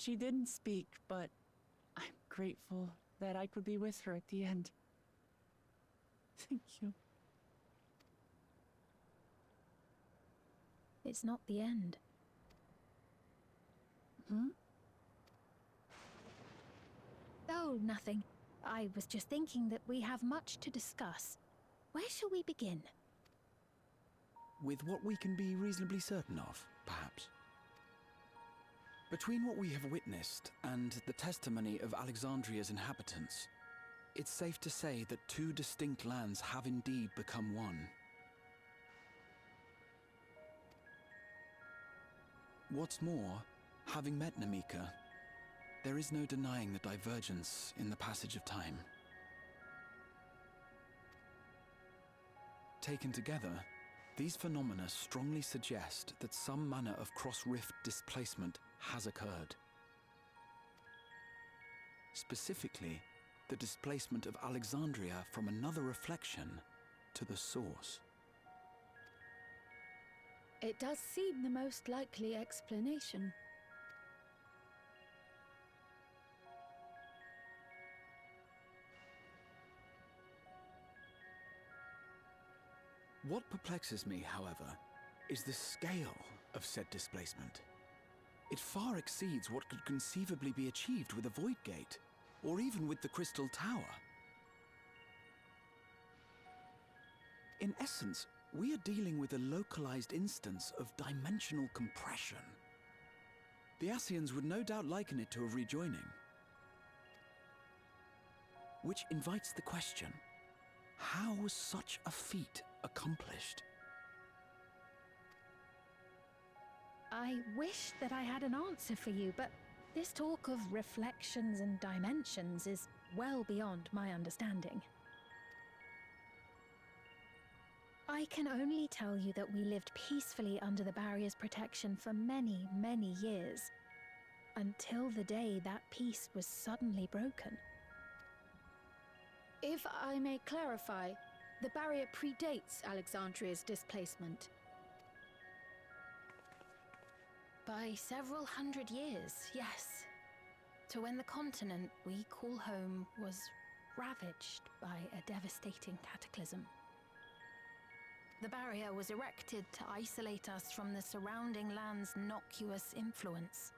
She didn't speak, but I'm grateful that I could be with her at the end. Thank you. It's not the end. Hmm? Oh, nothing. I was just thinking that we have much to discuss. Where shall we begin? With what we can be reasonably certain of, perhaps. Between what we have witnessed and the testimony of Alexandria's inhabitants, it's safe to say that two distinct lands have indeed become one. What's more, having met Namika, there is no denying the divergence in the passage of time. Taken together, these phenomena strongly suggest that some manner of cross-rift displacement has occurred. Specifically, the displacement of Alexandria from another reflection to the source. It does seem the most likely explanation. What perplexes me, however, is the scale of said displacement. It far exceeds what could conceivably be achieved with a Void Gate, or even with the Crystal Tower. In essence, we are dealing with a localized instance of dimensional compression. The Ascians would no doubt liken it to a rejoining. Which invites the question, how was such a feat accomplished? I wish that I had an answer for you, but this talk of reflections and dimensions is well beyond my understanding. I can only tell you that we lived peacefully under the barrier's protection for many, many years, until the day that peace was suddenly broken. If I may clarify, the barrier predates Alexandria's displacement. By several hundred years, yes. To when the continent we call home was ravaged by a devastating cataclysm. The barrier was erected to isolate us from the surrounding land's innocuous influence.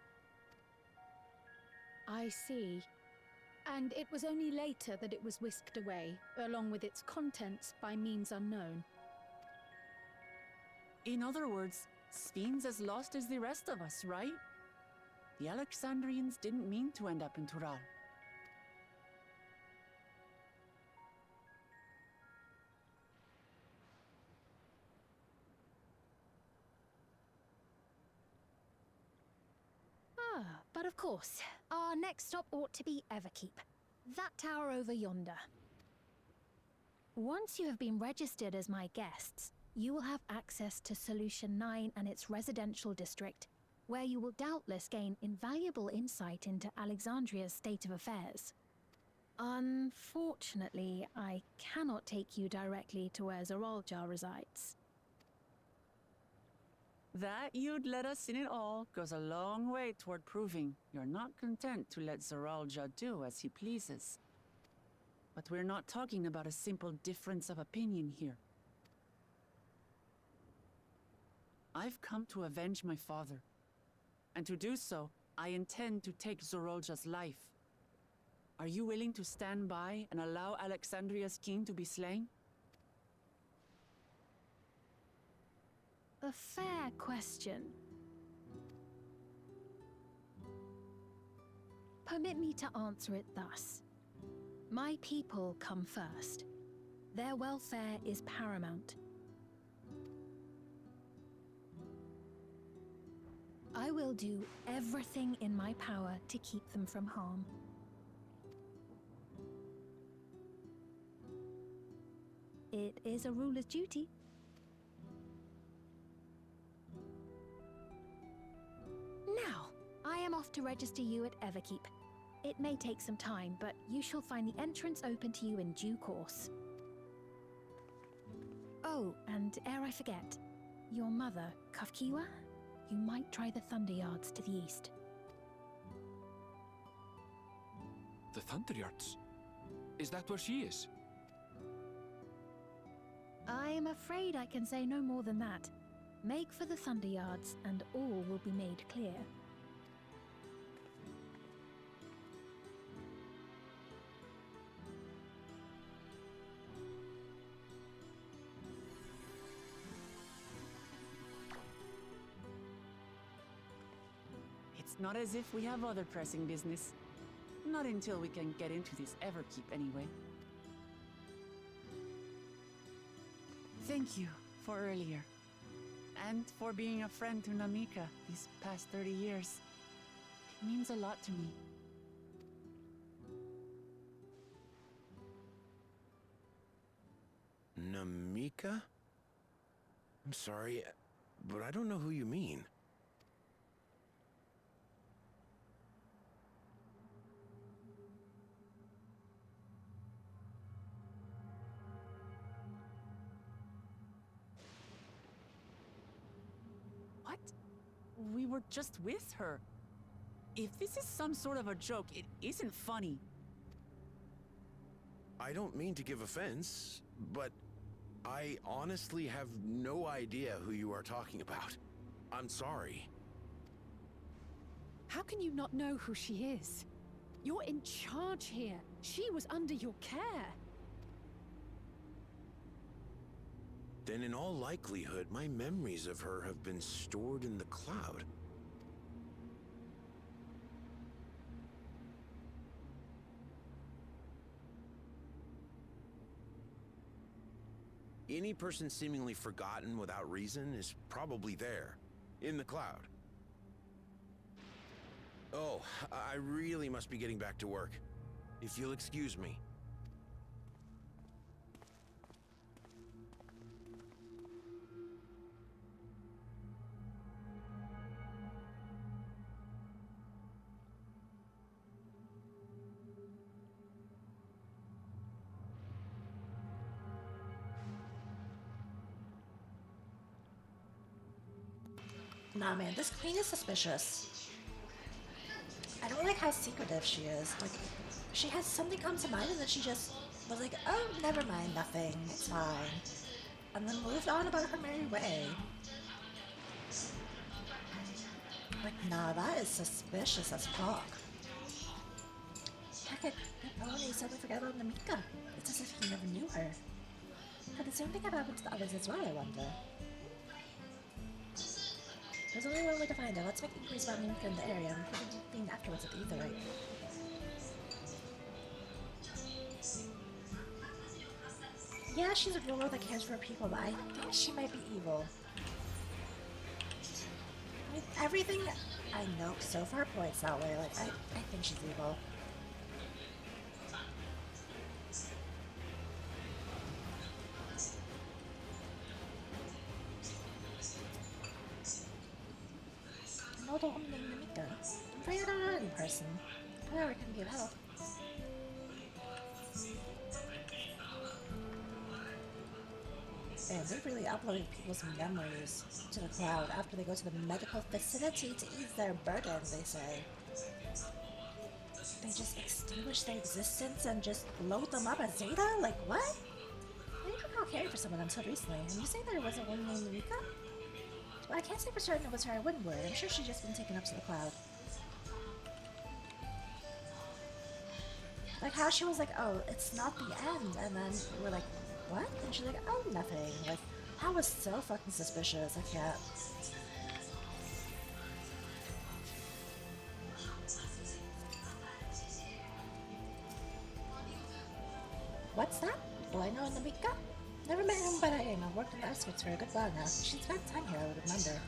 I see. And it was only later that it was whisked away, along with its contents, by means unknown. In other words, Sphene's as lost as the rest of us, right? The Alexandrians didn't mean to end up in Tural. But of course, our next stop ought to be Everkeep. That tower over yonder. Once you have been registered as my guests, you will have access to Solution 9 and its residential district, where you will doubtless gain invaluable insight into Alexandria's state of affairs. Unfortunately, I cannot take you directly to where Zoralja resides. That you'd let us in it all goes a long way toward proving you're not content to let Zoralja do as he pleases. But we're not talking about a simple difference of opinion here. I've come to avenge my father. And to do so, I intend to take Zoralja's life. Are you willing to stand by and allow Alexandria's king to be slain? A fair question. Permit me to answer it thus. My people come first. Their welfare is paramount. I will do everything in my power to keep them from harm. It is a ruler's duty. Now, I am off to register you at Everkeep. It may take some time, but you shall find the entrance open to you in due course. Oh, and ere I forget, your mother, Kafkiwa? You might try the Thunder Yards to the east. The Thunderyards? Is that where she is? I'm afraid I can say no more than that. Make for the Thunderyards, and all will be made clear. It's not as if we have other pressing business. Not until we can get into this Everkeep, anyway. Thank you for earlier. And for being a friend to Namika these past 30 years. It means a lot to me. Namika? I'm sorry, but I don't know who you mean. What? We were just with her. If this is some sort of a joke, it isn't funny. I don't mean to give offense, but I honestly have no idea who you are talking about. I'm sorry. How can you not know who she is? You're in charge here. She was under your care. Then in all likelihood, my memories of her have been stored in the cloud. Any person seemingly forgotten without reason is probably there, in the cloud. Oh, I really must be getting back to work. If you'll excuse me. Nah, man, this queen is suspicious. I don't like how secretive she is. Like, she has something come to mind and then she just was like, oh, never mind, nothing, it's fine. And then moved on about her merry way. Like, nah, that is suspicious as fuck. Heck, the pony suddenly forgot about Namika. It's as if he never knew her. Could the same thing have happened to the others as well, I wonder? There's only one way to find her. Let's make inquiries about Namika in the area and reconvene afterwards at the ether rate. Yeah, she's a ruler that cares for people, but I think she might be evil. I mean, everything I know so far points that way. Like, I think she's evil. No, don't name Namika. I'm afraid I don't know any person. However, it can be of help. And they're really uploading people's memories to the cloud after they go to the medical facility to ease their burden, they say. They just extinguish their existence and just load them up as Zeta? Like, what? I didn't recall caring for someone until recently. When you say there wasn't one named Namika? Well, I can't say for certain it was her, I wouldn't worry. I'm sure she's just been taken up to the cloud. Like how she was like, oh, it's not the end, and then we're like, what? And she's like, oh, nothing. Like, that was so fucking suspicious. I can't. What's that? Do I know Namika? Never met him, but I worked in the outskirts for a good while now. She's spent time here, I would remember.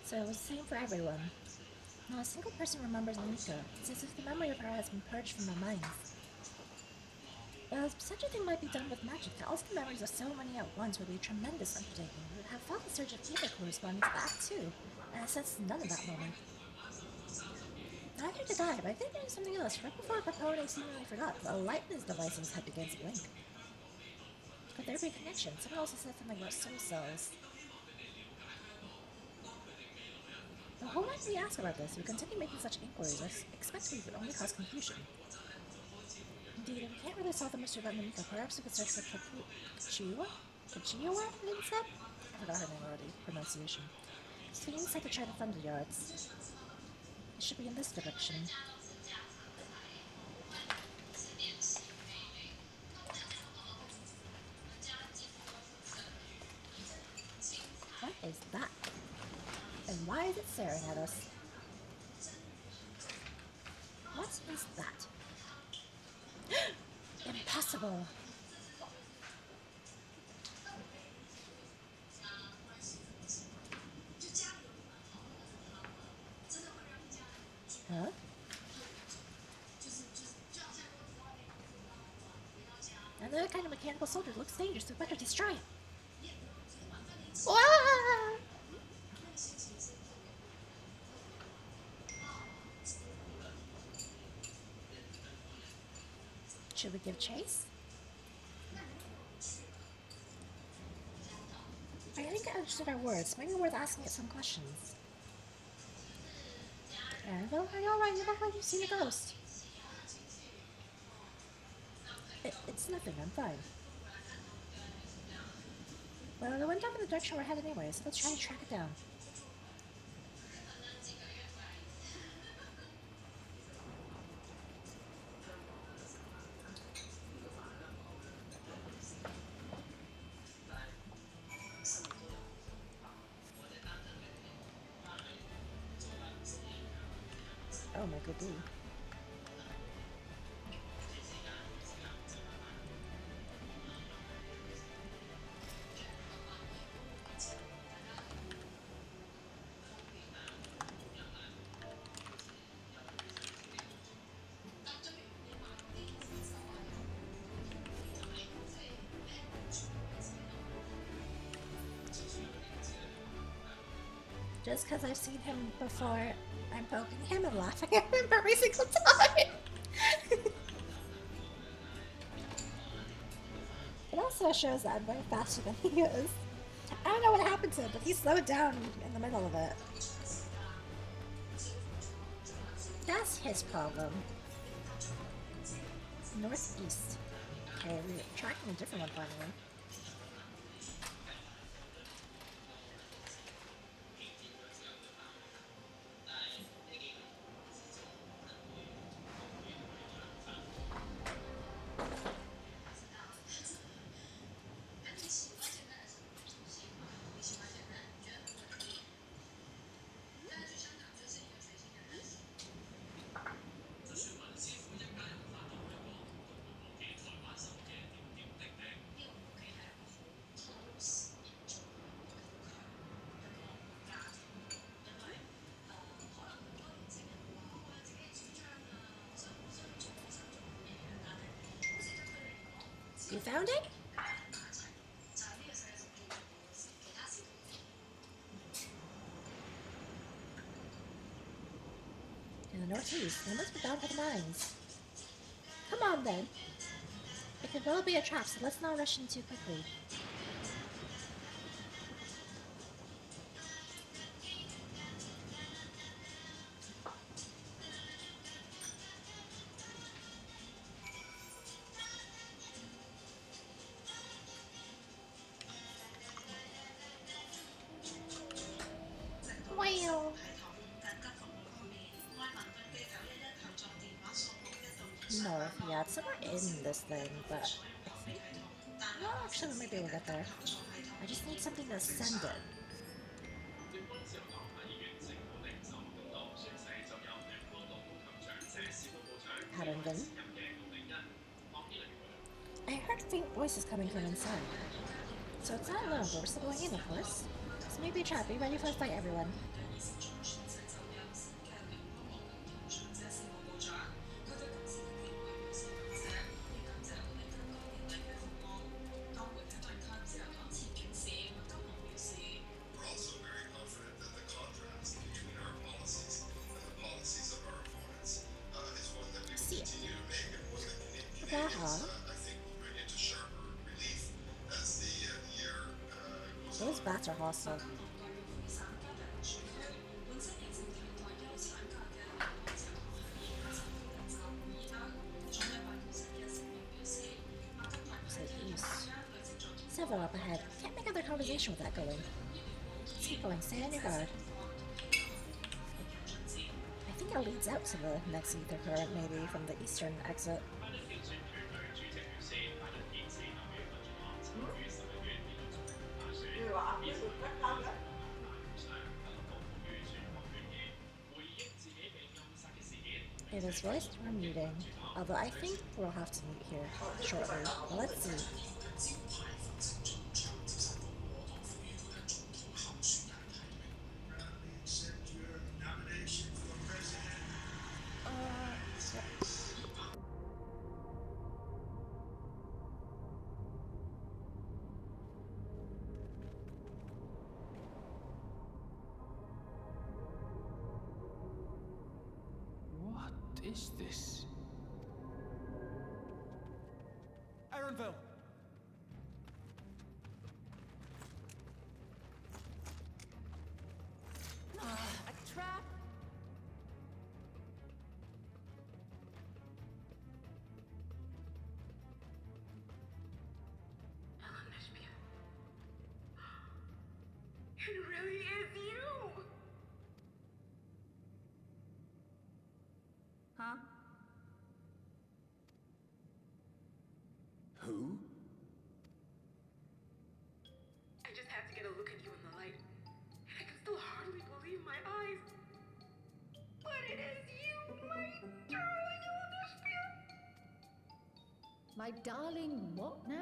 So it was the same for everyone. Not a single person remembers Mika. It's as if the memory of her has been purged from their minds. Well, such a thing might be done with magic. To also the memories of so many at once would be a tremendous undertaking. We would have felt a surge of fever corresponding to that too, and I sensed none of that moment. Neither did I, but I think there was something else. Right before Capone seemingly forgot, the light in his device's head began to blink. Could there be a connection? Someone also said something about soul cells. Well, who might we ask about this? We continue making such inquiries. I expect we would only cause confusion. Indeed, if we can't really solve the mystery about Mimika, perhaps we could search for Kachiwa instead? I forgot her name already. Pronunciation. Swinging inside the China Thunder Yards. It should be in this direction. What is that? And why is it staring at us? What is that? Impossible! Huh? Another kind of mechanical soldier looks dangerous, so better destroy it. Ah! Should we give chase? I think I understood our words. Maybe worth asking it some questions. Annabelle, are you alright? You look like you've seen a ghost. It's nothing, I'm fine. Well, it went up in the direction we're headed anyway, so let's try to track it down. Oh my goodness. Just because I've seen him before, I'm poking him and laughing at him every single time. It also shows that I'm going faster than he is. I don't know what happened to him, but he slowed down in the middle of it. That's his problem. Northeast. Okay, we're tracking a different one finally. You found it? In the northeast. They must be bound for the mines. Come on then. It could well be a trap, so let's not rush in too quickly. Wow. North, yeah, it's somewhere in this thing, but I think... No, actually, we might be able to get there. I just need something to send it. Haddington. I heard faint voices coming from inside. So it's not alone, but we're still going in, of course. This may be a trap. Be ready for the fight, everyone. Those bats are hostile. So east. Several up ahead. Can't make other conversation with that going. Let's keep going. Stay on your guard. I think it leads out to the next ether current, maybe, from the eastern exit. It is voiced we're meeting, although I think we'll have to meet here shortly. Well, let's see. What is this? Ironville! A trap? It really is you! Huh? Who? I just had to get a look at you in the light. And I can still hardly believe my eyes. But it is you, my darling Elder. My darling what now?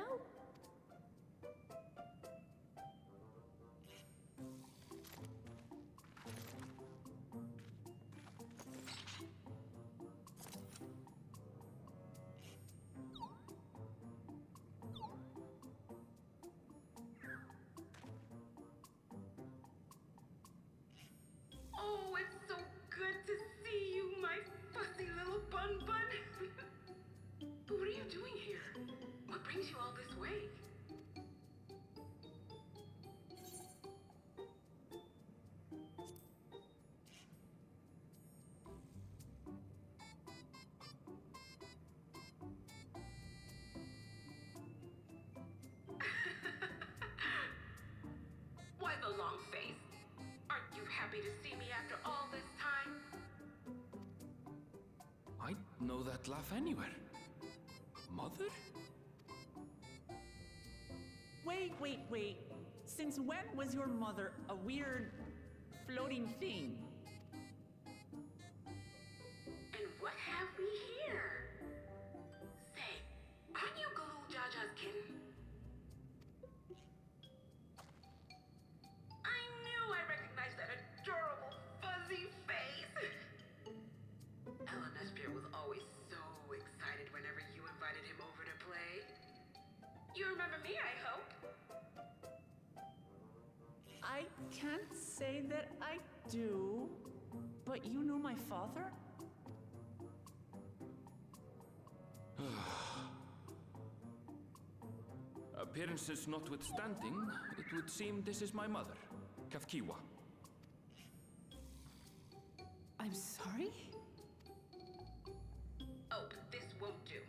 Oh, it's so good to see you, my fussy little bun bun. But what are you doing here? What brings you all this way? Why the long face? Aren't you happy to see me after all this time? I'd know that laugh anywhere. Mother? Wait. Since when was your mother a weird floating thing? And what have we here? Say, aren't you Galoo Jaja's kitten? I knew I recognized that adorable fuzzy face. Ellen Espear was always so excited whenever you invited him over to play. You remember me, I hope. I can't say that I do, but you know my father? Appearances notwithstanding, it would seem this is my mother, Kafkiwa. I'm sorry? Oh, but this won't do.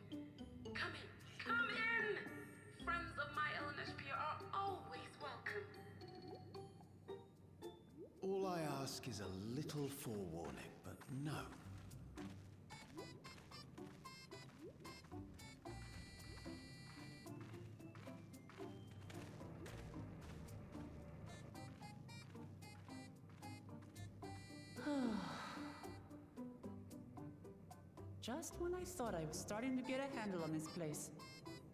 Come in! Friends of my Ellen Espear are always welcome. All I ask is a little forewarning, but no. Just when I thought I was starting to get a handle on this place.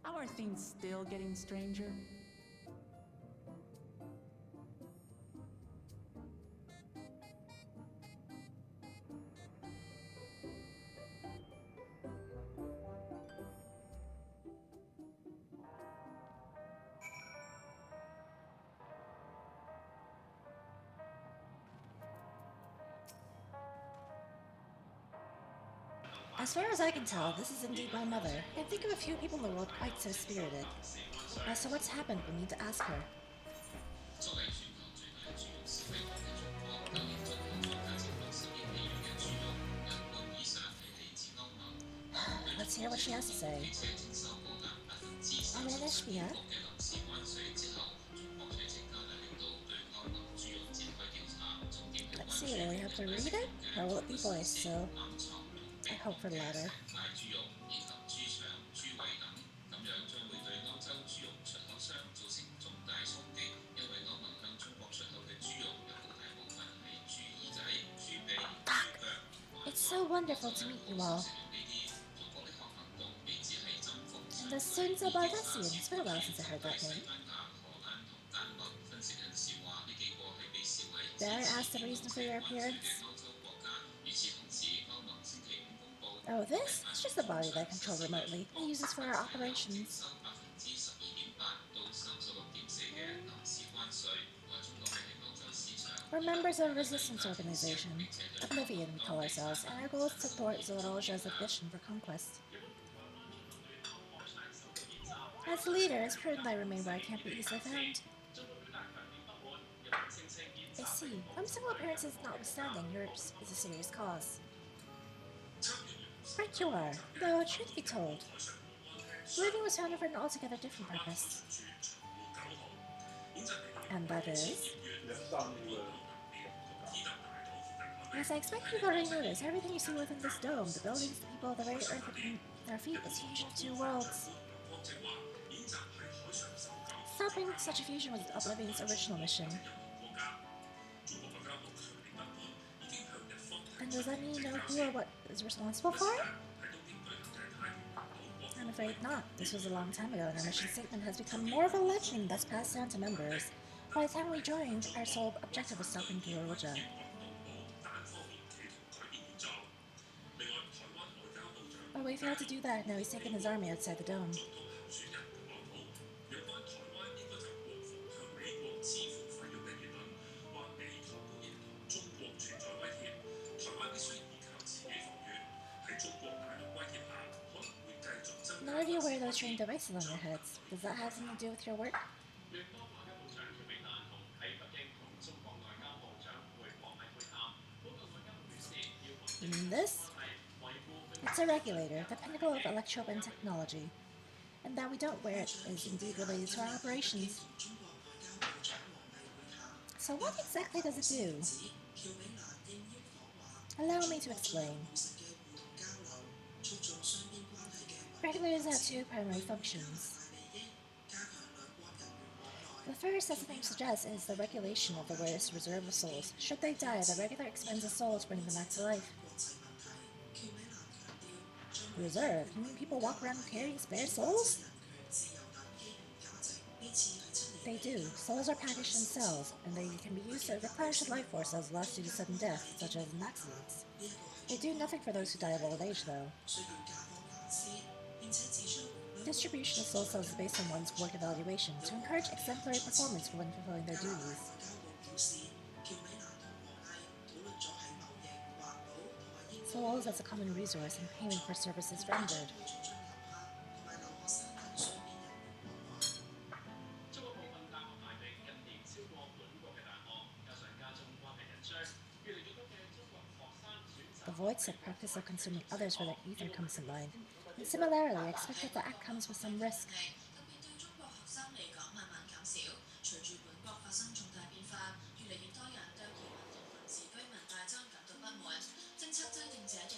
How are things still getting stranger? As far as I can tell, this is indeed my mother. I can think of a few people in the world quite so spirited. As to what's happened, we need to ask her. Let's hear what she has to say. MSQ? Let's see, will we have to read it? Or will it be voiced, so I hope for the latter. It's so wonderful to meet you all. And the students of Bardessian, it's been a while since I heard that name. Dare I ask the reason for your appearance? Oh, this? It's just a body that I control remotely. I use this for our operations. We're members of a resistance organization. Oblivion, we call ourselves, and our goal is to thwart Zorolja's ambition for conquest. As leader, it's prudent I remain where I can't be easily found. I see. From simple appearances notwithstanding, yours is a serious cause. Right you are, though truth be told, Oblivion was founded for an altogether different purpose. And that is? As I expect you've already noticed, everything you see within this dome, the buildings, the people, the very earth between their feet, is fusion of two worlds. Stopping such a fusion was Oblivion's original mission. And does that mean you know who or what is responsible for it? I'm afraid not. This was a long time ago, and our mission statement has become more of a legend that's passed down to members. By the time we joined, our sole objective was stopping Zorolja. But we failed to do that, now he's taken his army outside the dome. None of you wear those trained devices on your heads. Does that have something to do with your work? You mean this? It's a regulator, the pinnacle of electroban technology. And that we don't wear it is indeed related to our operations. So what exactly does it do? Allow me to explain. Regulators have two primary functions. The first, as the name suggests, is the regulation of the rarest reserve of souls. Should they die, the regulator expends a soul to bring them back to life. Reserve? You mean people walk around carrying spare souls? They do. Souls are packaged in cells, and they can be used to replenish the life force as lost due to sudden death, such as in accidents. They do nothing for those who die of old age, though. Distribution of soul cells is based on one's work evaluation to encourage exemplary performance when fulfilling their duties. Souls as a common resource and payment for services rendered. The void-set practice of consuming others for their ether comes to mind. And similarly, I expect that the act comes with some risk.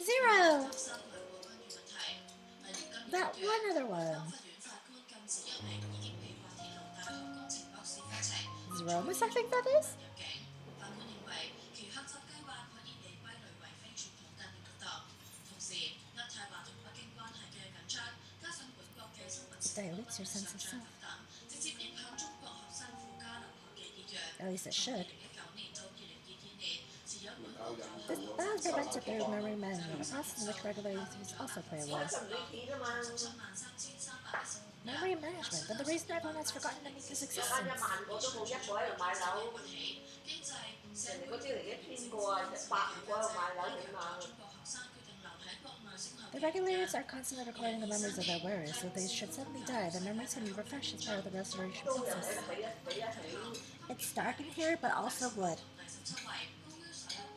Zero! That one other one. Zeromus, I think that is? It dilutes your sense of self. At least it should. That has prevented through memory management, a process in which regulators also play a role. Memory management, then the reason everyone has forgotten Amika's existence. The regulators are constantly recording the memories of their wearers, so if they should suddenly die, their memories can be refreshed as part of the restoration process. It's dark in here, but also wood.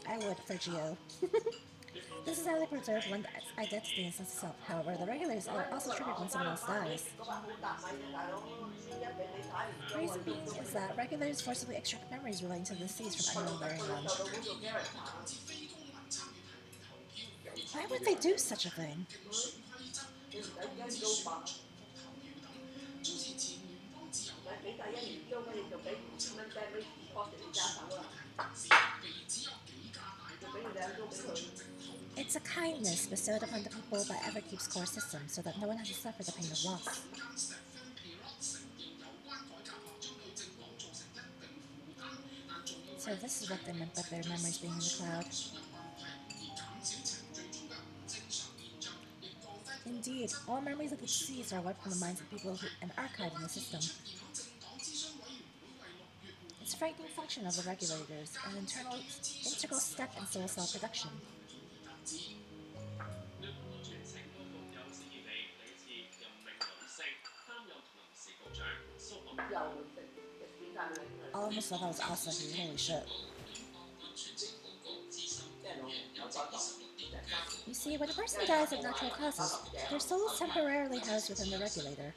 I would for Geo. This is how they preserve one's identity and sense of self. However, the regulators are also triggered when someone else dies. Reason being is that regulators forcibly extract memories relating to the deceased from anyone wearing them. Why would they do such a thing? It's a kindness bestowed upon the people by Everkeep's core system, so that no one has to suffer the pain of loss. So this is what they meant by their memories being in the cloud. Indeed, all memories of the deceased are wiped from the minds of people and archived in the system. It's a frightening function of the regulators, an integral step in soul cell production. I almost thought that was Asa here, holy shit. You see, when a person dies of natural causes, their soul is temporarily housed within the regulator.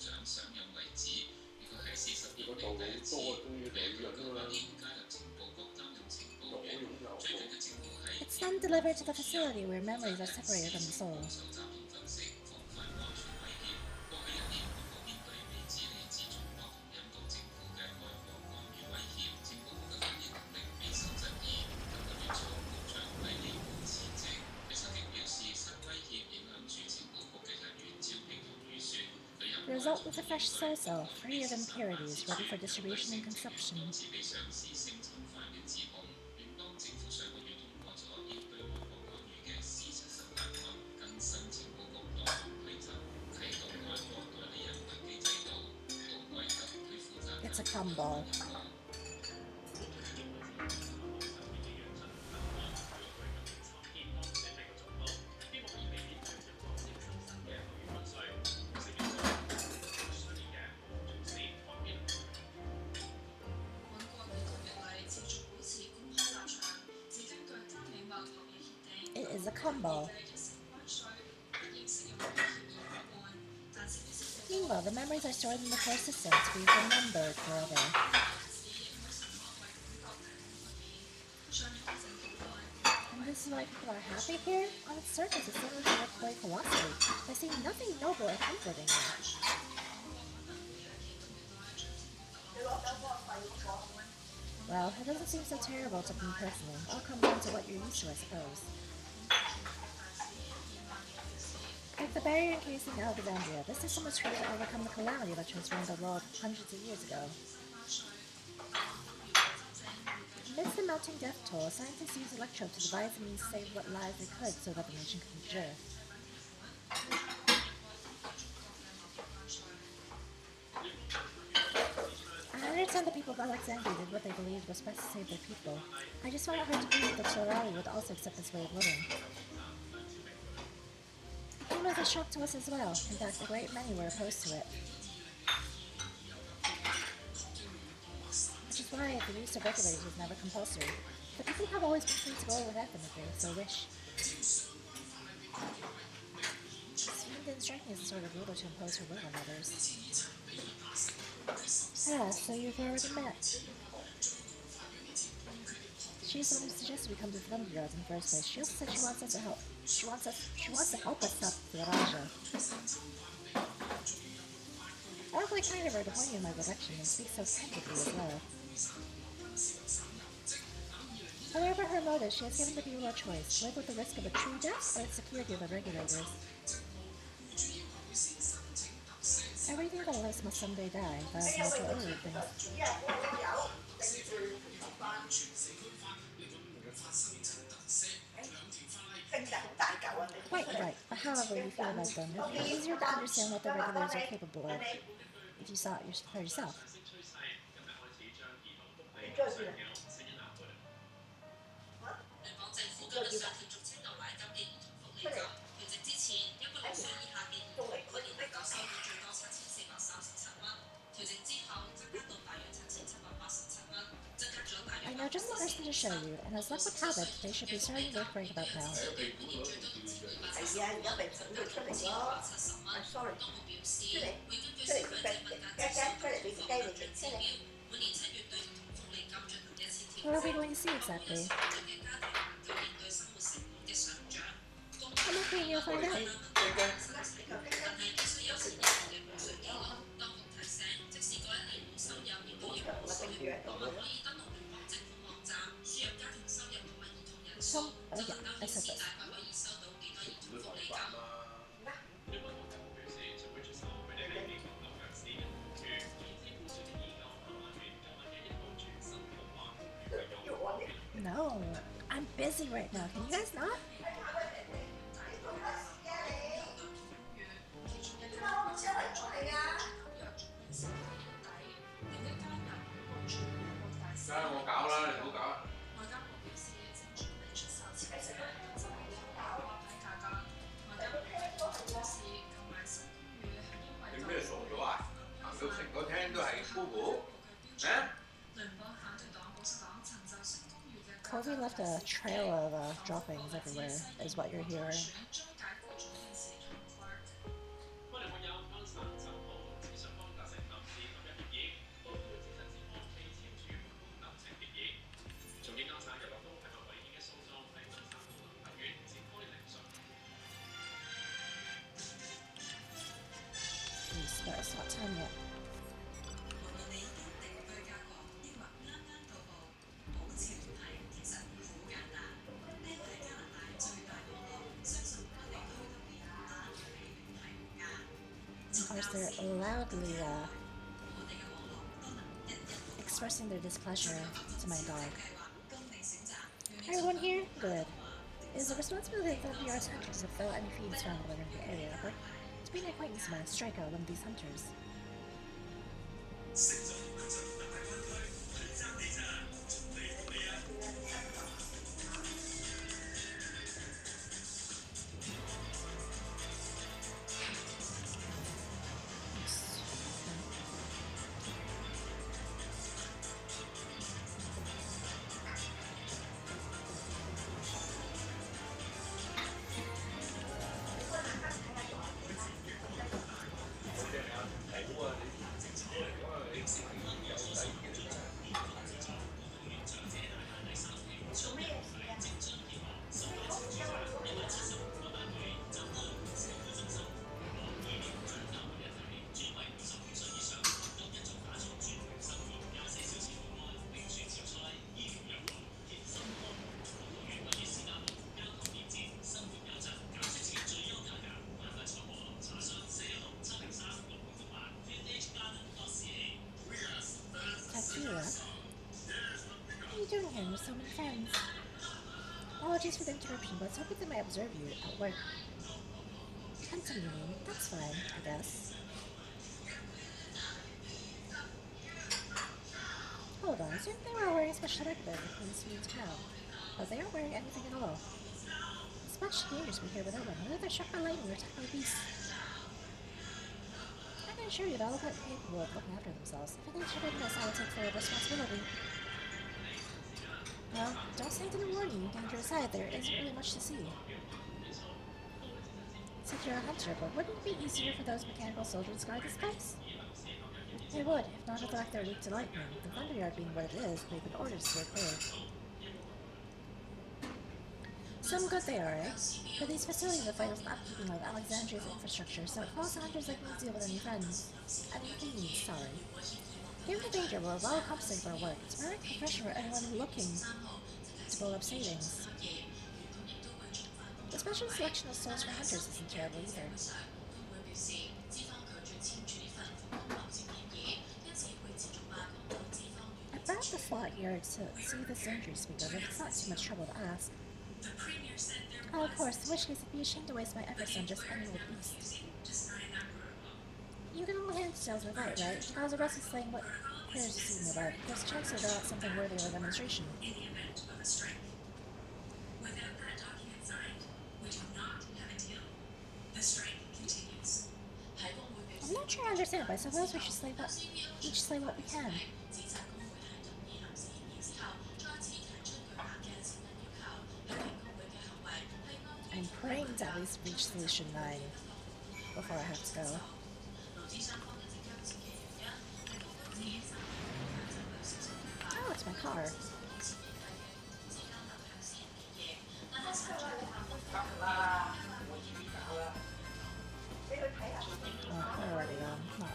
It's then delivered to the facility where memories are separated from the soul. The result is a fresh soul cell, free of impurities, ready for distribution and consumption. It's a combo. It is a combo. Meanwhile, the memories are stored in the core system to be remembered forever. And this is why people are happy here? On its surface, it seems like a polite philosophy. I see nothing noble or comforting in it. Well, it doesn't seem so terrible to me personally. It all comes down to what you're used to, I suppose. Like the barrier encasing Alexandria, this system was created to overcome the calamity that transformed the world hundreds of years ago. Amidst the mounting death toll, scientists used electrodes to devise a means to save what lives they could so that the nation could endure. I understand the people of Alexandria did what they believed was best to save their people. I just find it hard to believe that Sorari would also accept this way of living. It came as a shock to us as well. In fact, a great many were opposed to it. Which is why the use of regulators was never compulsory. The people have always been free to go without them if they so wish. It didn't strike me as a sort of ruler to impose her will on others. Ah, so you've already met. She's the one who suggested we come to the Thunderguards in the first place. She also said she wants us to help. She wants to help us stop the Raja. I was like kind of her to point you in my direction and speak so tentatively as well. However her motive, she has given the people a choice: live with the risk of a true death or the security of the regulators. Everything that lives must someday die. That is the natural order of things. Quite right, but however you feel about them, it would be easier to understand what the regulators are capable of if you saw it for yourself. show you, and as luck would have it, they should be starting work right about now. What are we going to see exactly? I'm okay, you'll find out. Oh yeah, I said this. No, I'm busy right now. Can you guys not? Kobe left a trail of droppings everywhere, is what you're hearing. Jeez, but it's not time yet. Of course, they're loudly expressing their displeasure to my dog. Everyone here? Good. It is the responsibility of the FBR's hunters to fill any feeds found within the area, but to be an acquaintance of mine, strike out one of these hunters. What are you doing here with so many friends? Apologies for the interruption, but I was hoping they might observe you at work. Handsome, you mean? That's fine, I guess. Hold on, I assumed they were wearing special decorative in this new town, but they aren't wearing anything at all. It's much dangerous to be here without one, whether they're struck by lightning or attacked by beasts. I can assure you that all quite capable of looking after themselves. If anything should happen, I will take full responsibility. Well, don't say I didn't warn you. Danger aside, there isn't really much to see. Said you're a hunter, but wouldn't it be easier for those mechanical soldiers to guard the skies? They would, if not for the fact they're weak to lightning. The Thunderyard being what it is, they've been ordered to stay clear. Some good they are, eh? But these facilities are vital to the upkeeping of Alexandria's infrastructure, so it falls to hunters like me to deal with any friends. I mean, sorry. Given the danger, we're well compensated for our work. It's a very profession for anyone looking to build up savings. The special selection of souls for hunters isn't terrible either. I brought the flat here to see the danger you speak of, if it's not too much trouble to ask. Oh, of course, in which case I'd be ashamed to waste my efforts on just any old beast. You can all hand details with that, right? If I was aggressive saying what players are speaking about, there's a chance they'll out something worthy of a demonstration. I'm not sure I understand, but I suppose we should each slay what we can. praying to at least reach Solution 9 before I have to go. Oh, it's my car. Oh, we're already on. No.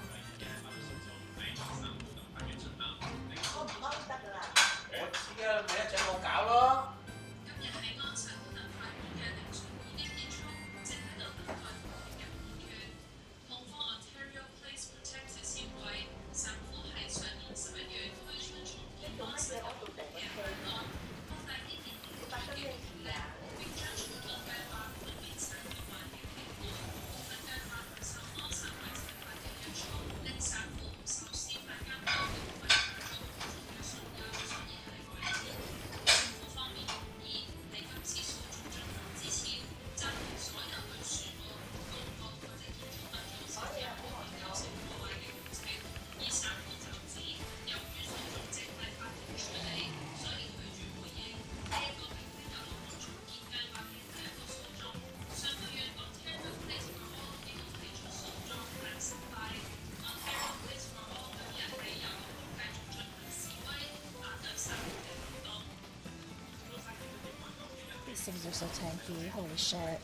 These things are so tanky, holy shit.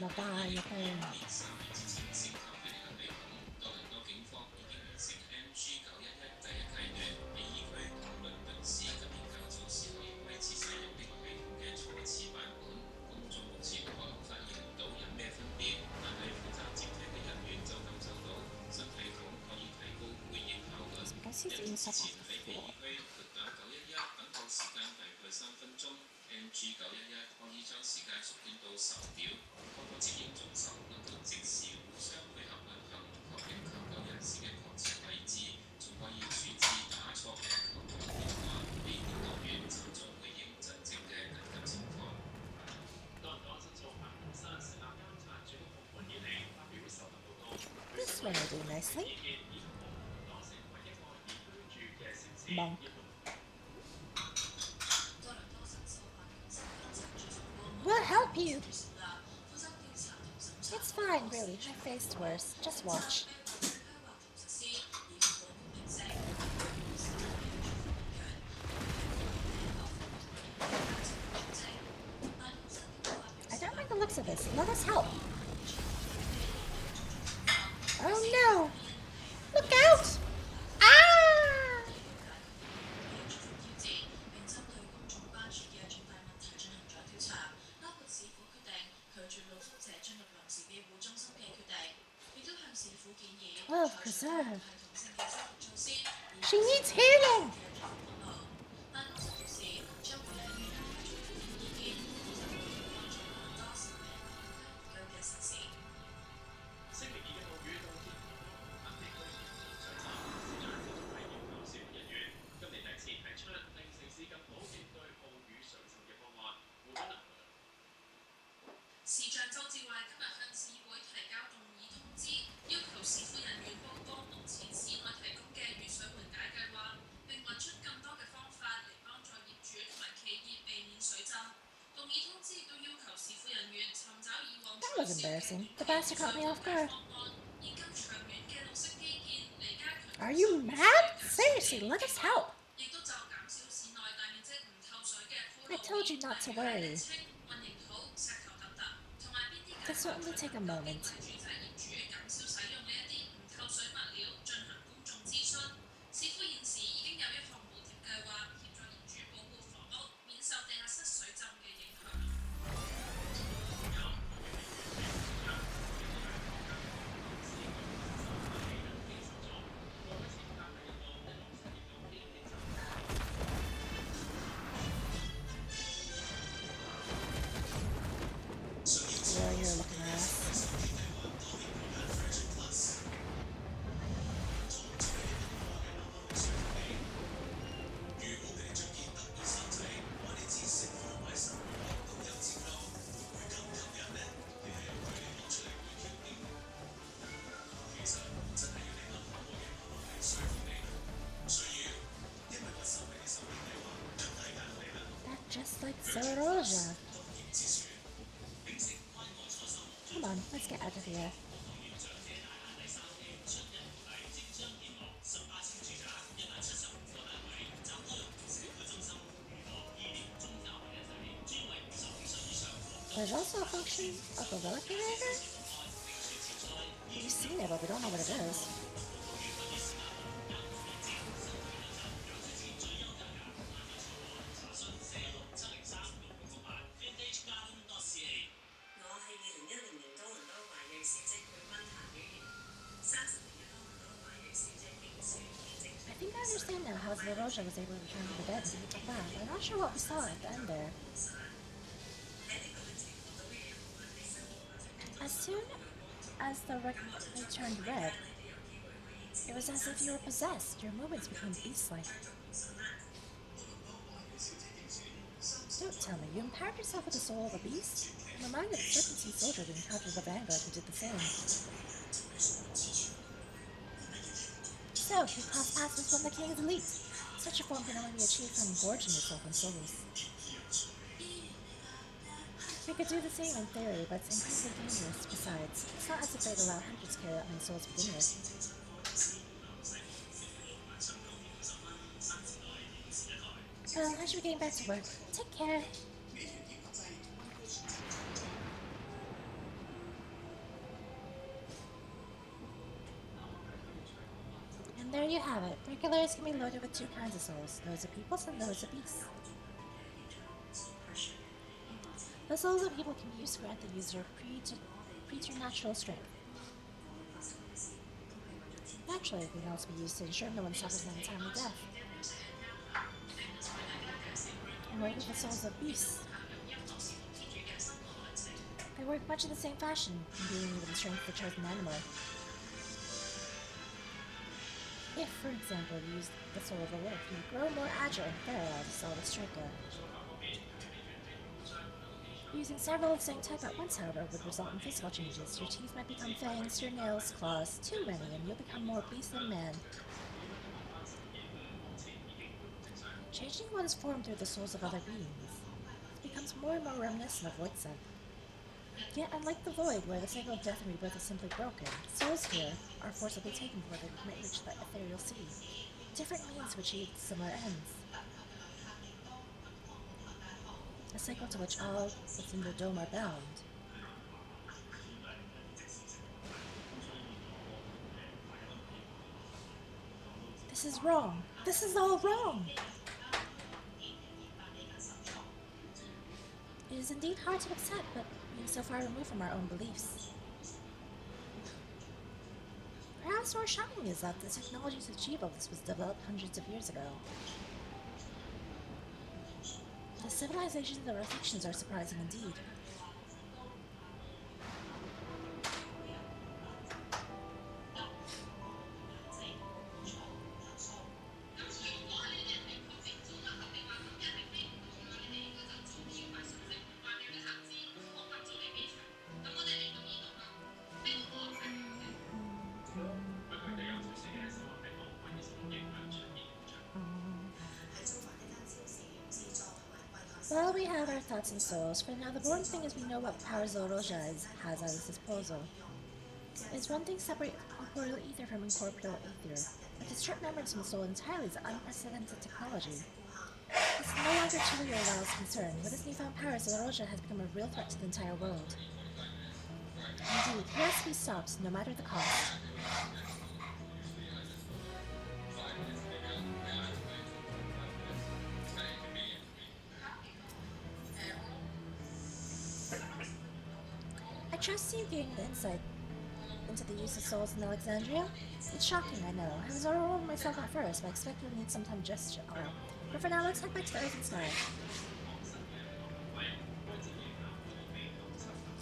Leviathan. Because he's eating stuff off the floor. This one will do nicely. Monk. We'll help you. It's fine, really. I faced worse. Just watch. I don't like the looks of this. Let us help. Oh no! Look out! Ah! Oh, preserve. She needs healing! That was embarrassing. The bastard caught me off guard. Are you mad? Seriously, let us help. I told you not to worry. This will only take a moment. Warrior Zoroja. Come on, let's get out of here. There's also a function of the relic eraser? We've seen it, but we don't know what it is. I think I understand now how Zoroja was able to return to the dead and take back. I'm not sure what we saw at the end there. As soon as the record turned red, it was as if you were possessed. Your movements became beast-like. Don't tell me, you empowered yourself with the soul of a beast? I'm reminded of the Serpentine soldier we encountered the Vanguard who did the same. So, you cross paths with one of the King's elite. Such a form can only be achieved from gorging yourself on souls. We could do the same in theory, but it's incredibly dangerous. Besides, it's not as if they'd allow hundreds to carry that many souls to begin with. Well, I should be getting back to work. Take care. And there you have it. Regulars can be loaded with two kinds of souls. Those of peoples and those of beasts. The souls of people can be used to grant the user preternatural strength. Naturally, they can also be used to ensure no one suffers an untimely death. And what with the souls of beasts? They work much in the same fashion, imbuing you with the strength of the chosen animal. If, for example, you use the soul of a wolf, you grow more agile and feral as a solid striker. Using several of the same type at once, however, would result in physical changes. Your teeth might become fangs, your nails, claws, too many, and you'll become more beast than man. Changing one's form through the souls of other beings becomes more and more reminiscent of Void Sun. Yet, unlike the Void, where the cycle of death and rebirth is simply broken, souls here are forcibly taken before they might reach the ethereal sea. Different means to achieve similar ends. A cycle to which all within the dome are bound. This is wrong. This is all wrong! It is indeed hard to accept, but being so far removed from our own beliefs. Perhaps more shocking is that the technology to achieve all this was developed hundreds of years ago. The civilizations of the reflections are surprising indeed. Well, we have our thoughts and souls. For now, the important thing is we know what power Zoroja has at his disposal. It's one thing to separate corporeal ether from incorporeal ether, but to strip memories from the soul entirely is unprecedented technology. It's no longer truly your Rao's concern. With his newfound power, Zoroja has become a real threat to the entire world. Indeed, he has to be stopped, no matter the cost. I trust you gained the insight into the use of souls in Alexandria. It's shocking, I know. I was overwhelmed myself at first, but I expect you'll need some time just to But for now, let's head back to the Earth and Sky.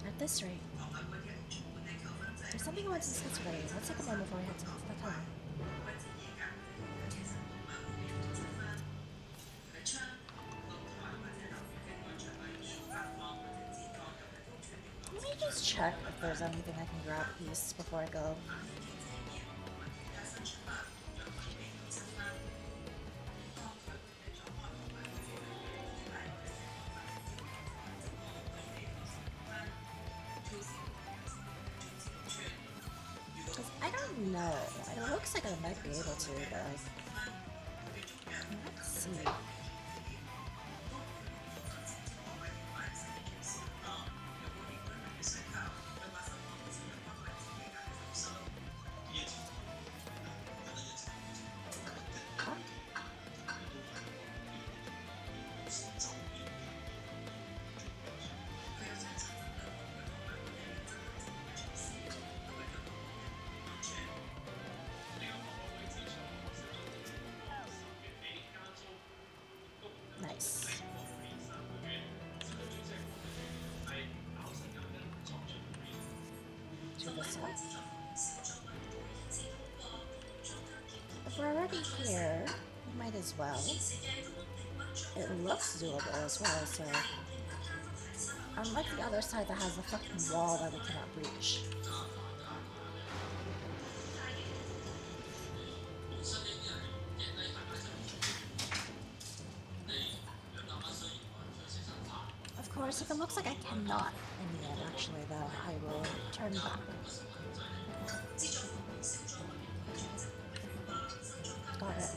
At this rate, there's something I want to discuss with you. Let's take a moment before we head to the tunnel. Let me just check if there's anything I can grab east before I go. don't know. It looks like I might be able to, but let's see. Nice. Do this up. If we're already here, we might as well. It looks doable as well, so unlike the other side that has a fucking wall that we cannot breach. Of course, if it looks like I cannot in the end, actually, then I will turn back. Got it.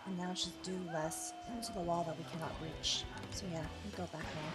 And now just do less into the wall that we cannot reach. So yeah, we go back now.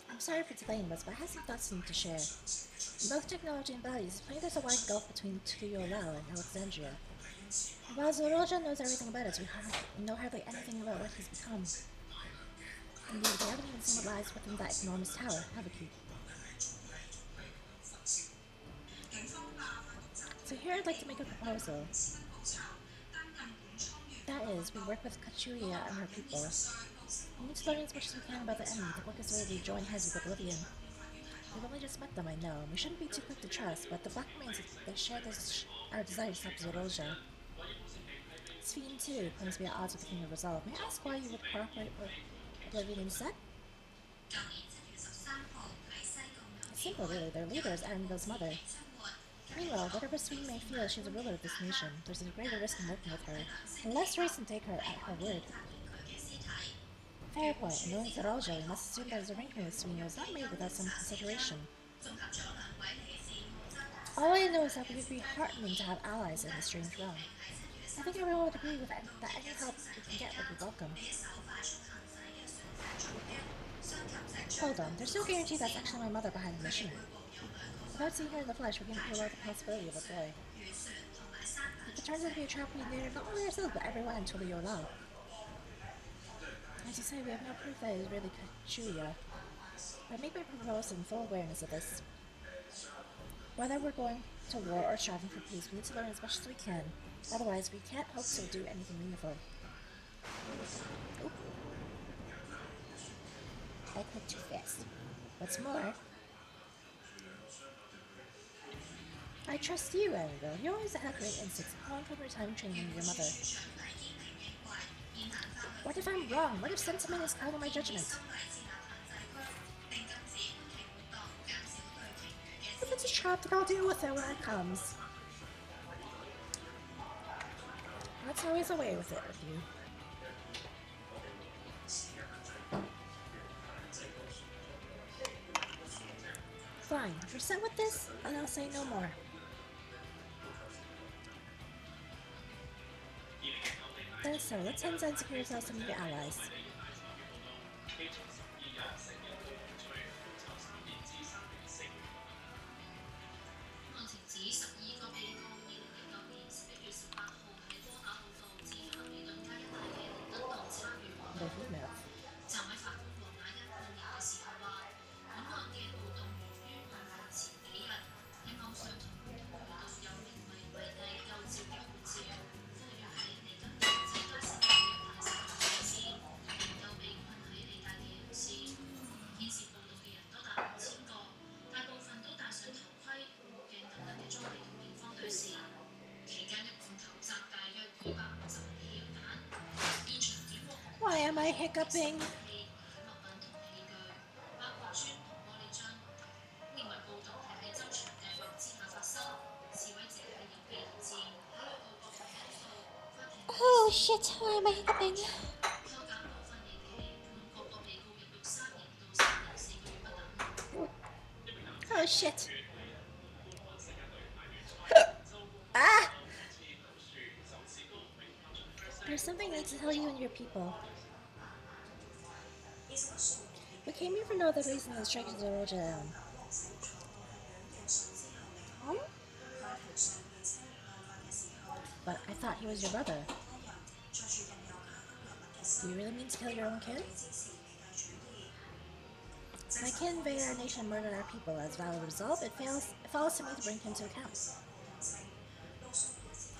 I'm sorry for delaying this, but I have some thoughts I need to share. In both technology and values, I think there's a wide gulf between Tuyo-Lao and Alexandria. And while Zoroja knows everything about us, we know hardly anything about what he's become. Indeed, we haven't even seen what lies within that enormous tower, have we? So here I'd like to make a proposal. That is, we work with Kachuya and her people. We need to learn as much as we can about the enemy to work us way we join heads with Oblivion. We've only just met them, I know, and we shouldn't be too quick to trust, but the Black remains they share our desire to stop Zoroja. Sphene, too, claims to be at odds with the King of Resolve. May I ask why you would cooperate with Oblivion instead? It's simple, really. Their leader is Arenville's mother. Meanwhile, whatever Sphene may feel, she's a ruler of this nation. There's a greater risk in working with her, and less reason to take her at her word. Fair point, and knowing Zoroja, we must assume that his arrangement with Sphene was not made without some consideration. All I know is that we would be heartening to have allies in this strange realm. I think everyone would agree with that any help we can get would be welcome. Hold on, there's no guarantee that's actually my mother behind the machine. Without seeing her in the flesh, we can't rule out the possibility of a boy. If it turns out to be a trap, we endanger not only ourselves, but everyone until we allow. As you say, we have no proof that it is really Kachuya. I make my proposal in full awareness of this. Whether we're going to war or striving for peace, we need to learn as much as we can. Otherwise, we can't hope to do anything meaningful. Oop. I clicked too fast. What's more, I trust you, Annabelle. You always had great instincts, calling from your time training with your mother. What if I'm wrong? What if sentiment is clouding my judgment? If it's a trap, then I'll deal with it when it comes. That's always a way with it with you. Fine, if you're set with this, then I'll say no more. So let's send and secure ourselves some of your allies. The female. Why am I hiccuping? Oh shit, why am I hiccuping? Oh shit. Ah! There's something I need to tell you and your people. We came here for no other reason than striking Zoroja down. Huh? But I thought he was your brother. Do you really mean to kill your own kin? My kin invaded our nation and murdered our people. As valid resolve, it falls to me to bring him to account.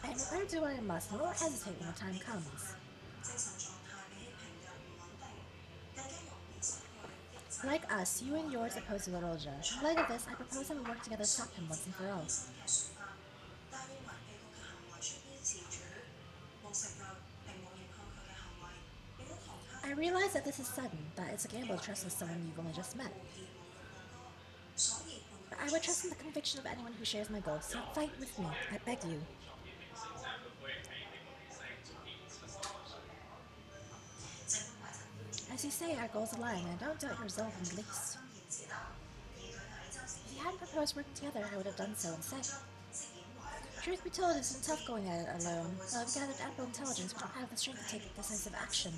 I am prepared to do what I must, and won't hesitate when the time comes. Like us, you and yours oppose Zoroja. In light of this, I propose that we work together to stop him once and for all. I realize that this is sudden, that it's a gamble to trust with someone you've only just met. But I would trust in the conviction of anyone who shares my goals, so fight with me, I beg you. As you say, our goals align, and I don't doubt your resolve in the least. If you hadn't proposed working together, I would have done so instead. Truth be told, it's been tough going at it alone. Though I've gathered ample intelligence, we don't have the strength to take decisive action.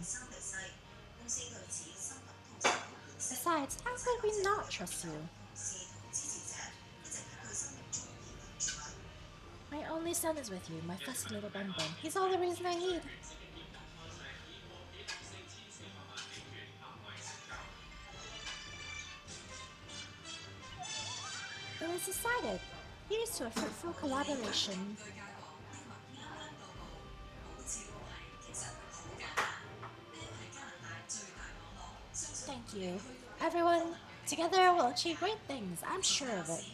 Besides, how could we not trust you? My only son is with you, my fussy little bun. He's all the reason I need. It was decided. Here's to a fruitful collaboration. Thank you. Everyone, together we'll achieve great things, I'm sure of it.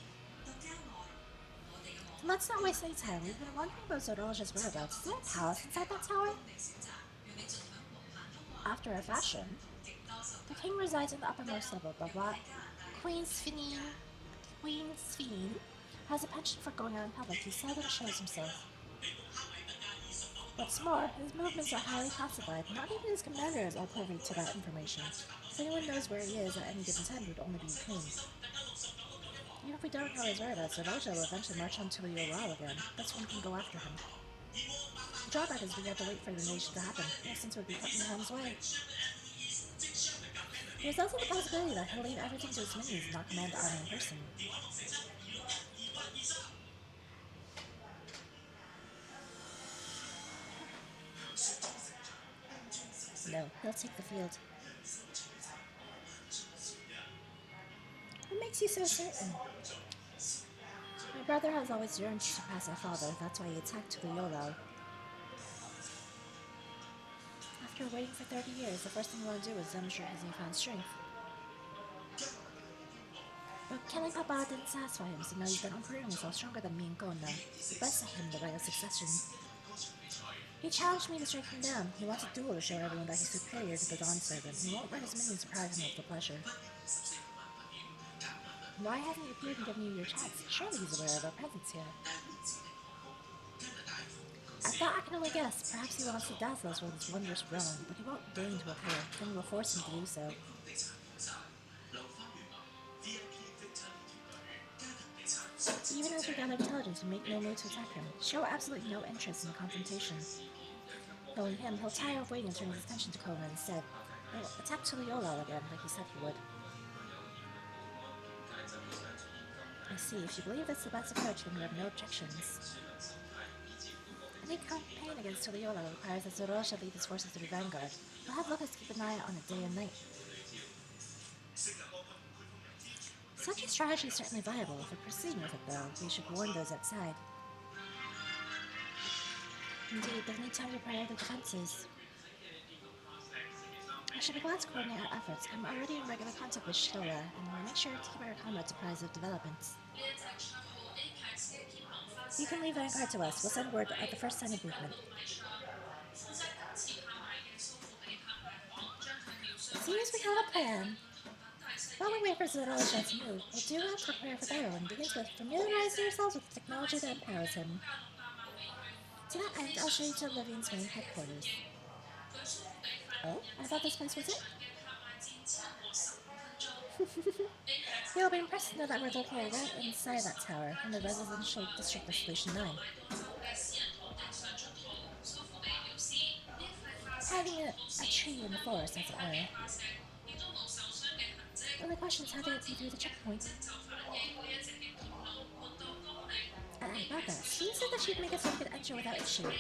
Let's not waste any time. We've been wondering about Zoroja's whereabouts. Is there a palace inside that tower? After a fashion. The king resides in the uppermost level, but what? Queen Sphine has a penchant for going out in public. He seldom shows himself. What's more, his movements are highly classified. Not even his commanders are privy to that information. If anyone knows where he is at any given time, it would only be the king. Even if we don't know his whereabouts, Zoroja will eventually march on to Yoral again. That's when we can go after him. The drawback is we have to wait for the invasion to happen, since it would be put in harm's way. There's also the possibility that he'll leave everything to his minions and not command the army in person. No, he'll take the field. What makes you so certain? My brother has always yearned to surpass our father, that's why he attacked Yoral. After waiting for 30 years, the first thing we want to do is demonstrate his newfound strength. But killing Papa didn't satisfy him, so now he's been proving himself stronger than me and Kona. We bested him the right of succession. He challenged me to strike him down. He wants a duel to show everyone that he's superior to the Dawn servant. He won't let his minions deprive him of the pleasure. Why hasn't he appeared and given you your chance? Surely he's aware of our presence here. I thought I can only guess. Perhaps he wants to dazzle us with his wondrous realm, but he won't deign to appear. Then we will force him to do so. Even as we gather intelligence, we make no move to attack him. Show absolutely no interest in the confrontation. Knowing him, he'll tire of waiting and turn his attention to Kona instead. He'll attack Tuliyola again, like he said he would. I see. If you believe it's the best approach, then you have no objections. Any campaign against Tuliyola requires that Zorosha lead his forces to the vanguard. We'll have Lucas keep an eye on it day and night. Such a strategy is certainly viable. If we're proceeding with it, though, we should warn those outside. Indeed, they'll need time to prepare the defenses. I should be glad to coordinate our efforts. I'm already in regular contact with Shitola, and we'll make sure to keep our comrades apprised of developments. You can leave Vanguard to us. We'll send word at the first sign of movement. Seems we have a plan. While we wait for Zorosha to move, we'll do our prepare for battle and begins with familiarizing yourselves with the technology that empowers him. To that end, I'll show you to Olivian's main headquarters. Oh, I thought this place was it? You'll be impressed to know that we're located right inside that tower, in the residential district of Solution 9. Hiding a tree in the forest, as it were. The only question is how to get you through the checkpoint. About that, she said that she'd make it so we could enter without issue.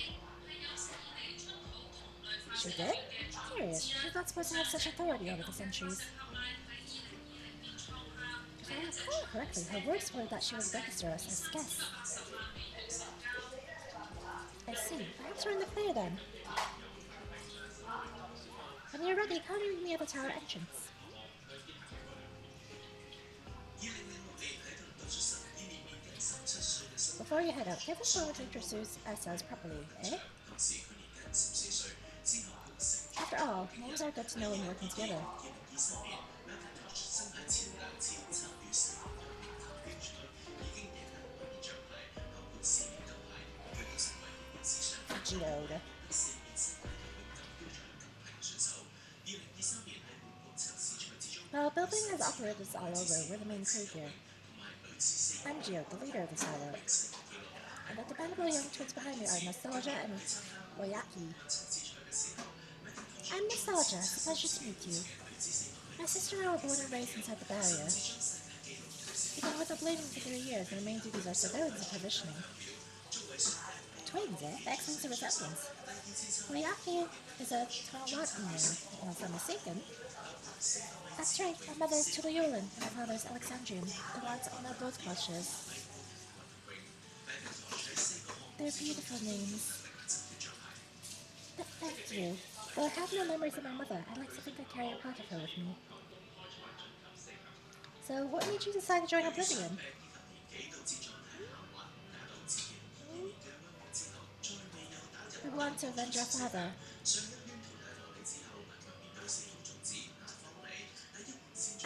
She did? Curious, she's not supposed to have such authority over the sentries. If I recall correctly, her words were that she would register us as guests. I see. Perhaps we're in the clear then. When you're ready, come meet me at the tower entrance. Before you head out, give us a moment to introduce ourselves properly, eh? After all, names are good to know when working together. Geode. Well, building has operators all over. We're the main crew here. I'm Geo, the leader of the silo. And the dependable young twins behind me are Nostalgia and Oyaki. I'm Nostalgia. It's a pleasure to meet you. My sister and I were born and raised inside the barrier. We've been with the Blading for 3 years, and our main duties are surveillance and provisioning. Twins, eh? That explains the resemblance. Oyaki is a Tonawatan name, unless I'm mistaken. That's right, my mother is Tuliyolan, and my father is Alexandrian, the ones on our both clutches. They're beautiful names. Thank you. Though I have no memories of my mother, I'd like to think I carry a part of her with me. So, what made you decide to join Oblivion? We want to avenge our father.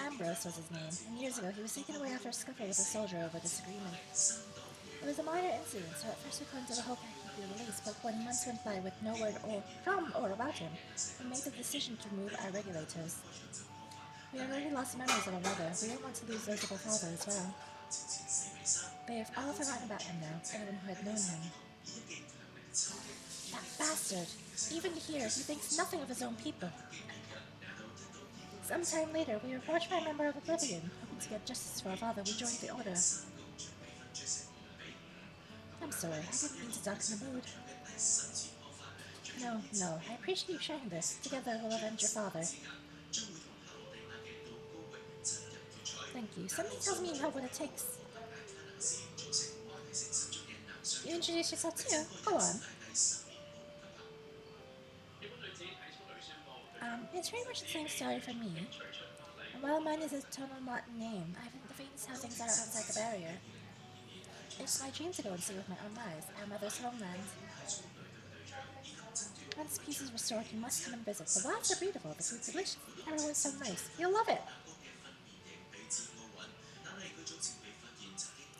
Ambrose was his name, and years ago he was taken away after a scuffle with a soldier over disagreement. It was a minor incident, so at first we clung to the hope that he'd be released, but when months went by with no word from or about him, we made the decision to remove our regulators. We already lost memories of our mother. We don't want to lose those of our father as well. They have all forgotten about him now, everyone who had known him. That bastard! Even here, he thinks nothing of his own people. Sometime later, we were approached by a member of Oblivion, hoping to get justice for our father. We joined the Order. I'm sorry, I didn't mean to darken the mood. No, I appreciate you sharing this. Together, we'll avenge your father. Thank you. Something tells me you have what it takes. You introduce yourself too? Go on. It's pretty much the same story for me. And while mine is a Tonawatan name, I haven't the faintest how things are outside the barrier. It's my dream to go and see with my own eyes, our mother's homeland. Once peace is restored, you must come and visit. The wilds are beautiful, the food's delicious, everyone's so nice. You'll love it!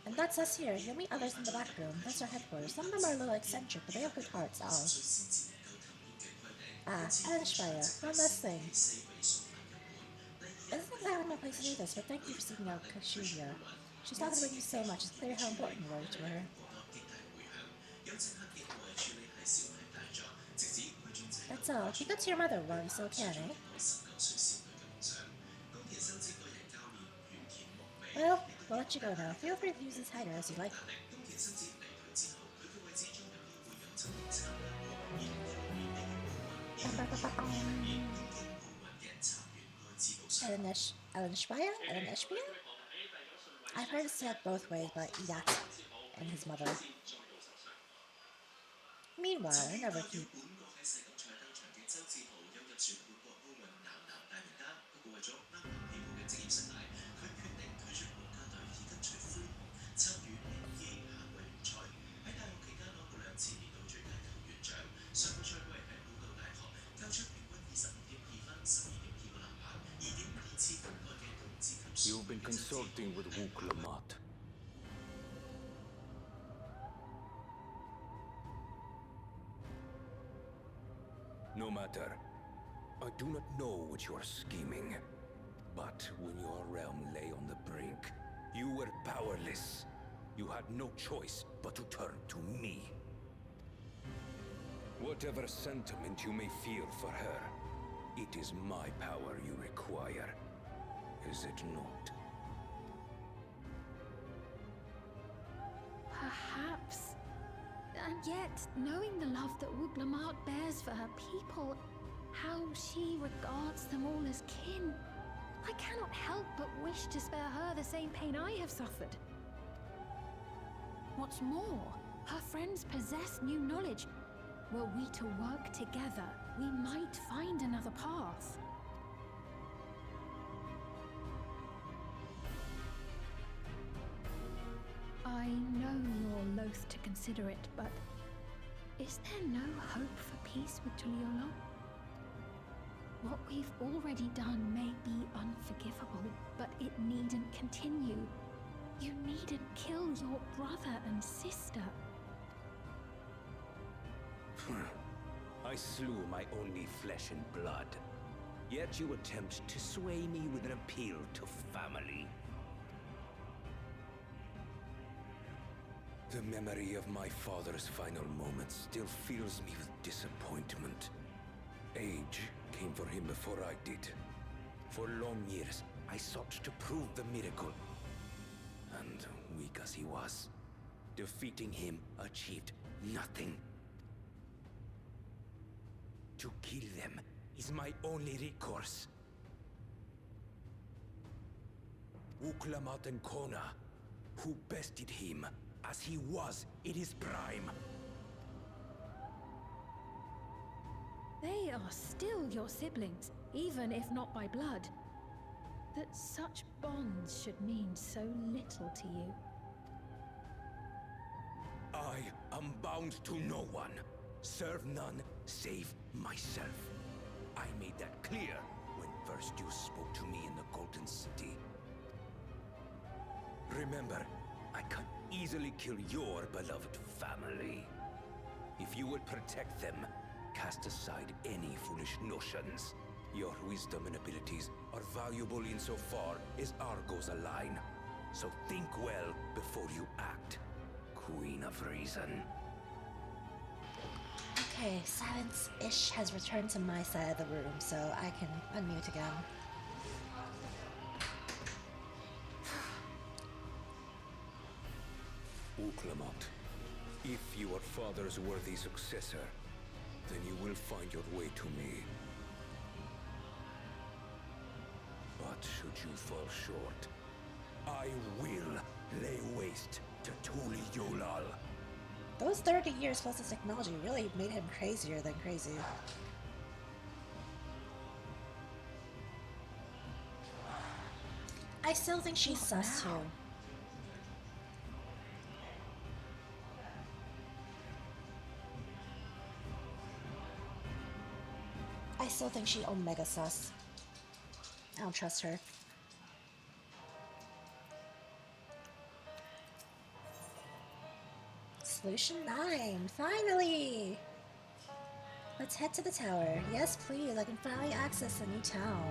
And that's us here. You'll meet others in the back room. That's our headquarters. Some of them are a little eccentric, but they have good hearts, all. Anishmaya, one last thing. Isn't exactly my place to do this, but thank you for seeking out Kashuya. She's talking about you so much, it's clear how important you are to her. That's all. Keep it to your mother while you still can, eh? Well, we'll let you go now. Feel free to use this hider as you like. Ellen Speyer? I've heard it said both ways, but Yat and his mother. Meanwhile, another keep. You've been consulting with Wook Lamont. No matter. I do not know what you are scheming. But when your realm lay on the brink, you were powerless. You had no choice but to turn to me. Whatever sentiment you may feel for her, it is my power you require. Is it not? Perhaps. And yet, knowing the love that Wooglamart bears for her people, how she regards them all as kin, I cannot help but wish to spare her the same pain I have suffered. What's more, her friends possess new knowledge. Were we to work together, we might find another path. I know you're loath to consider it, but is there no hope for peace with Tuliolo? What we've already done may be unforgivable, but it needn't continue. You needn't kill your brother and sister. I slew my only flesh and blood. Yet you attempt to sway me with an appeal to family. The memory of my father's final moments still fills me with disappointment. Age came for him before I did. For long years, I sought to prove the miracle. And weak as he was, defeating him achieved nothing. To kill them is my only recourse. Wuklamat and Kona, who bested him as he was in his prime. They are still your siblings, even if not by blood. That such bonds should mean so little to you. I am bound to no one. Serve none save myself. I made that clear when first you spoke to me in the Golden City. Remember, I can easily kill your beloved family. If you would protect them, cast aside any foolish notions. Your wisdom and abilities are valuable insofar as Argos align. So think well before you act, Queen of Reason. Okay, Silence-ish has returned to my side of the room, so I can unmute again. Uklamot, if you are father's worthy successor, then you will find your way to me. But should you fall short, I will lay waste to Tuli Yolal. Those 30 years plus of technology really made him crazier than crazy. I still think she's sus too. I still think she omega sus. I don't trust her. Solution 9, finally! Let's head to the tower. Yes, please, I can finally access a new town.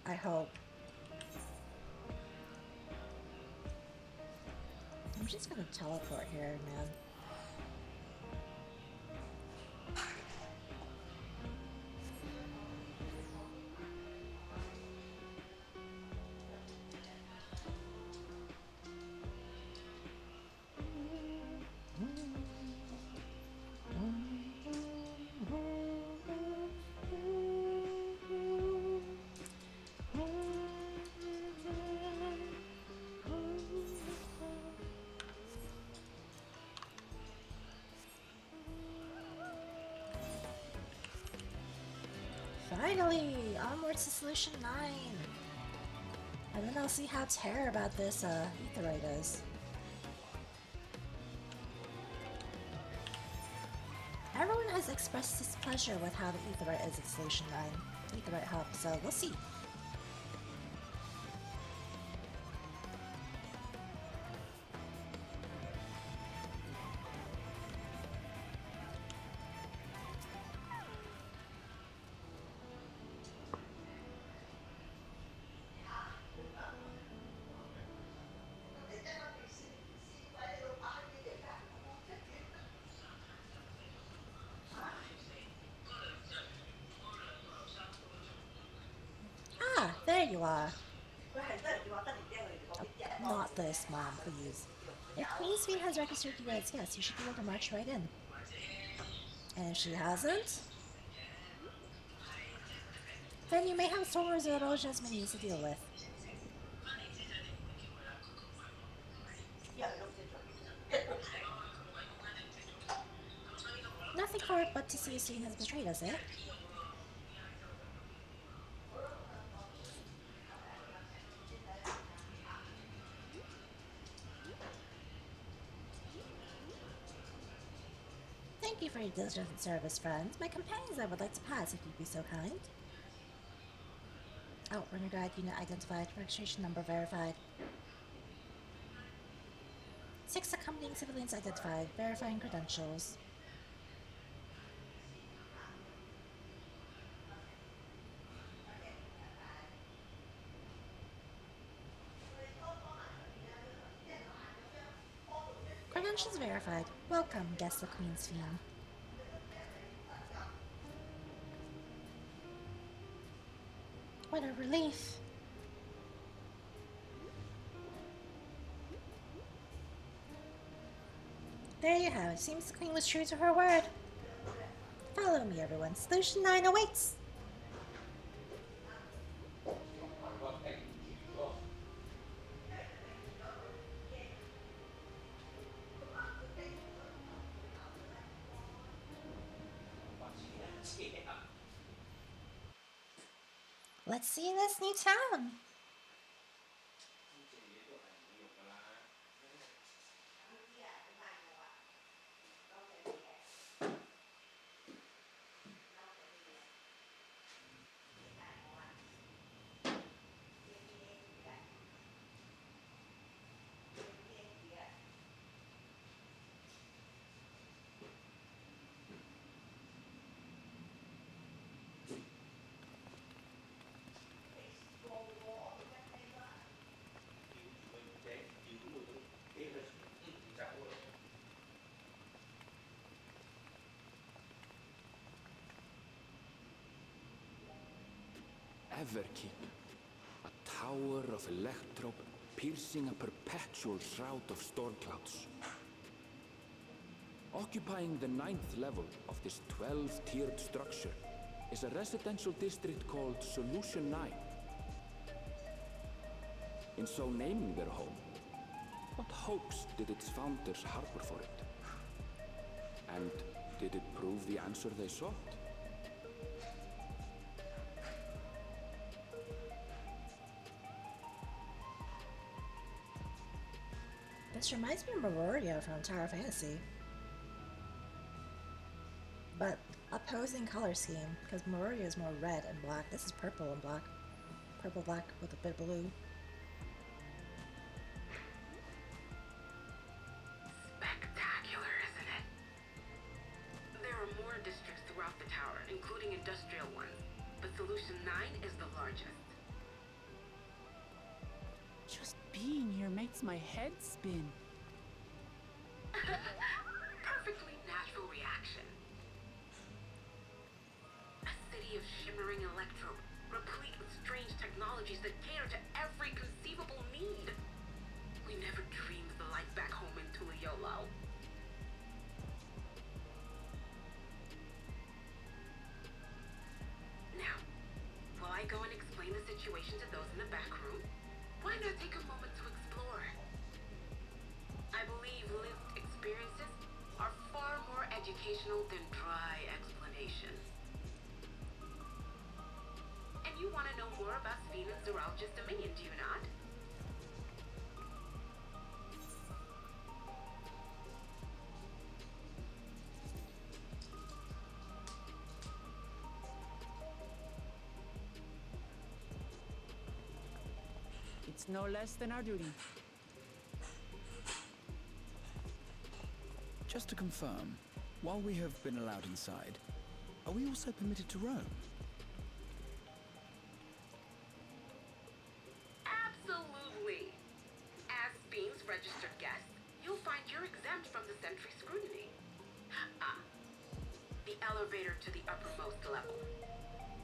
I hope. I'm just gonna teleport here, man. Finally! Onwards to Solution 9! And then I'll see how terror about this Aetheryte is. Everyone has expressed displeasure with how the Aetheryte is in Solution 9. Aetheryte Hub, so we'll see. Ah, there you are. Oh, not this, Mom, please. If Queen Sweet has registered you as yes, you should be able to march right in. And if she hasn't, then you may have Sora's or Roja's minis to deal with. Nothing for it but to see Sweet has betrayed us, eh? Thank you for your diligent service, friends. My companions I would like to pass, if you'd be so kind. Outrunner Guide unit identified. Registration number verified. 6 accompanying civilians identified. Verifying credentials. Credentials verified. Welcome, guest of Queen's Fiend. What a relief. There you have it. Seems the Queen was true to her word. Follow me, everyone. Solution 9 awaits. Let's see this new town. Everkeep, a tower of electrope piercing a perpetual shroud of storm clouds. Occupying the 9th level of this 12-tiered structure is a residential district called Solution 9. In so naming their home, what hopes did its founders harbor for it? And did it prove the answer they sought? This reminds me of Meroria from Tower Fantasy. But opposing color scheme, because Meroria is more red and black. This is purple and black. Purple black with a bit of blue. Spectacular, isn't it? There are more districts throughout the tower, including industrial ones, but Solution 9 is the largest. Just being here makes my head spin. Perfectly natural reaction. A city of shimmering electrope, replete with strange technologies that cater to every conceivable need. We never dreamed the life back home in Tuliolo. Now, while I go and explain the situation to those in the back room, why not take a moment to explore? I believe lived experiences are far more educational than dry explanations. Zoralj's dominion, do you not? It's no less than our duty. Just to confirm, while we have been allowed inside, are we also permitted to roam? Absolutely. As Beam's registered guest, you'll find you're exempt from the sentry scrutiny. The elevator to the uppermost level.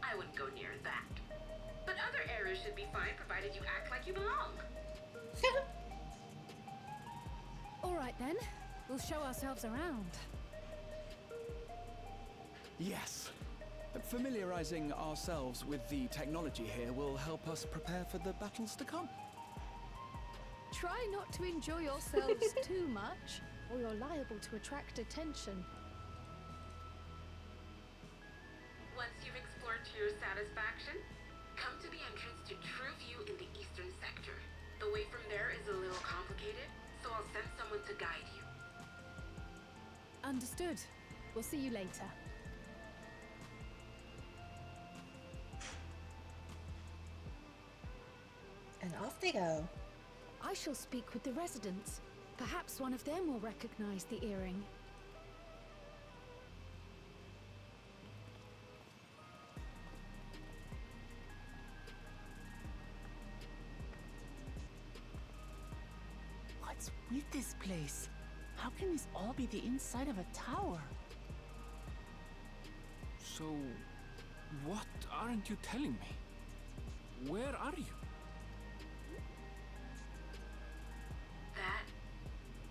I wouldn't go near that. But other areas should be fine provided you act like you belong. All right then, we'll show ourselves around. Yes. Familiarizing ourselves with the technology here will help us prepare for the battles to come. Try not to enjoy yourselves too much, or you're liable to attract attention. Once you've explored to your satisfaction, come to the entrance to True View in the eastern sector. The way from there is a little complicated, so I'll send someone to guide you. Understood. We'll see you later. And off they go. I shall speak with the residents. Perhaps one of them will recognize the earring. What's with this place? How can this all be the inside of a tower? So, what aren't you telling me? Where are you? That,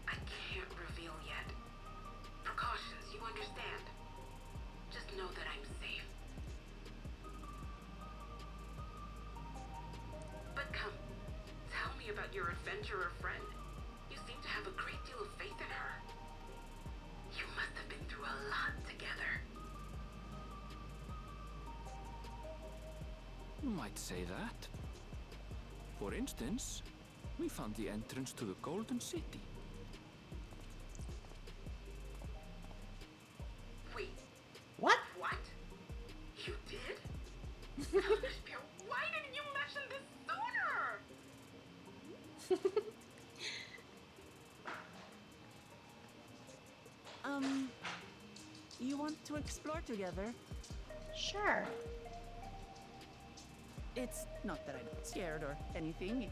I can't reveal yet. Precautions, you understand. Just know that I'm safe. But come, tell me about your adventurer friend. You seem to have a great deal of faith in her. You must have been through a lot together. You might say that. For instance, we found the entrance to the Golden City. Wait. What? What? You did? Elderspiel, why didn't you mention this sooner? You want to explore together? Sure. It's not that I'm scared or anything.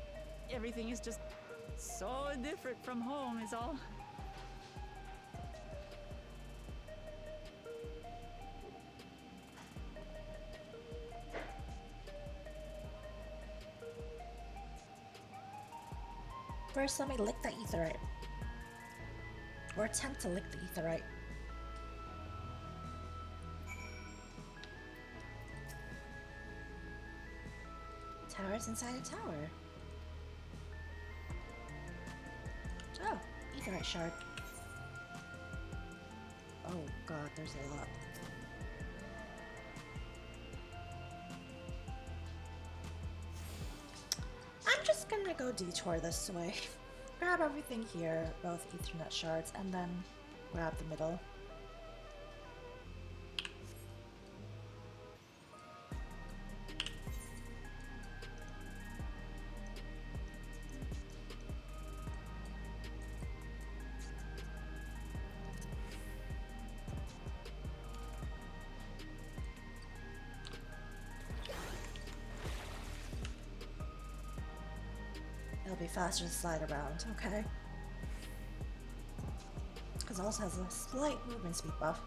Everything is just so different from home is all. First, let me lick the etherite. Or attempt to lick the etherite. Towers inside a tower. Oh, etherite shard. Oh god, there's a lot. I'm just gonna go detour this way. Grab everything here, both Ethernet shards, and then grab the middle. It'll be faster to slide around, okay? Because it also has a slight movement speed buff.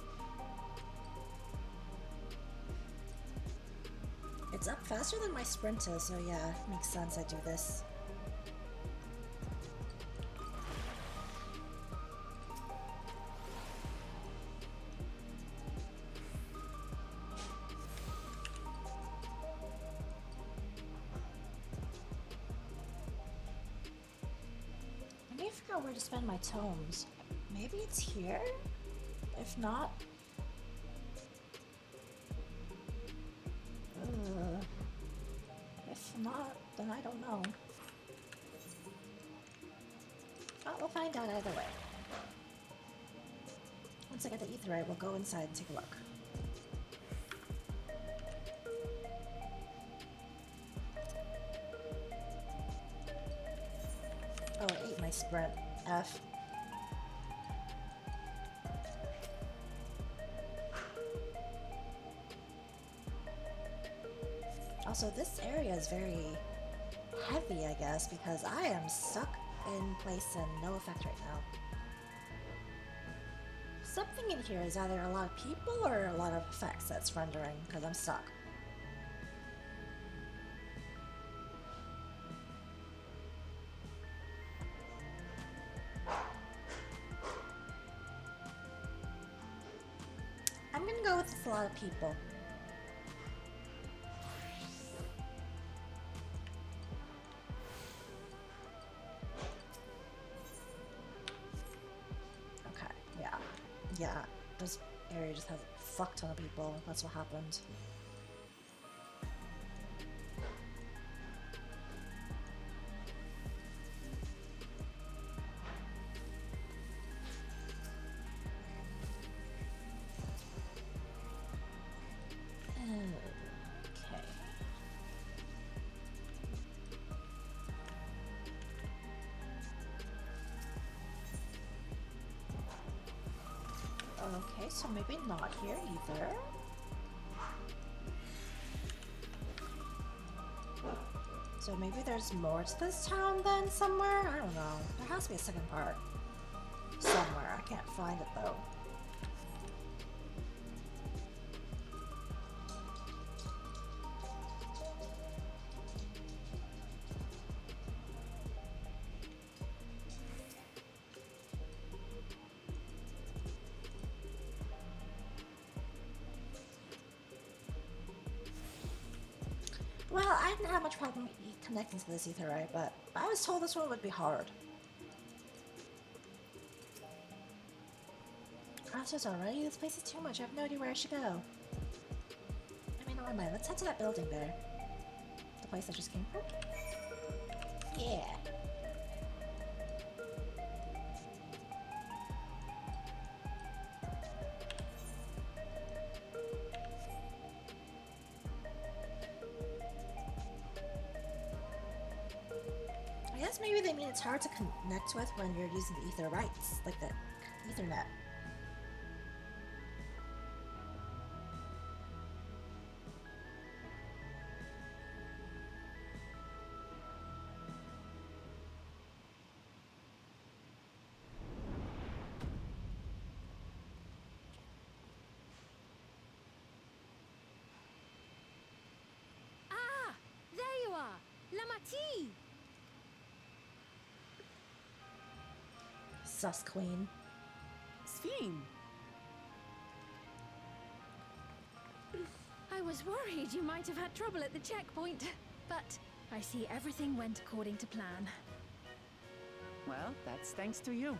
It's up faster than my sprint is, so yeah, it makes sense I do this. I figure out where to spend my tomes. Maybe it's here? If not... if not... we'll find out either way. Once I get the etherite, we'll go inside and take a look. Oh, I ate my sprint. F. Also, this area is very heavy, I guess, because I am stuck in place and no effect right now. Something in here is either a lot of people or a lot of effects that's rendering, because I'm stuck. I'm gonna go with a lot of people. Okay, yeah, this area just has a fuck ton of people. That's what happened. Okay, so maybe not here either. So maybe there's more to this town then somewhere? I don't know. There has to be a second part. Somewhere. I can't find it though. Well, I didn't have much problem connecting to this etherite, but I was told this one would be hard. Crossroads already? This place is too much. I have no idea where I should go. I mean, never mind. Let's head to that building there. The place I just came from? Yeah. I guess maybe they mean it's hard to connect with when you're using the ether rights, like the Ethernet. Ah! There you are! Lamati! Sus queen. Sphene! I was worried you might have had trouble at the checkpoint, but I see everything went according to plan. Well, that's thanks to you.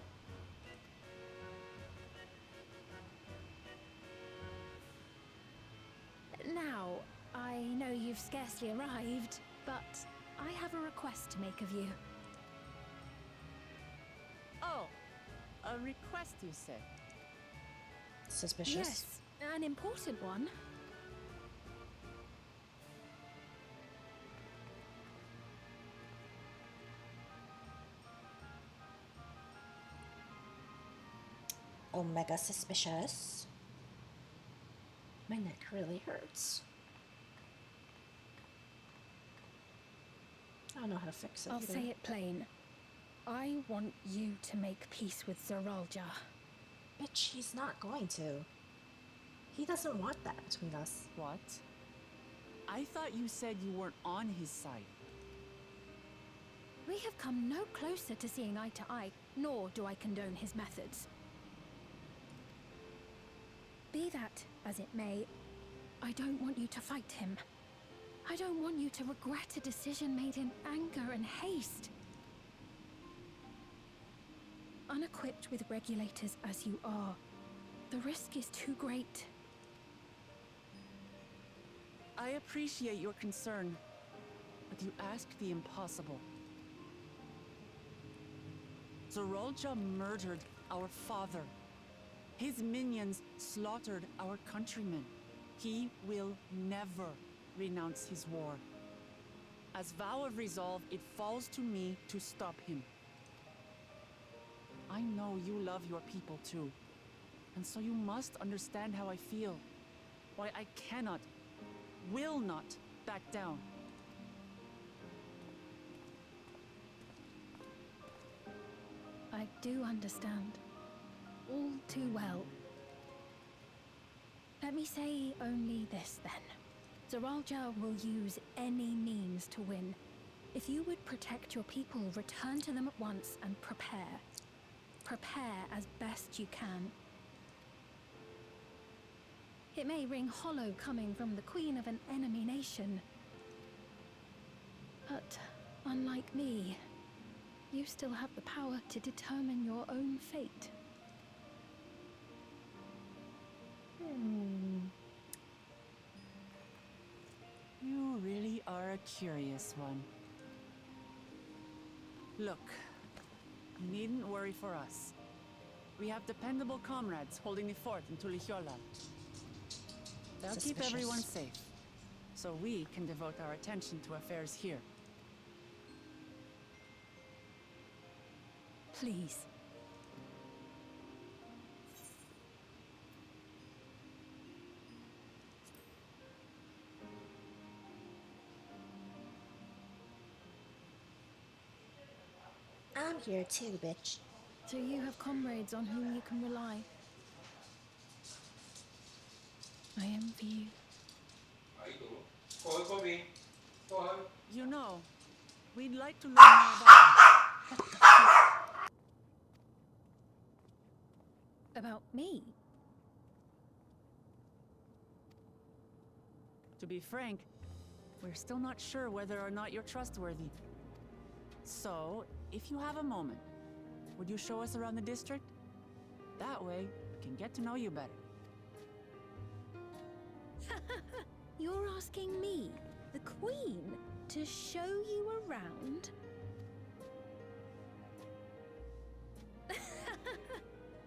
Now, I know you've scarcely arrived, but I have a request to make of you. Oh, a request, you said? Suspicious? Yes, an important one. Omega suspicious. My neck really hurts. I don't know how to fix it I'll either. say it plain. I want you to make peace with Zeralja. Bitch, he's not going to. He doesn't want that between us. What? I thought you said you weren't on his side. We have come no closer to seeing eye to eye, nor do I condone his methods. Be that as it may, I don't want you to fight him. I don't want you to regret a decision made in anger and haste. Unequipped with regulators as you are, the risk is too great. I appreciate your concern, but you asked the impossible. Zorolja murdered our father. His minions slaughtered our countrymen. He will never renounce his war. As vow of resolve, it falls to me to stop him. I know you love your people too, and so you must understand how I feel. Why I cannot, will not back down. I do understand. All too well. Let me say only this then. Zoralja will use any means to win. If you would protect your people, return to them at once and prepare. Prepare as best you can. It may ring hollow coming from the queen of an enemy nation. But unlike me, you still have the power to determine your own fate. You really are a curious one. Look, you needn't worry for us. We have dependable comrades holding the fort in Tulihiola. They'll keep everyone safe, so we can devote our attention to affairs here. Please. I'm here too, bitch. So you have comrades on whom you can rely. I envy you. You know, we'd like to learn more about you. About me? To be frank, we're still not sure whether or not you're trustworthy. So, if you have a moment, would you show us around the district? That way, we can get to know you better. You're asking me, the Queen, to show you around?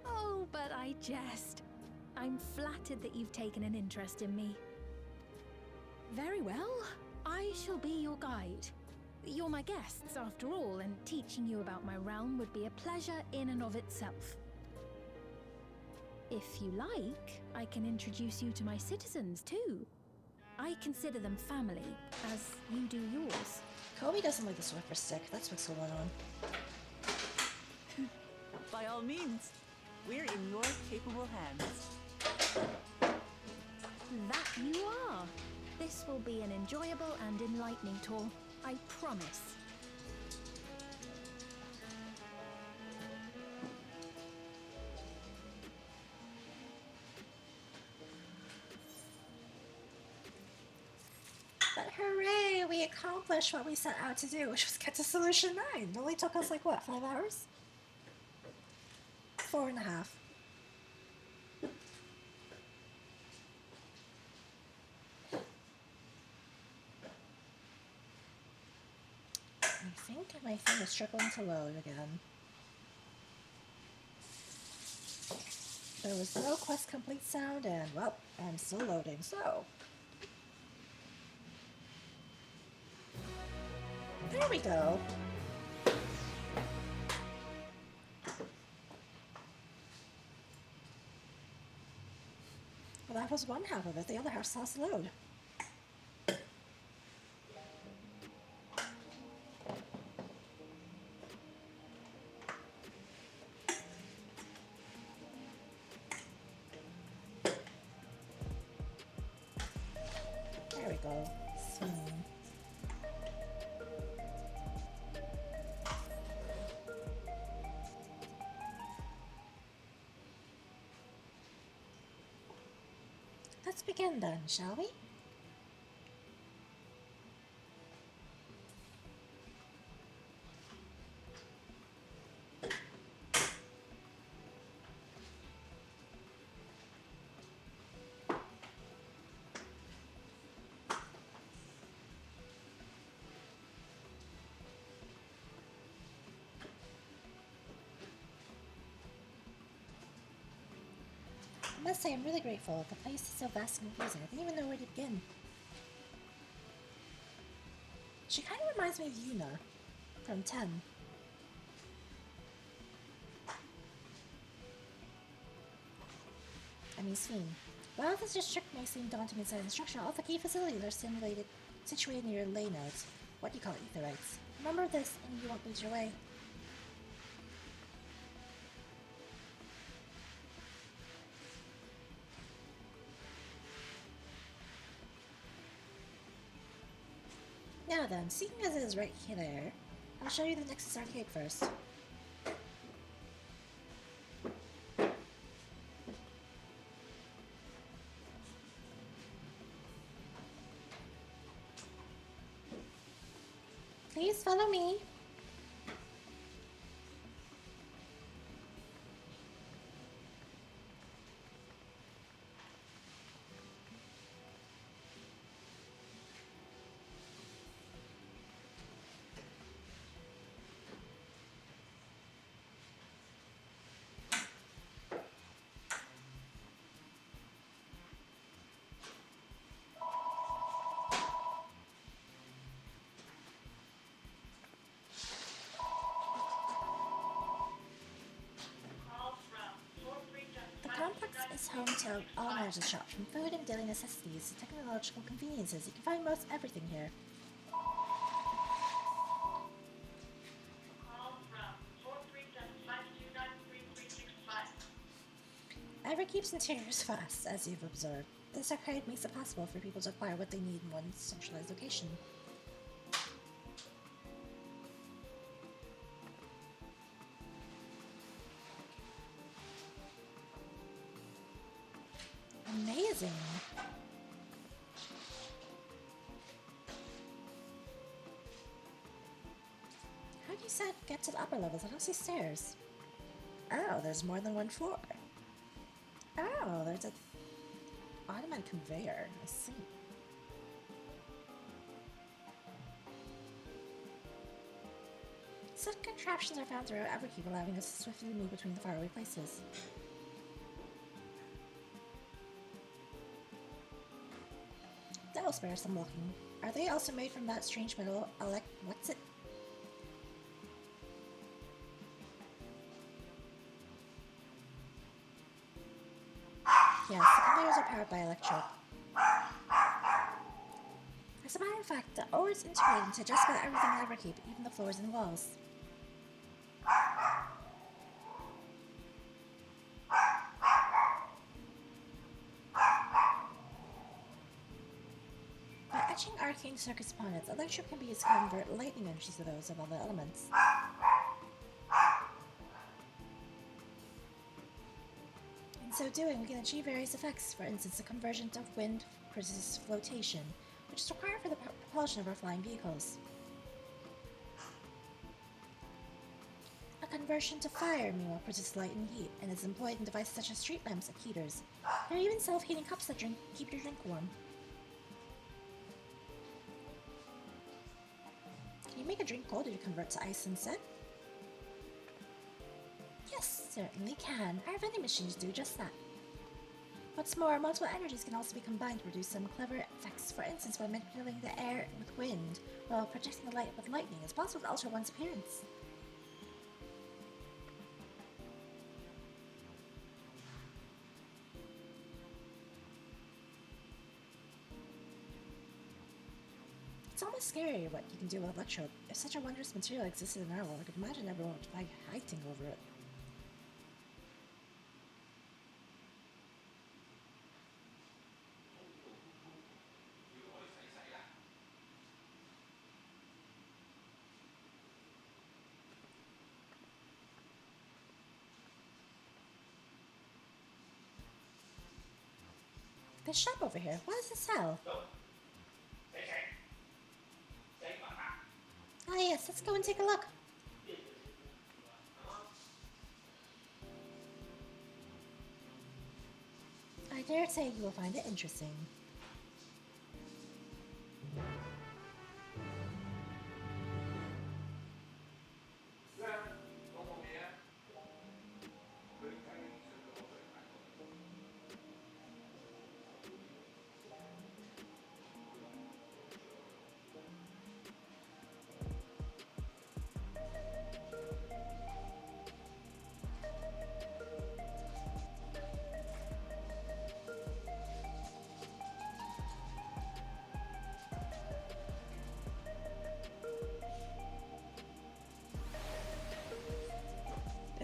Oh, but I jest. I'm flattered that you've taken an interest in me. Very well, I shall be your guide. You're my guests, after all, and teaching you about my realm would be a pleasure in and of itself. If you like, I can introduce you to my citizens, too. I consider them family, as you do yours. Kobe doesn't like the sword for stick. That's what's going on. By all means, we're in your capable hands. That you are. This will be an enjoyable and enlightening tour. I promise. But hooray! We accomplished what we set out to do, which was get to Solution 9. It only took us, like, what, 5 hours? 4.5. I think my thing is struggling to load again. There was no quest complete sound, and, well, I'm still loading, so... There we go. Well, that was one half of it. The other half still has to load. There we go. So... Let's begin then, shall we? must say I'm really grateful. The place is so vast and confusing. I didn't even know where to begin. She kind of reminds me of Yuna from 10. I mean, Sween. While this district may seem daunting inside the structure, all the key facilities are situated near ley nodes. What do you call it, etherites? Remember this and you won't lose your way. Now then, seeing as it is right here, I'll show you the Nexus Arcade first. Please follow me. Is home to all kinds of shops, from food and daily necessities to technological conveniences. You can find most everything here. Everkeep's interiors fast, as you've observed. This arcade makes it possible for people to acquire what they need in one centralized location. Amazing! How do you get to the upper levels? I don't see stairs. Oh, there's more than one floor. Oh, there's an automatic conveyor. I see. Such contraptions are found throughout Everkeep, allowing us to swiftly move between the faraway places. That'll spare some looking. Are they also made from that strange metal what's it? Yes, the conveyors are powered by electric. As a matter of fact, the ore is integrated into just about everything in Everkeep, even the floors and walls. By etching arcane circuits upon it, electric can be used to convert lightning energies to those of other elements. In so doing, we can achieve various effects, for instance, the conversion of wind produces flotation, which is required for the propulsion of our flying vehicles. A conversion to fire, meanwhile, produces light and heat, and is employed in devices such as street lamps and heaters. There are even self-heating cups that keep your drink warm. Can you make a drink cold if you convert to ice instead? Yes, certainly can. Our vending machines do just that. What's more, multiple energies can also be combined to produce some clever effects. For instance, by manipulating the air with wind, while projecting the light with lightning, it's possible to alter one's appearance. It's almost scary what you can do with electrode. If such a wondrous material existed in our world, I could imagine everyone would be fighting over it. This shop over here, what does it sell? Ah yes, let's go and take a look. I dare say you will find it interesting.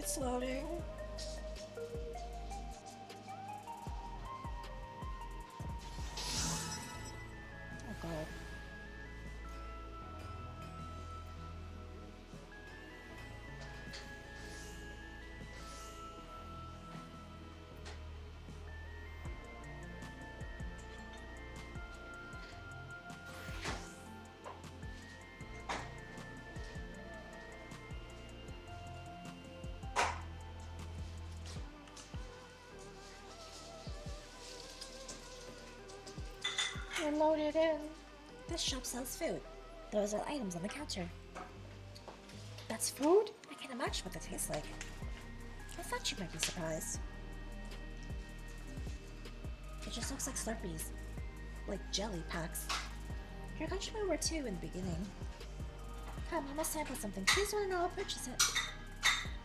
It's loading. Oh god. We're loaded in. This shop sells food. Those are items on the counter. That's food? I can't imagine what they taste like. I thought you might be surprised. It just looks like Slurpees. Like jelly packs. Your countrymen were too in the beginning. Come, I must sample something. Please want to know I'll purchase it.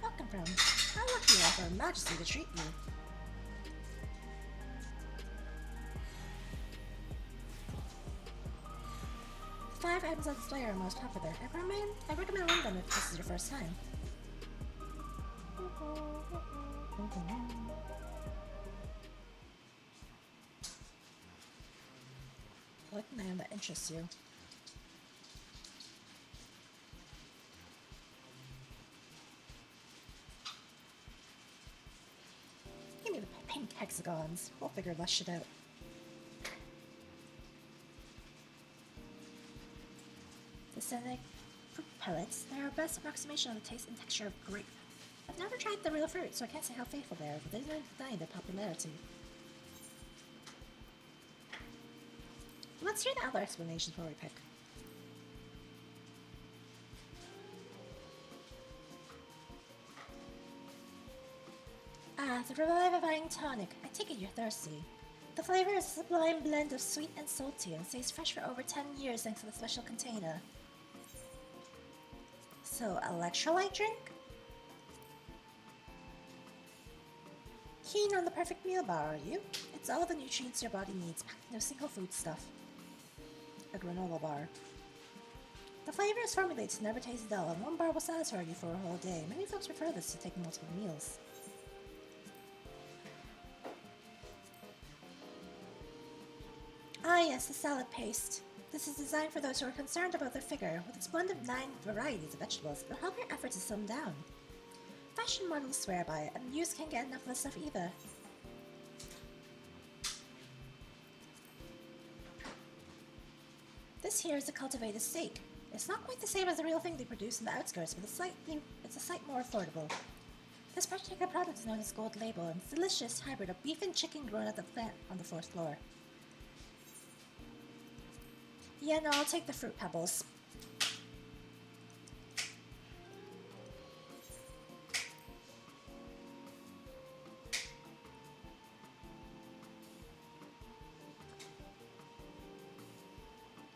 Welcome from. How lucky you are for Her Majesty to treat you. The 5 items on display are most popular. I recommend one of them if this is your first time. What name that interests you? Give me the pink hexagons. We'll figure that shit out. The Scenic fruit pellets. They're our best approximation of the taste and texture of grape. I've never tried the real fruit, so I can't say how faithful they are, but they don't deny their popularity. Let's hear the other explanations before we pick. Ah, the revivifying tonic. I take it you're thirsty. The flavor is a sublime blend of sweet and salty and stays fresh for over 10 years thanks to the special container. So, electrolyte drink? Keen on the perfect meal bar, are you? It's all the nutrients your body needs, packed no single food stuff. A granola bar. The flavor is formulated to never taste dull, and one bar will satisfy you for a whole day. Many folks prefer this to taking multiple meals. Ah yes, the salad paste. This is designed for those who are concerned about their figure. With its blend of 9 varieties of vegetables, it'll help your efforts to slim down. Fashion models swear by it, and youths can't get enough of this stuff either. This here is a cultivated steak. It's not quite the same as the real thing they produce in the outskirts, but it's a sight more affordable. This particular product is known as Gold Label, and it's a delicious hybrid of beef and chicken grown at the plant on the 4th floor. Yeah, no, I'll take the fruit pebbles.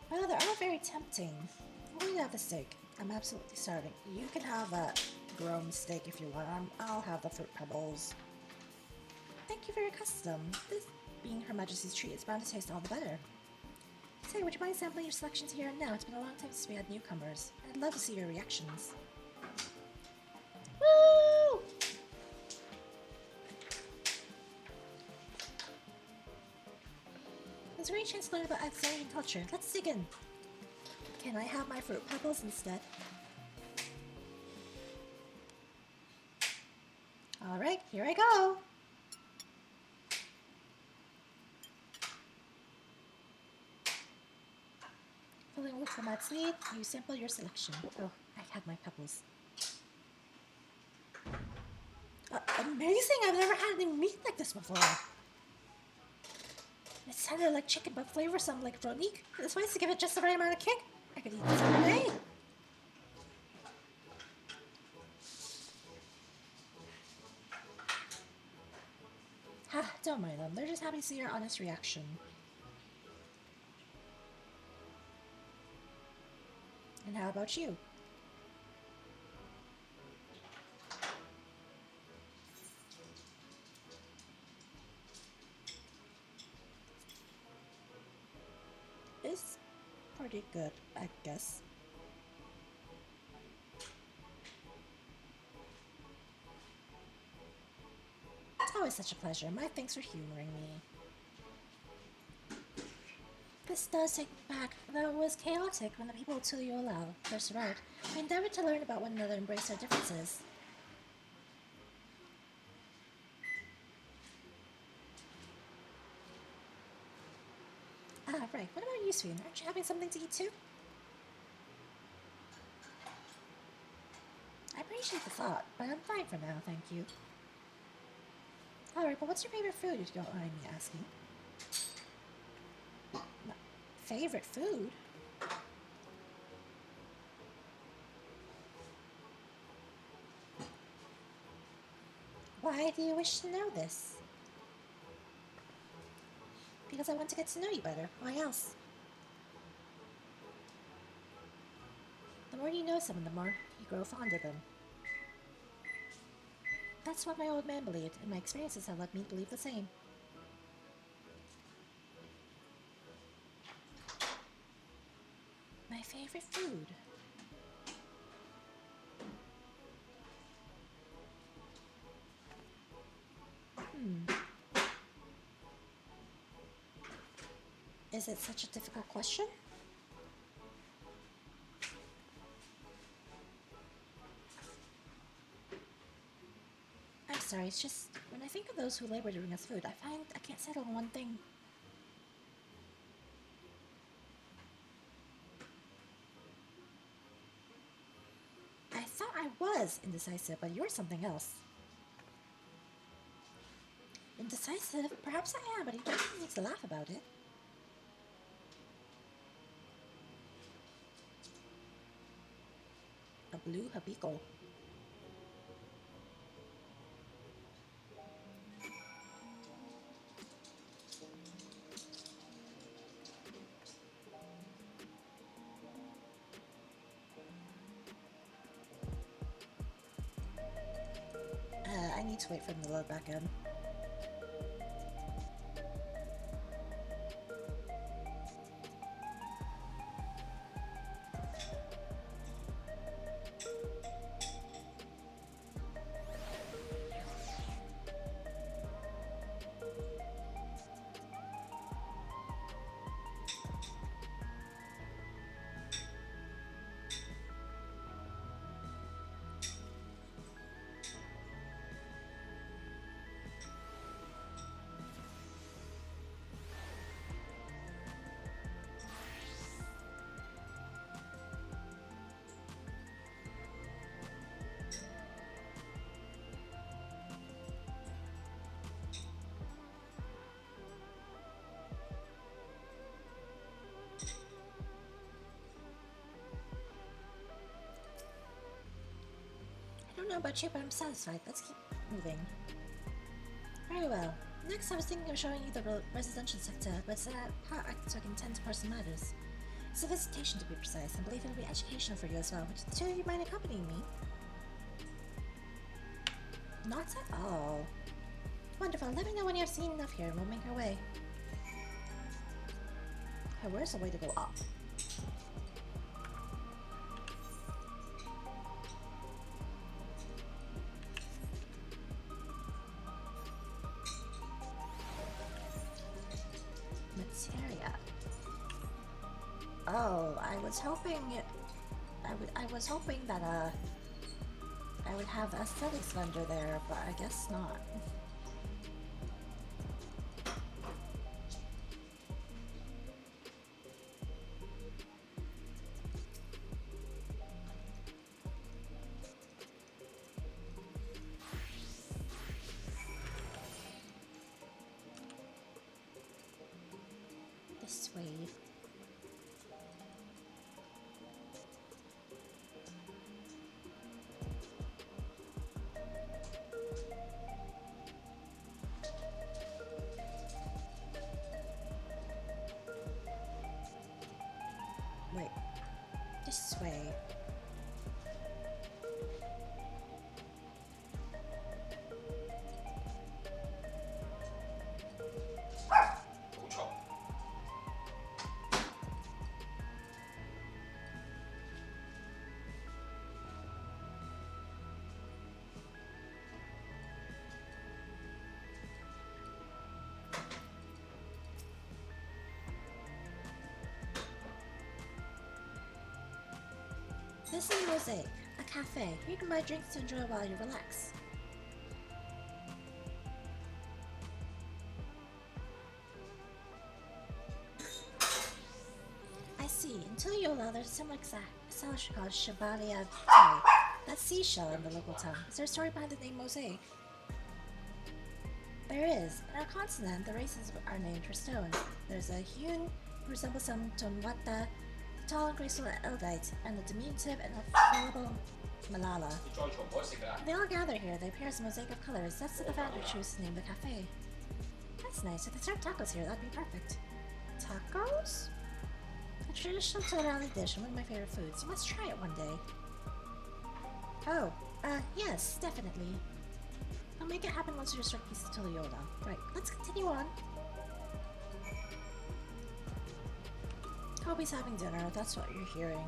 Well, they're all very tempting. I'm going to have the steak. I'm absolutely starving. You can have that grown steak if you want. I'll have the fruit pebbles. Thank you for your custom. This being Her Majesty's treat is bound to taste all the better. Say, would you mind sampling your selections here and now? It's been a long time since we had newcomers. I'd love to see your reactions. Woo! There's a great chance to learn about Azarian culture. Let's dig in. Can I have my fruit pebbles instead? Alright, here I go! Filling with the mad sleeve, you sample your selection. Oh, I had my pebbles. Amazing! I've never had any meat like this before. It's tender like chicken, but flavorsome like Ronique. This way to give it just the right amount of kick. I could eat this all day. Ha, don't mind them. They're just happy to see your honest reaction. And how about you? It's pretty good, I guess. Always such a pleasure. My thanks for humoring me. This does take me back, though it was chaotic when the people of Tuliolao first arrived. We endeavored to learn about one another and embrace our differences. Ah, right. What about you, Sweet? Aren't you having something to eat too? I appreciate the thought, but I'm fine for now, thank you. Alright, but what's your favorite food, if you don't mind me asking? My favorite food? Why do you wish to know this? Because I want to get to know you better. Why else? The more you know someone, the more you grow fond of them. That's what my old man believed, and my experiences have led me to believe the same. My favorite food. Is it such a difficult question? I'm sorry, it's just, when I think of those who labor to bring us food, I find I can't settle on one thing. I thought I was indecisive, but you're something else. Indecisive? Perhaps I am, but you don't need to laugh about it. A blue habiko. I need to wait for them to load back in. I don't know about you, but I'm satisfied. Let's keep moving. Very well. Next, I was thinking of showing you the residential sector, but it's so I can tend to personal matters. It's a visitation, to be precise. I believe it'll be educational for you as well. Would the two of you mind accompanying me? Not at all. Wonderful. Let me know when you've seen enough here, and we'll make our way. Okay, where's the way to go up? Materia. Oh, I was hoping that I would have aesthetics vendor there, but I guess not. This way. This is Mosaic, a cafe. You can buy drinks to enjoy while you relax. I see. Until Yola, there's a similar establishment called Shabalia Thai. That's seashell in the local tongue. Is there a story behind the name Mosaic? There is. In our continent, the races are named for stones. There's a hewn who resembles some Tonwata, the tall and graceful Eldite, and the diminutive and affable Malala. They all gather here. They appear as a mosaic of colors. That's the founder chose to name the cafe. That's nice. If they serve tacos here, that'd be perfect. Tacos? A traditional Torali dish and one of my favorite foods. You must try it one day. Oh, yes, definitely. I'll make it happen once you restore peace to Yoda. Right, let's continue on. Kobe's having dinner, that's what you're hearing.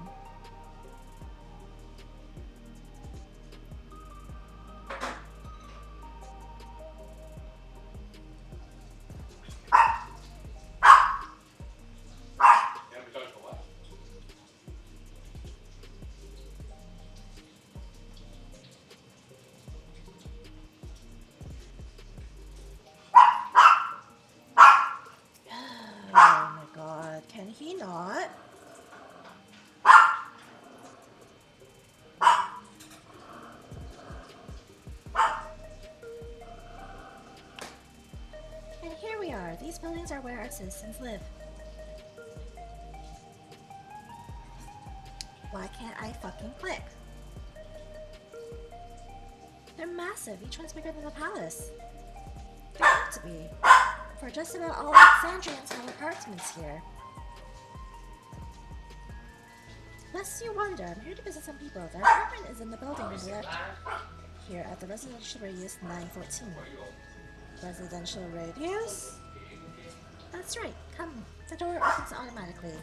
Can he not? And here we are. These buildings are where our citizens live. Why can't I fucking click? They're massive. Each one's bigger than the palace. They have to be. For just about all Alexandrians have apartments here. Lest you wonder, I'm here to visit some people. Their apartment is in the building on the left here at the residential radius 914. Residential radius? That's right, come. The door opens automatically.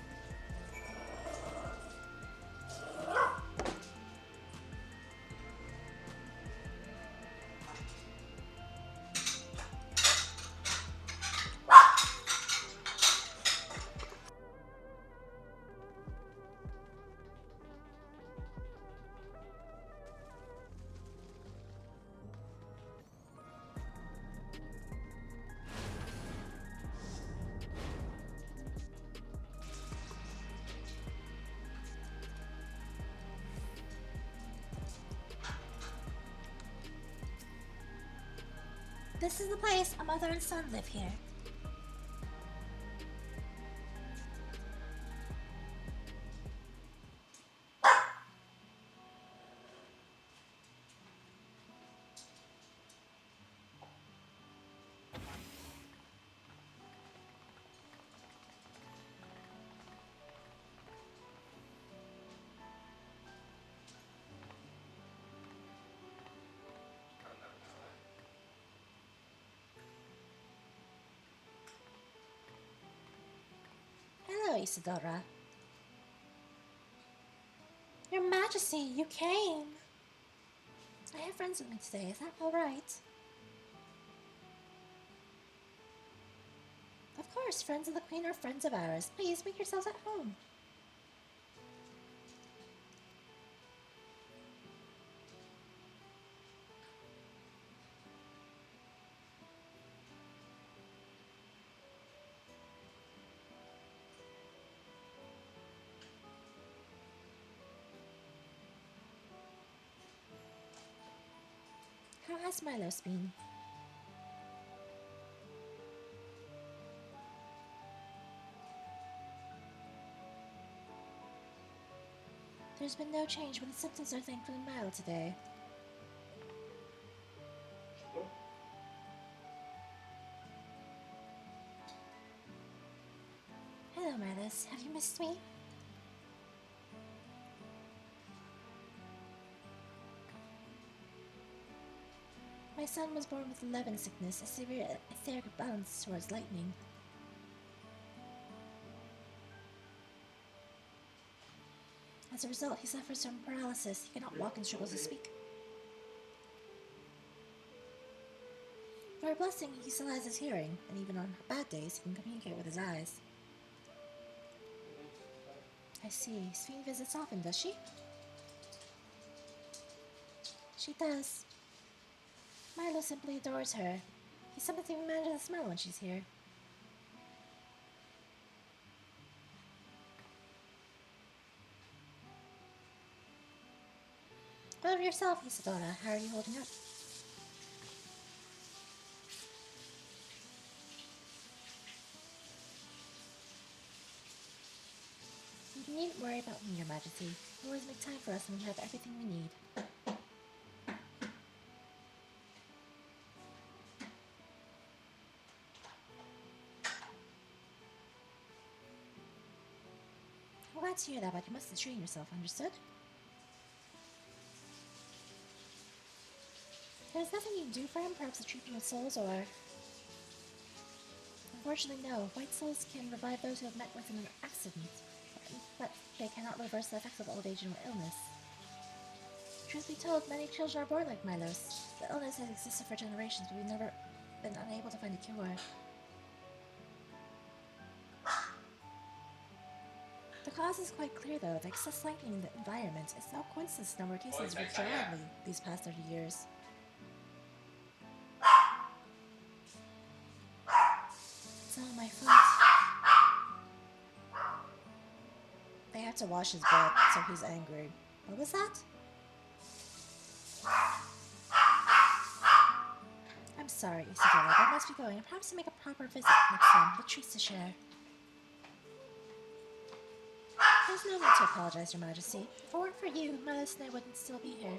This is the place. A mother and son live here. Hello, Isadora. Your Majesty, you came! I have friends with me today, is that alright? Of course, friends of the Queen are friends of ours. Please, make yourselves at home. How has Milos been? There's been no change, but the symptoms are thankfully mild today. Hello, Milos. Have you missed me? My son was born with Levin sickness, a severe etheric balance towards lightning. As a result, he suffers from paralysis. He cannot walk and struggles to speak. For a blessing, he still has his hearing, and even on bad days, he can communicate with his eyes. I see. Sphinx visits often, does she? She does. Milo simply adores her. He sometimes even manages to smile when she's here. What of yourself, Isadora? How are you holding up? You needn't worry about me, Your Majesty. You always make time for us and we have everything we need. I'm glad to hear that, but you must restrain yourself, understood? There's nothing you can do for him, perhaps a treatment of souls, or... Unfortunately, no. White souls can revive those who have met with an accident, but they cannot reverse the effects of old age and illness. Truth be told, many children are born like Milos. The illness has existed for generations, but we've never been unable to find a cure. The cause is quite clear, though. The excess lightning in the environment is no coincidence the number of cases reached widely these past 30 years. It's on my foot. They had to wash his butt, so he's angry. What was that? I'm sorry, Isadora, but I must be going. I promise to make a proper visit next time, with treats to share. There's no need to apologize, Your Majesty. If it weren't for you, Milos and I wouldn't still be here.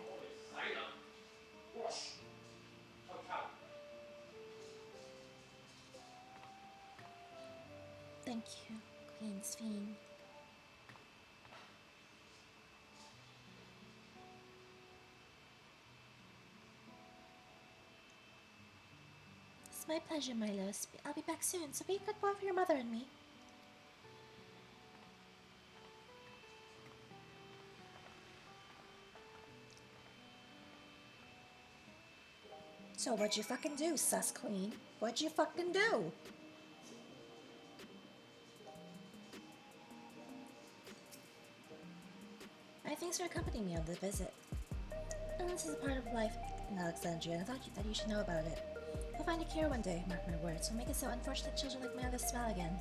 Thank you, Queen Sphene. It's my pleasure, Milos. I'll be back soon, so be a good boy for your mother and me. So what'd you fucking do, sus queen? What'd you fucking do? My thanks for accompanying me on the visit. Illness is a part of life in Alexandria, and I thought that you should know about it. We'll find a cure one day, mark my words. We'll make it so unfortunate children like Milos smile again.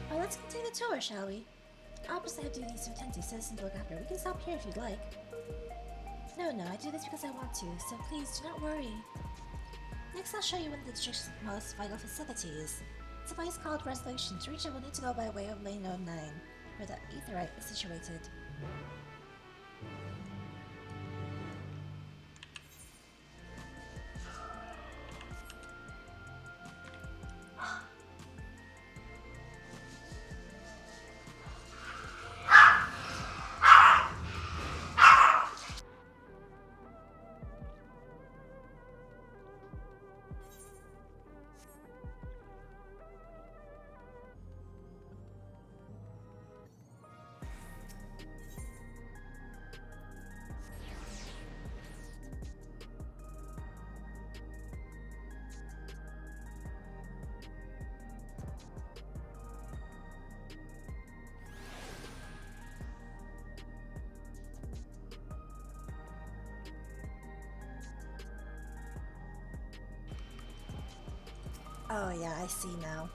Well, let's continue the tour, shall we? Obviously, I have duties to attend to, citizens to look after. We can stop here if you'd like. No, I do this because I want to, so please do not worry. Next, I'll show you one of the district's most vital facilities. It's a place called Resolution. To reach it, we'll need to go by way of Lane 09, where the Aetherite is situated. Oh yeah, I see now.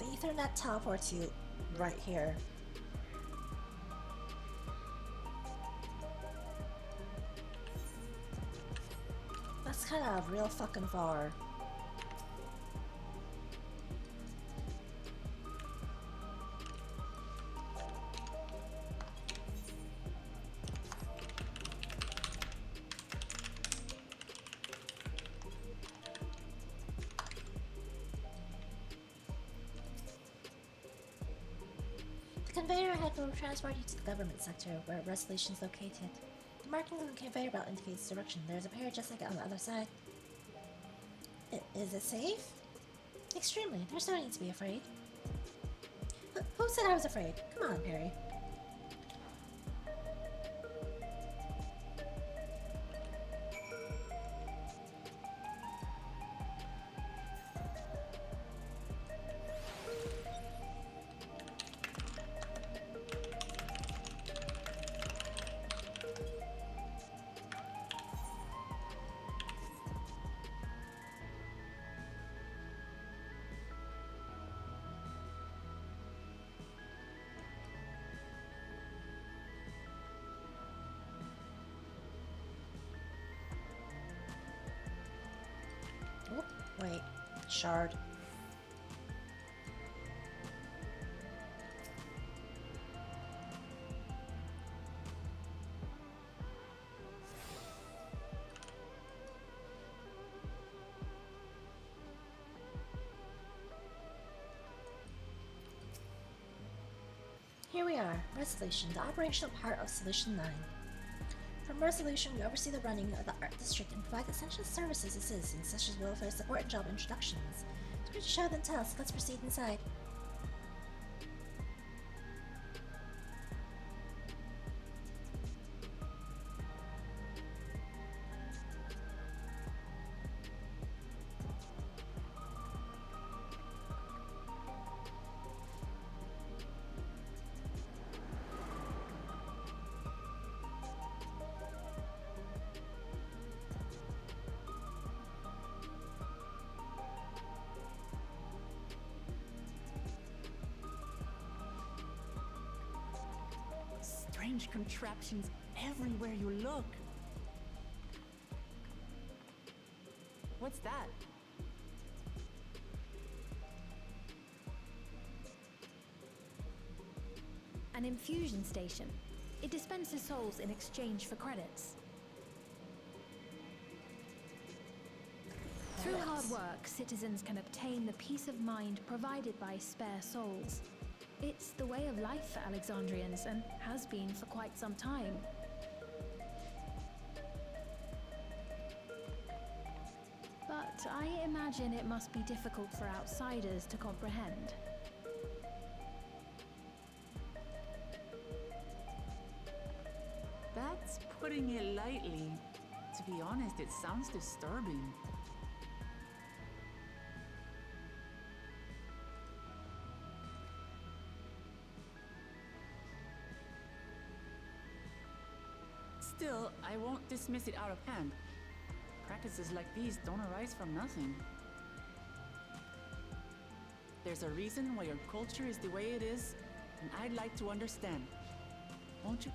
The Ethernet teleports you right here. That's kind of real fucking far. The conveyor ahead will transport you to the government sector, where Resolution is located. The markings on the conveyor belt indicates direction. There's a pair just like it on the other side. Is it safe? Extremely. There's no need to be afraid. Who said I was afraid? Come on, Perry. shard. Here we are, Resolution, the operational part of Solution 9. From Resolution, we oversee the running of the Art District and provide essential services to citizens, such as welfare support and job introductions. It's great to show them tell, so let's proceed inside. Strange contraptions everywhere you look. What's that? An infusion station. It dispenses souls in exchange for credits. Through hard work, citizens can obtain the peace of mind provided by spare souls. It's the way of life for Alexandrians, and has been for quite some time. But I imagine it must be difficult for outsiders to comprehend. That's putting it lightly. To be honest, it sounds disturbing. Still, I won't dismiss it out of hand. Practices like these don't arise from nothing. There's a reason why your culture is the way it is, and I'd like to understand. Won't you?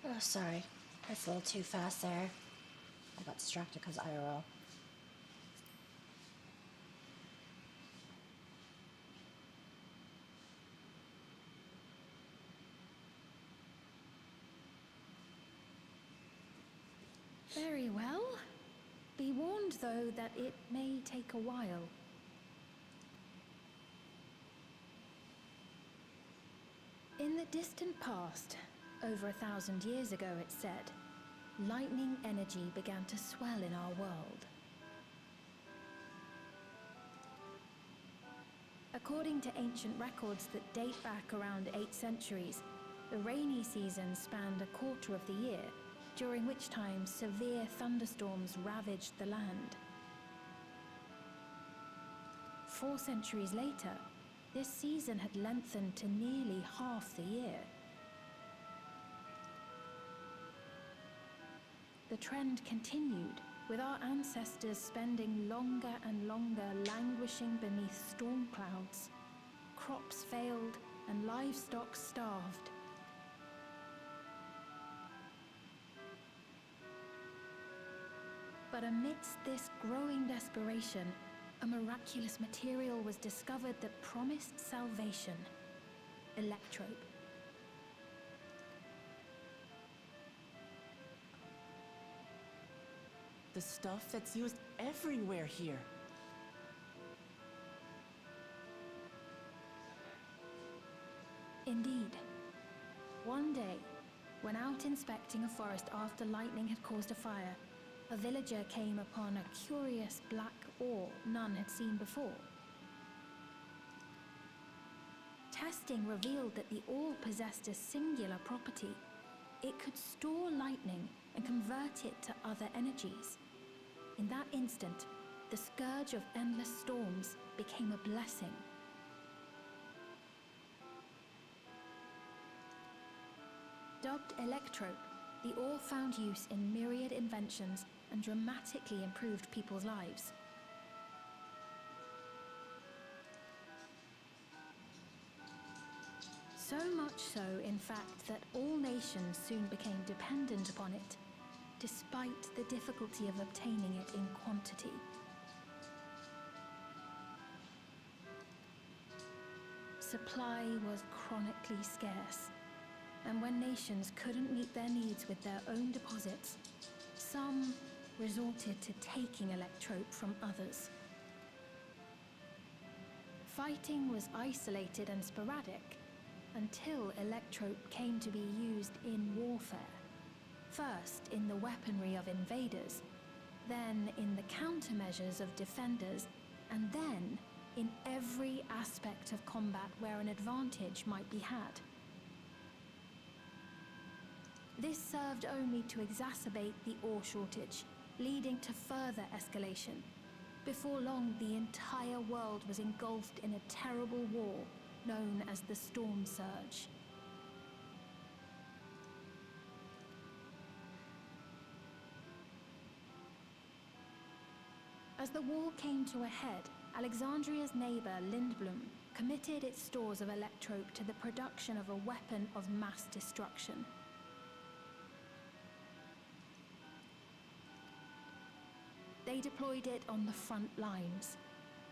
Oh, sorry. That's a little too fast there. I got distracted because IRL. Very well. Be warned, though, that it may take a while. In the distant past, over 1,000 years ago, it's said, lightning energy began to swell in our world. According to ancient records that date back around 8 centuries, the rainy season spanned a quarter of the year, during which time severe thunderstorms ravaged the land. 4 centuries later, this season had lengthened to nearly half the year. The trend continued, with our ancestors spending longer and longer languishing beneath storm clouds. Crops failed and livestock starved. But amidst this growing desperation, a miraculous material was discovered that promised salvation: electrope. The stuff that's used everywhere here. Indeed. One day, when out inspecting a forest after lightning had caused a fire, a villager came upon a curious black ore none had seen before. Testing revealed that the ore possessed a singular property. It could store lightning and convert it to other energies. In that instant, the scourge of endless storms became a blessing. Dubbed electrope, the ore found use in myriad inventions and dramatically improved people's lives. So much so, in fact, that all nations soon became dependent upon it, despite the difficulty of obtaining it in quantity. Supply was chronically scarce, and when nations couldn't meet their needs with their own deposits, some resorted to taking electrope from others. Fighting was isolated and sporadic until electrope came to be used in warfare. First in the weaponry of invaders, then in the countermeasures of defenders, and then in every aspect of combat where an advantage might be had. This served only to exacerbate the ore shortage, leading to further escalation. Before long, the entire world was engulfed in a terrible war known as the Storm Surge. As the war came to a head, Alexandria's neighbor, Lindblum, committed its stores of electrope to the production of a weapon of mass destruction. They deployed it on the front lines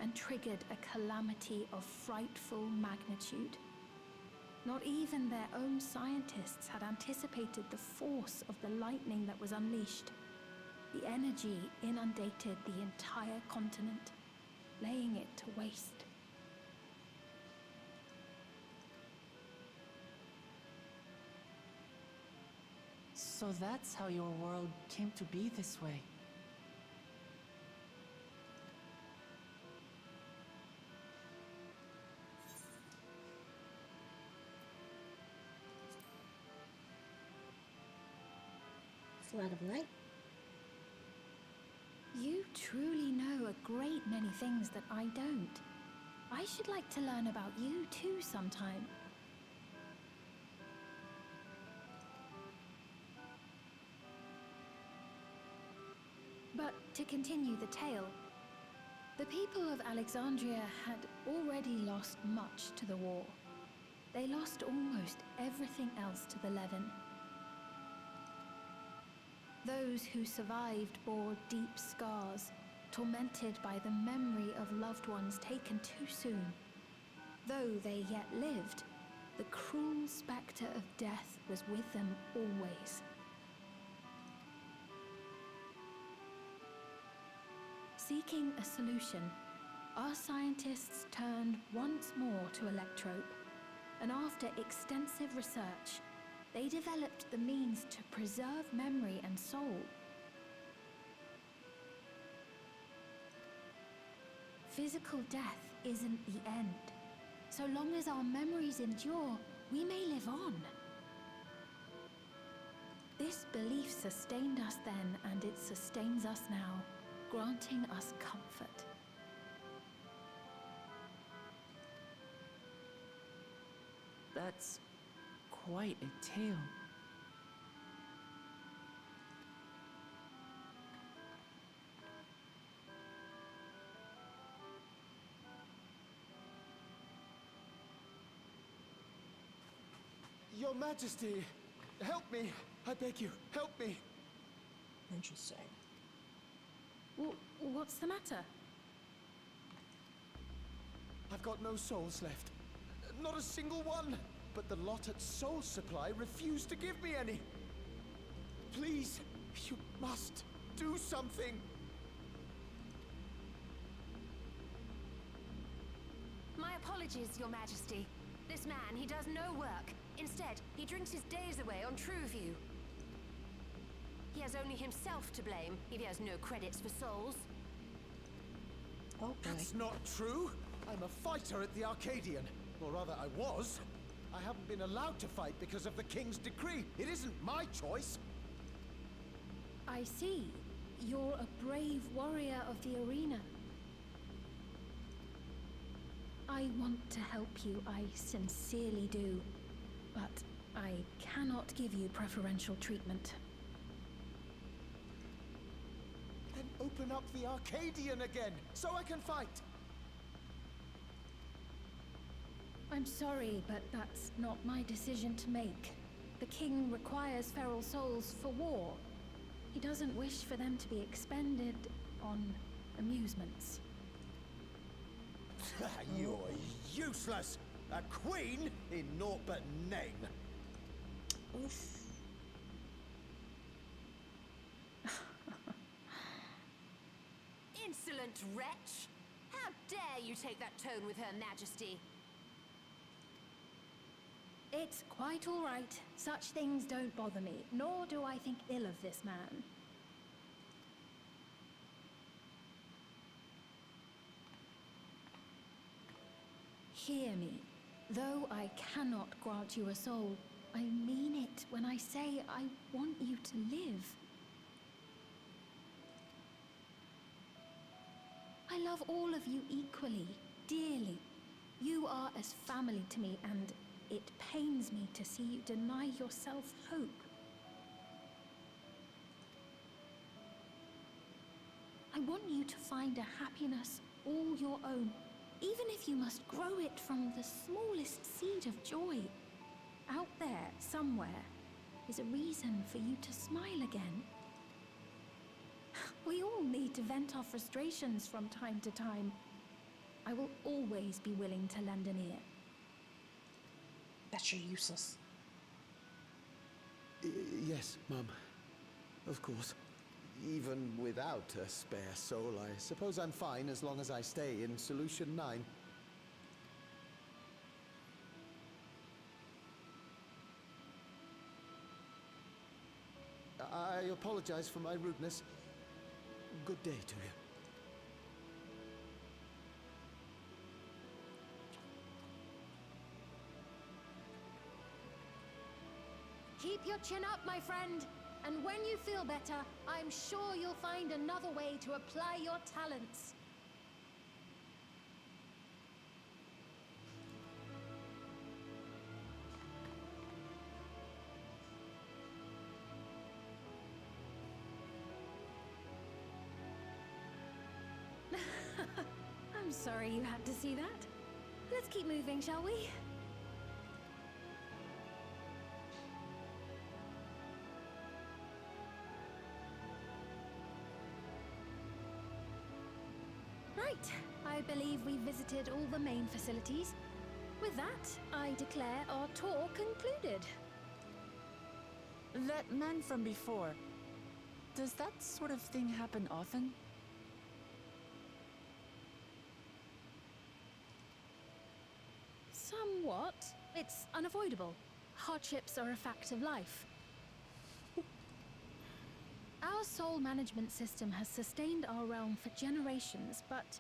and triggered a calamity of frightful magnitude. Not even their own scientists had anticipated the force of the lightning that was unleashed. The energy inundated the entire continent, laying it to waste. So that's how your world came to be this way. Flood of light. You truly know a great many things that I don't. I should like to learn about you too sometime. But to continue the tale, the people of Alexandria had already lost much to the war. They lost almost everything else to the Levin. Those who survived bore deep scars, tormented by the memory of loved ones taken too soon. Though they yet lived, the cruel spectre of death was with them always. Seeking a solution, our scientists turned once more to electrope, and after extensive research, they developed the means to preserve memory and soul. Physical death isn't the end. So long as our memories endure, we may live on. This belief sustained us then, and it sustains us now, granting us comfort. That's quite a tale. Your Majesty, help me! I beg you, help me! Interesting. What's the matter? I've got no souls left. Not a single one! But the lot at Soul Supply refused to give me any. Please, you must do something. My apologies, Your Majesty. This man, he does no work. Instead, he drinks his days away on Trueview. He has only himself to blame if he has no credits for souls. Oh boy. That's not true. I'm a fighter at the Arcadian. Or rather, I was. I haven't been allowed to fight because of the King's decree. It isn't my choice. I see. You're a brave warrior of the arena. I want to help you, I sincerely do. But I cannot give you preferential treatment. Open up the Arcadian again, so I can fight! I'm sorry, but that's not my decision to make. The king requires feral souls for war. He doesn't wish for them to be expended on amusements. You're useless! A queen in naught but name! Oof. Insolent wretch! How dare you take that tone with Her Majesty? It's quite all right. Such things don't bother me, nor do I think ill of this man. Hear me. Though I cannot grant you a soul, I mean it when I say I want you to live. I love all of you equally, dearly. You are as family to me, and it pains me to see you deny yourself hope. I want you to find a happiness all your own, even if you must grow it from the smallest seed of joy. Out there, somewhere, is a reason for you to smile again. We all need to vent our frustrations from time to time. I will always be willing to lend an ear. Bet you're useless. Yes, Mum. Of course. Even without a spare soul, I suppose I'm fine as long as I stay in Solution 9. I apologize for my rudeness. Good day to you. Keep your chin up, my friend. And when you feel better, I'm sure you'll find another way to apply your talents. I'm sorry you had to see that. Let's keep moving, shall we? Right. I believe we visited all the main facilities. With that, I declare our tour concluded. That man from before, does that sort of thing happen often? Somewhat. It's unavoidable. Hardships are a fact of life. Our soul management system has sustained our realm for generations, but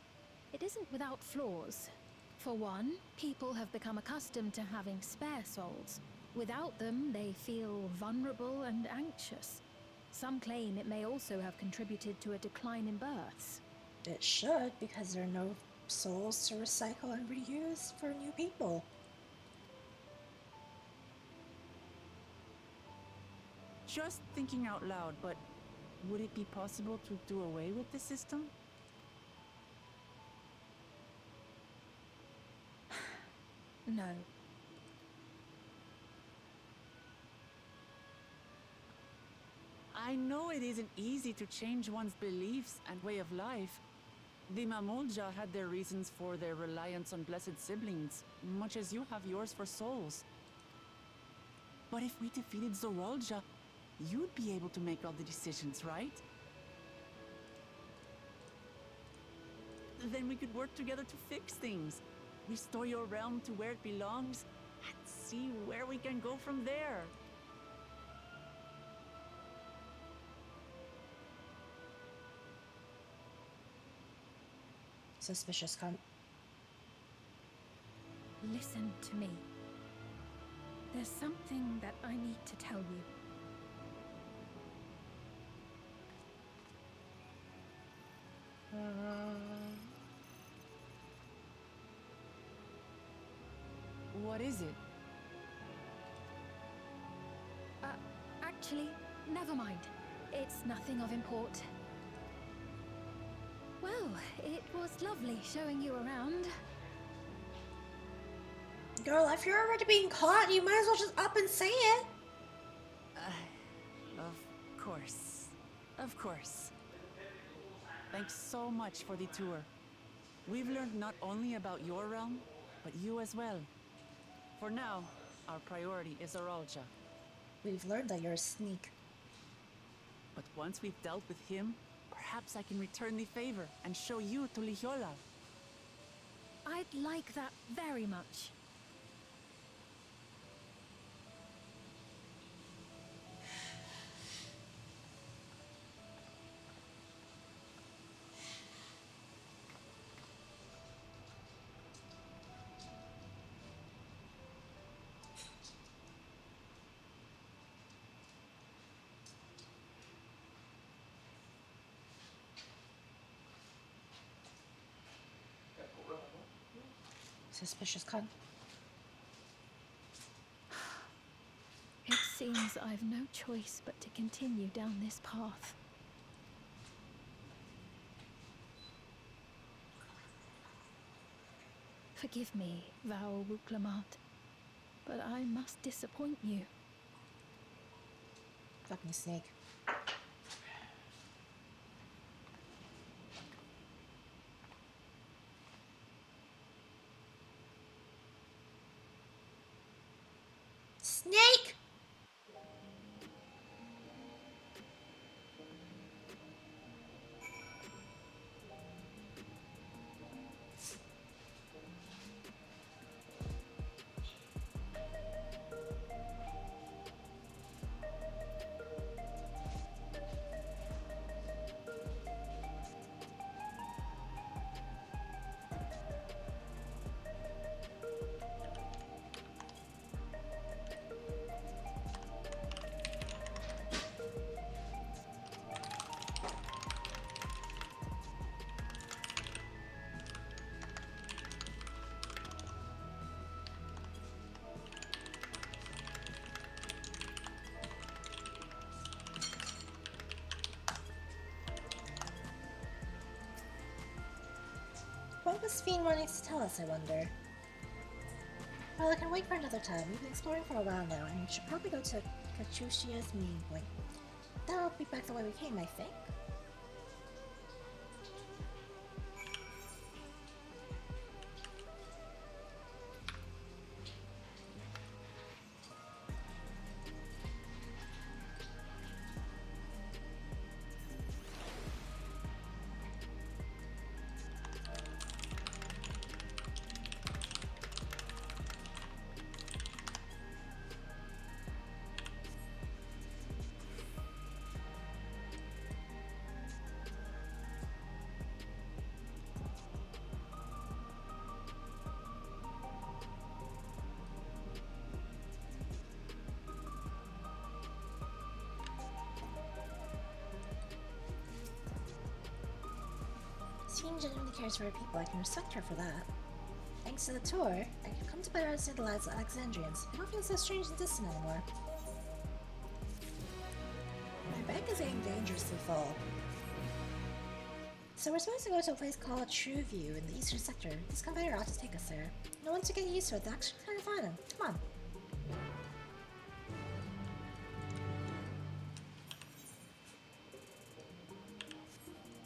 it isn't without flaws. For one, people have become accustomed to having spare souls. Without them, they feel vulnerable and anxious. Some claim it may also have contributed to a decline in births. It should, because there are no souls to recycle and reuse for new people. Just thinking out loud, but would it be possible to do away with the system? No. I know it isn't easy to change one's beliefs and way of life. The Mamolja had their reasons for their reliance on blessed siblings, much as you have yours for souls. But if we defeated Zorolja, you'd be able to make all the decisions, right? Then we could work together to fix things, restore your realm to where it belongs, and see where we can go from there. Suspicious cunt. Listen to me. There's something that I need to tell you. What is it? Actually, never mind. It's nothing of import. Well, it was lovely showing you around. Girl, if you're already being caught, you might as well just up and say it. Of course. Of course. Thanks so much for the tour. We've learned not only about your realm, but you as well. For now, our priority is Aralja. We've learned that you're a sneak. But once we've dealt with him, perhaps I can return the favor and show you to Lihiola. I'd like that very much. Suspicious cunt. It seems I've no choice but to continue down this path. Forgive me, Val Wuklamat, but I must disappoint you. Fucking snake. Snake! What was Fiend wanting to tell us, I wonder? Well, I can wait for another time. We've been exploring for a while now, and we should probably go to Kachushia's meeting point. That'll be back the way we came, I think. Fiend genuinely cares for her people. I can respect her for that. Thanks to the tour, I can come to better understand the lives of Alexandrians. I don't feel so strange and distant anymore. My bank is getting dangerously full. So we're supposed to go to a place called True View in the eastern sector. This conveyor ought to take us there. No one to get used to it, actually kind of fun. Come on.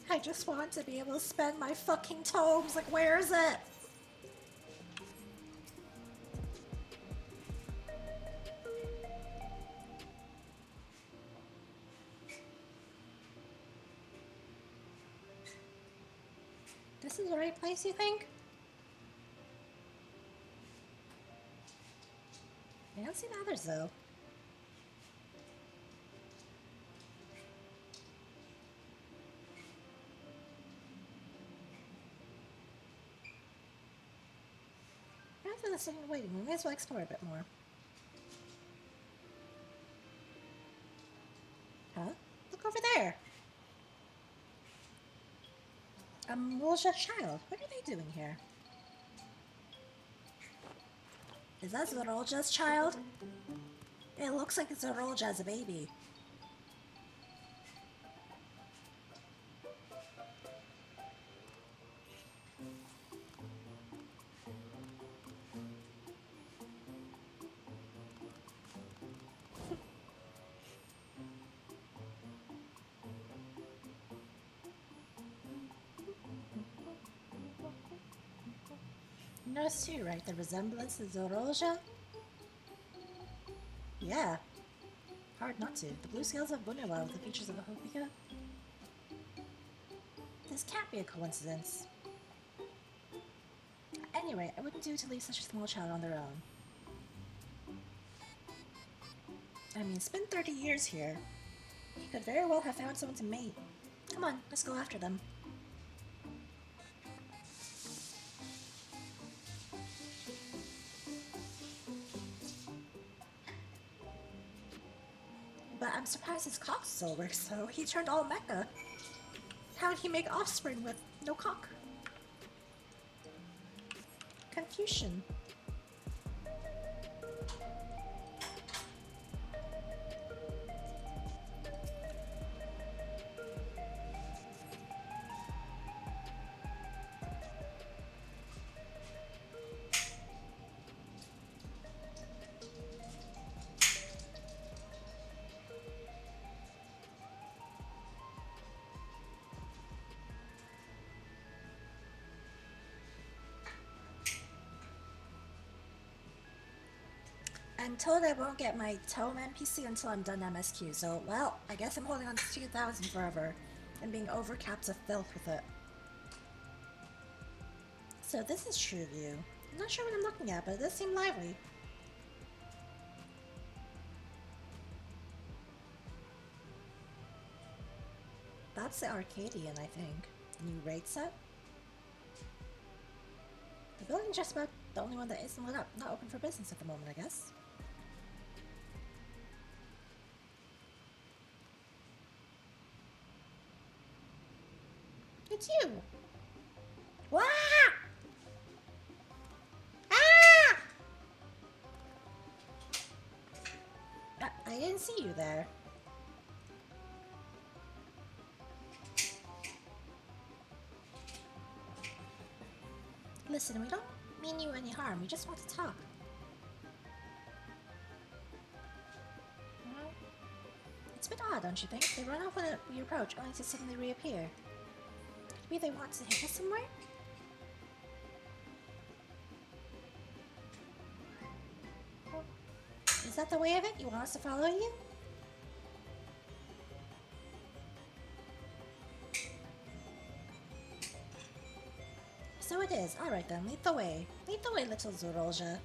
I just want to be able to spend my fucking tomes. Like, where is it? This is the right place, you think? I don't see the others, though. After the sitting and waiting, we may as well explore a bit more. Huh? Look over there! A Mulja child. What are they doing here? Is that Zorolja's child? It looks like it's Zorolja as a baby. noticed too, right? The resemblance to Zorolja? Yeah. Hard not to. The blue scales of Bunewa with the features of a Hopika? This can't be a coincidence. Anyway, I wouldn't do to leave such a small child on their own. I mean, it's been 30 years here. He could very well have found someone to mate. Come on, let's go after them. But I'm surprised his cock still works though. He turned all mecha. How would he make offspring with no cock? Confusion. I'm told I won't get my Tome NPC until I'm done MSQ, so, well, I guess I'm holding on to 2,000 forever and being overcapped to filth with it. So this is True View. I'm not sure what I'm looking at, but it does seem lively. That's the Arcadian, I think. The new raid set? The building's just about the only one that isn't lit up. Not open for business at the moment, I guess. It's you! Wah! Ah! I didn't see you there. Listen, we don't mean you any harm. We just want to talk. Well, it's a bit odd, don't you think? They run off when we approach, only to suddenly reappear. Maybe they want to hit us somewhere? Is that the way of it? You want us to follow you? So it is. Alright then, lead the way. Lead the way, little Zorolja.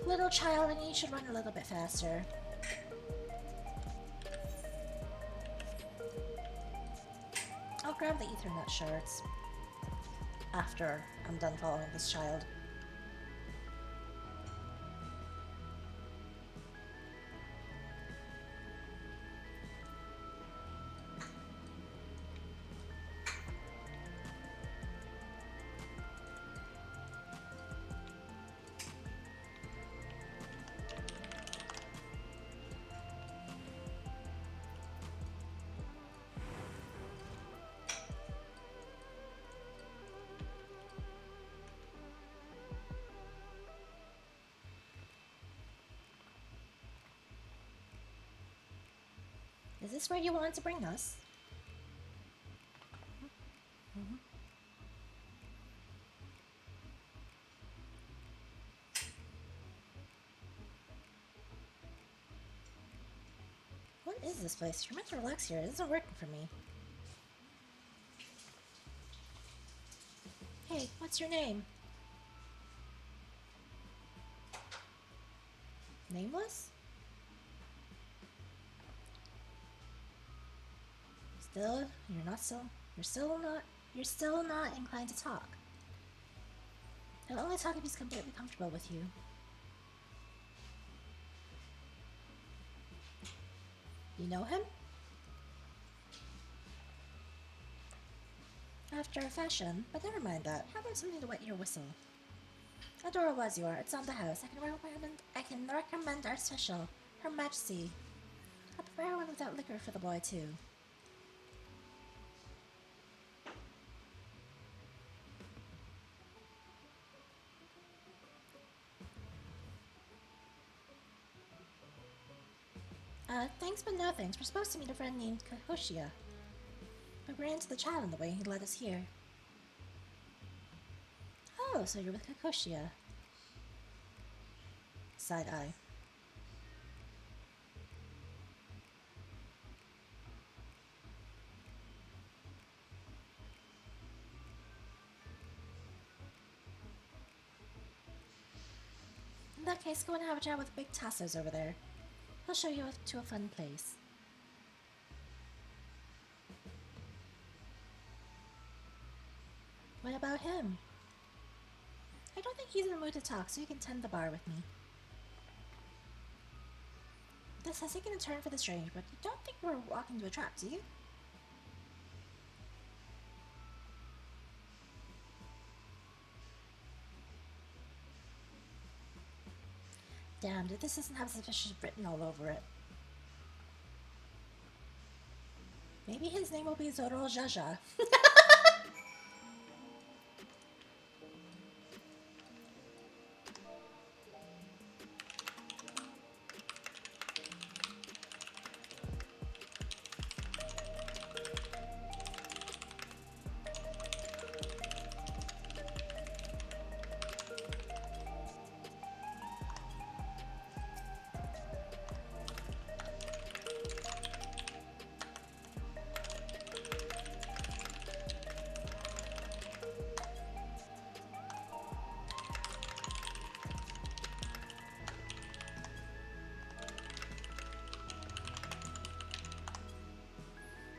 Little child, and you should run a little bit faster. I'll grab the Ethernet shards after I'm done following this child. Is this where you wanted to bring us? What is this place? You're meant to relax here. It isn't working for me. Hey, what's your name? Nameless? You're still not inclined to talk. I'll only talk if he's completely comfortable with you. You know him? After a fashion, but never mind that. How about something to wet your whistle? Adorable as you are, it's on the house. I can recommend our special, Her Majesty. I prefer one without liquor for the boy too. Thanks but no thanks. We're supposed to meet a friend named Kahoshia. But we ran into the child on the way and he led us here. Oh, so you're with Kahoshia. Side eye. In that case, go and have a chat with Big Tassos over there. He'll show you to a fun place. What about him? I don't think he's in the mood to talk, so you can tend the bar with me. This has taken a turn for the strange, but you don't think we're walking into a trap, do you? Damned if this doesn't have suspicious written all over it. Maybe his name will be Zorol Jaja.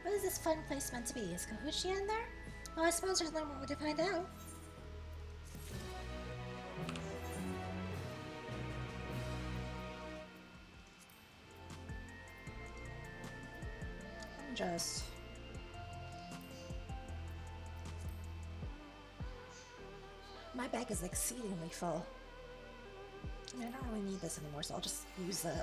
What is this fun place meant to be? Is Kahoshia in there? Well, I suppose there's no more way to find out. My bag is exceedingly full. I don't really need this anymore, so I'll just use it.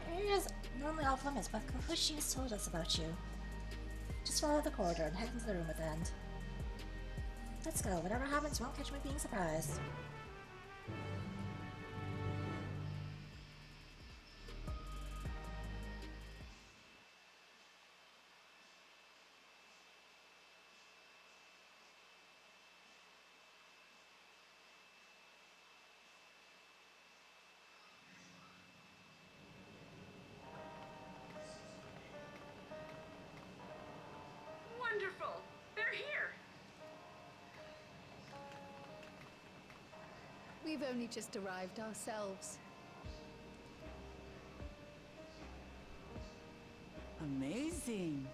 The area is normally off limits, but Kahoshi has told us about you. Just follow the corridor and head into the room at the end. Let's go. Whatever happens won't catch me being surprised. Wonderful! They're here! We've only just arrived ourselves. Amazing.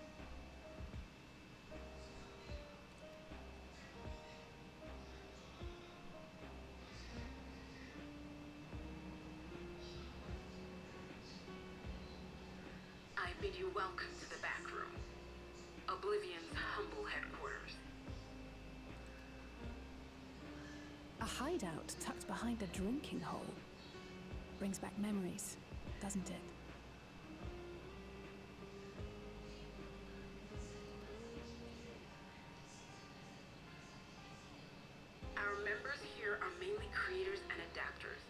I bid you welcome to the back room. Oblivion's humble headquarters. A hideout tucked behind a drinking hole. Brings back memories, doesn't it? Our members here are mainly creators and adapters.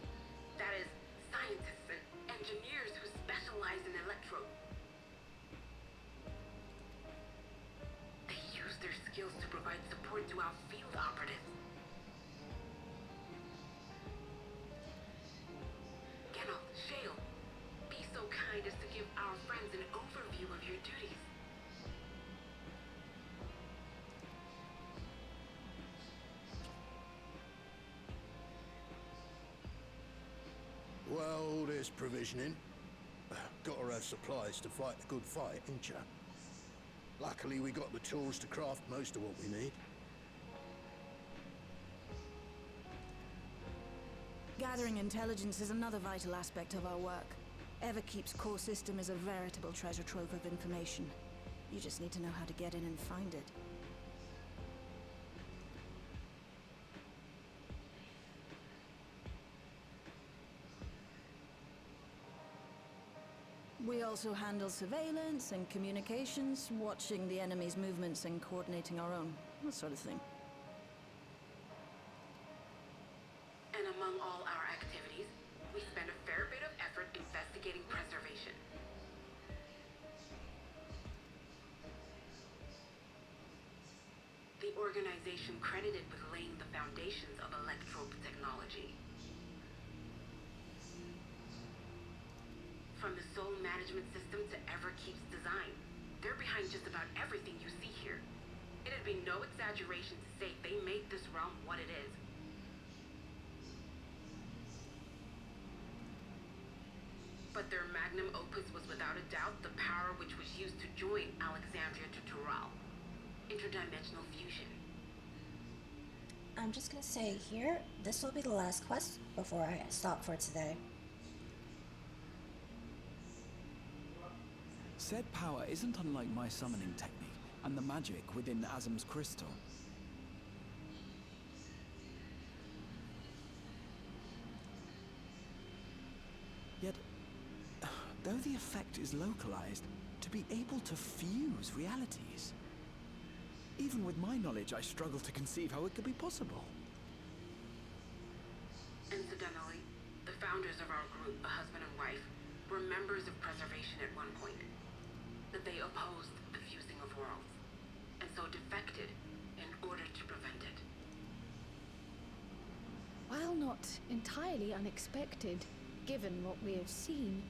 That is, scientists and engineers who specialize in electro. They use their skills to provide support to our field operatives. Gennoth, Shale, be so kind as to give our friends an overview of your duties. Well, there's provisioning. Gotta have supplies to fight a good fight, ain't ya? Luckily, we got the tools to craft most of what we need. Gathering intelligence is another vital aspect of our work. Everkeep's core system is a veritable treasure trove of information. You just need to know how to get in and find it. We also handle surveillance and communications, watching the enemy's movements and coordinating our own, that sort of thing. And among all our activities, we spend a fair bit of effort investigating preservation. The organization credited with laying the foundations of electrobe technology. From the soul management system to Everkeep's design, they're behind just about everything you see here. It'd be no exaggeration to say they made this realm what it is. But their magnum opus was without a doubt the power which was used to join Alexandria to Tural. Interdimensional fusion. I'm just gonna say here, this will be the last quest before I stop for today. Said power isn't unlike my summoning technique and the magic within Azam's crystal. Yet, though the effect is localized, to be able to fuse realities. Even with my knowledge, I struggle to conceive how it could be possible. Incidentally, the founders of our group, a husband and wife, were members of preservation at one point. That they opposed the fusing of worlds, and so defected in order to prevent it. While not entirely unexpected, given what we have seen,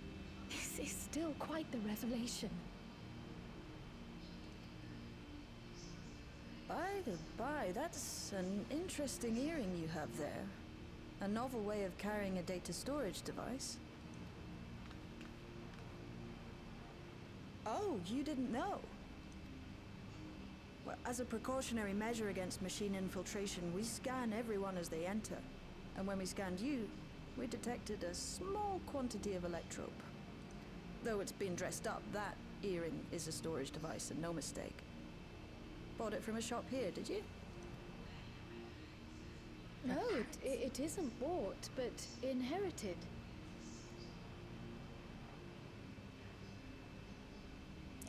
this is still quite the revelation. By the by, that's an interesting earring you have there. A novel way of carrying a data storage device. Oh, you didn't know? Well, as a precautionary measure against machine infiltration, we scan everyone as they enter. And when we scanned you, we detected a small quantity of electrope. Though it's been dressed up, that earring is a storage device and no mistake. Bought it from a shop here, did you? No, it isn't bought, but inherited.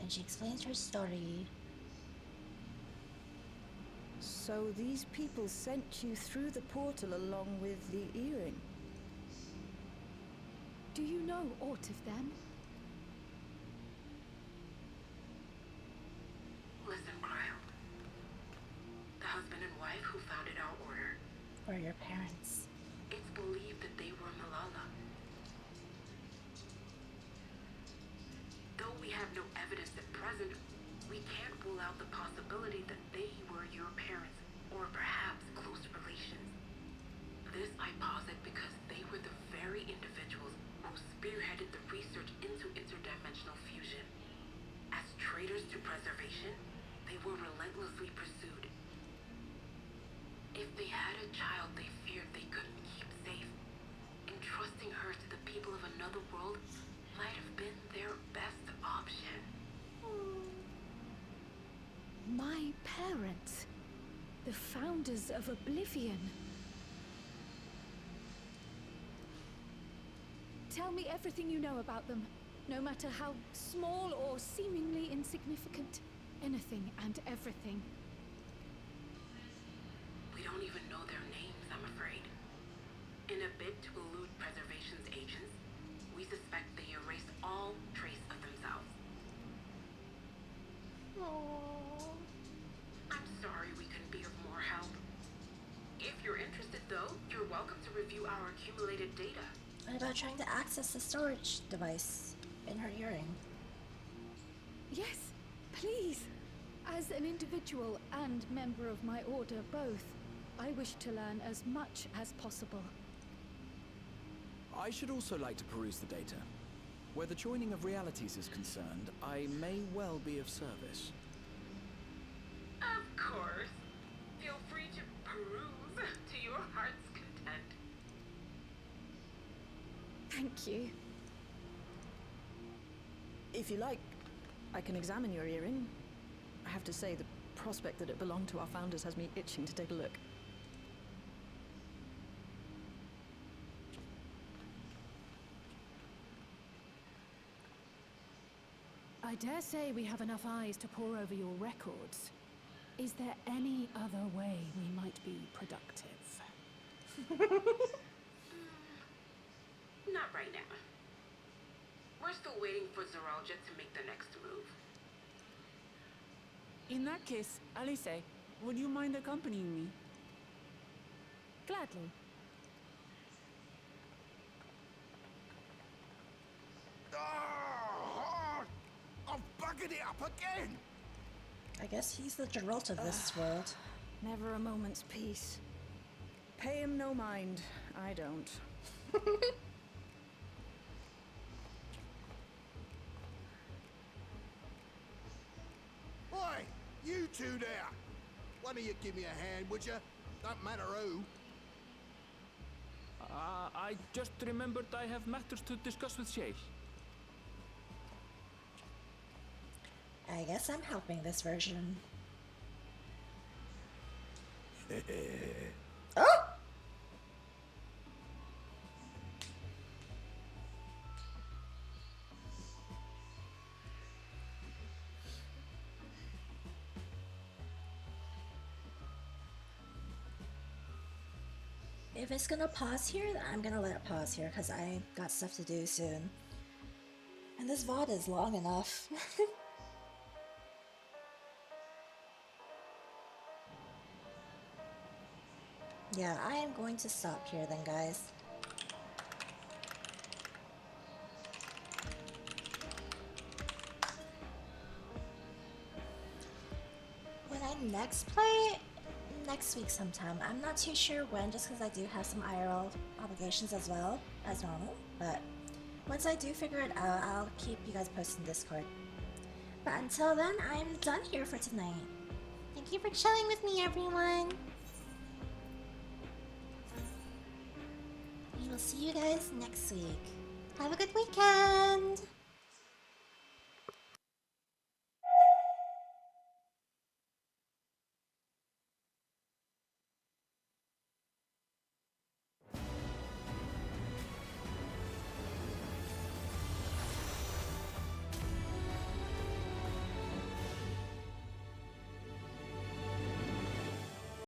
And she explains her story. So these people sent you through the portal along with the earring? Do you know aught of them? Listen, Cryle. The husband and wife who founded our order. Or your parents. It's believed that they were Malala. Though we have no evidence at present, we can't rule out the possibility that they were your parents, or perhaps close relations. This I posit because they were the very individuals who spearheaded the research into interdimensional fusion. As traitors to preservation, they were relentlessly pursued. If they had a child they feared they couldn't keep safe, entrusting her to the people of another world might have been their best option. My parents, the founders of Oblivion. Tell me everything you know about them, no matter how small or seemingly insignificant. Anything and everything. We don't even know their names, I'm afraid. In a bid to elude preservation's agents, we suspect they erased all trace of themselves. Aww. I'm sorry we couldn't be of more help. If you're interested, though, you're welcome to review our accumulated data. What about trying to access the storage device in her earring? Yes, please. As an individual and member of my order both, I wish to learn as much as possible. I should also like to peruse the data. Where the joining of realities is concerned, I may well be of service. Of course. Feel free to peruse to your heart's content. Thank you. If you like, I can examine your earring. I have to say, the prospect that it belonged to our founders has me itching to take a look. I dare say we have enough eyes to pore over your records. Is there any other way we might be productive? Not right now. We're still waiting for Zoralja to make the next move. In that case, Alice, would you mind accompanying me? Gladly. I've buggered it up again! I guess he's the Geralt of this world. Never a moment's peace. Pay him no mind. I don't. Oi! You two there! One of you give me a hand, would you? Don't matter who. I just remembered I have matters to discuss with Shay. I guess I'm helping this version. Oh! If it's gonna pause here, then I'm gonna let it pause here because I got stuff to do soon. And this VOD is long enough. Yeah, I am going to stop here then, guys. When I next play, next week sometime. I'm not too sure when, just because I do have some IRL obligations as well, as normal. But once I do figure it out, I'll keep you guys posted in Discord. But until then, I'm done here for tonight. Thank you for chilling with me, everyone. We will see you guys next week. Have a good weekend!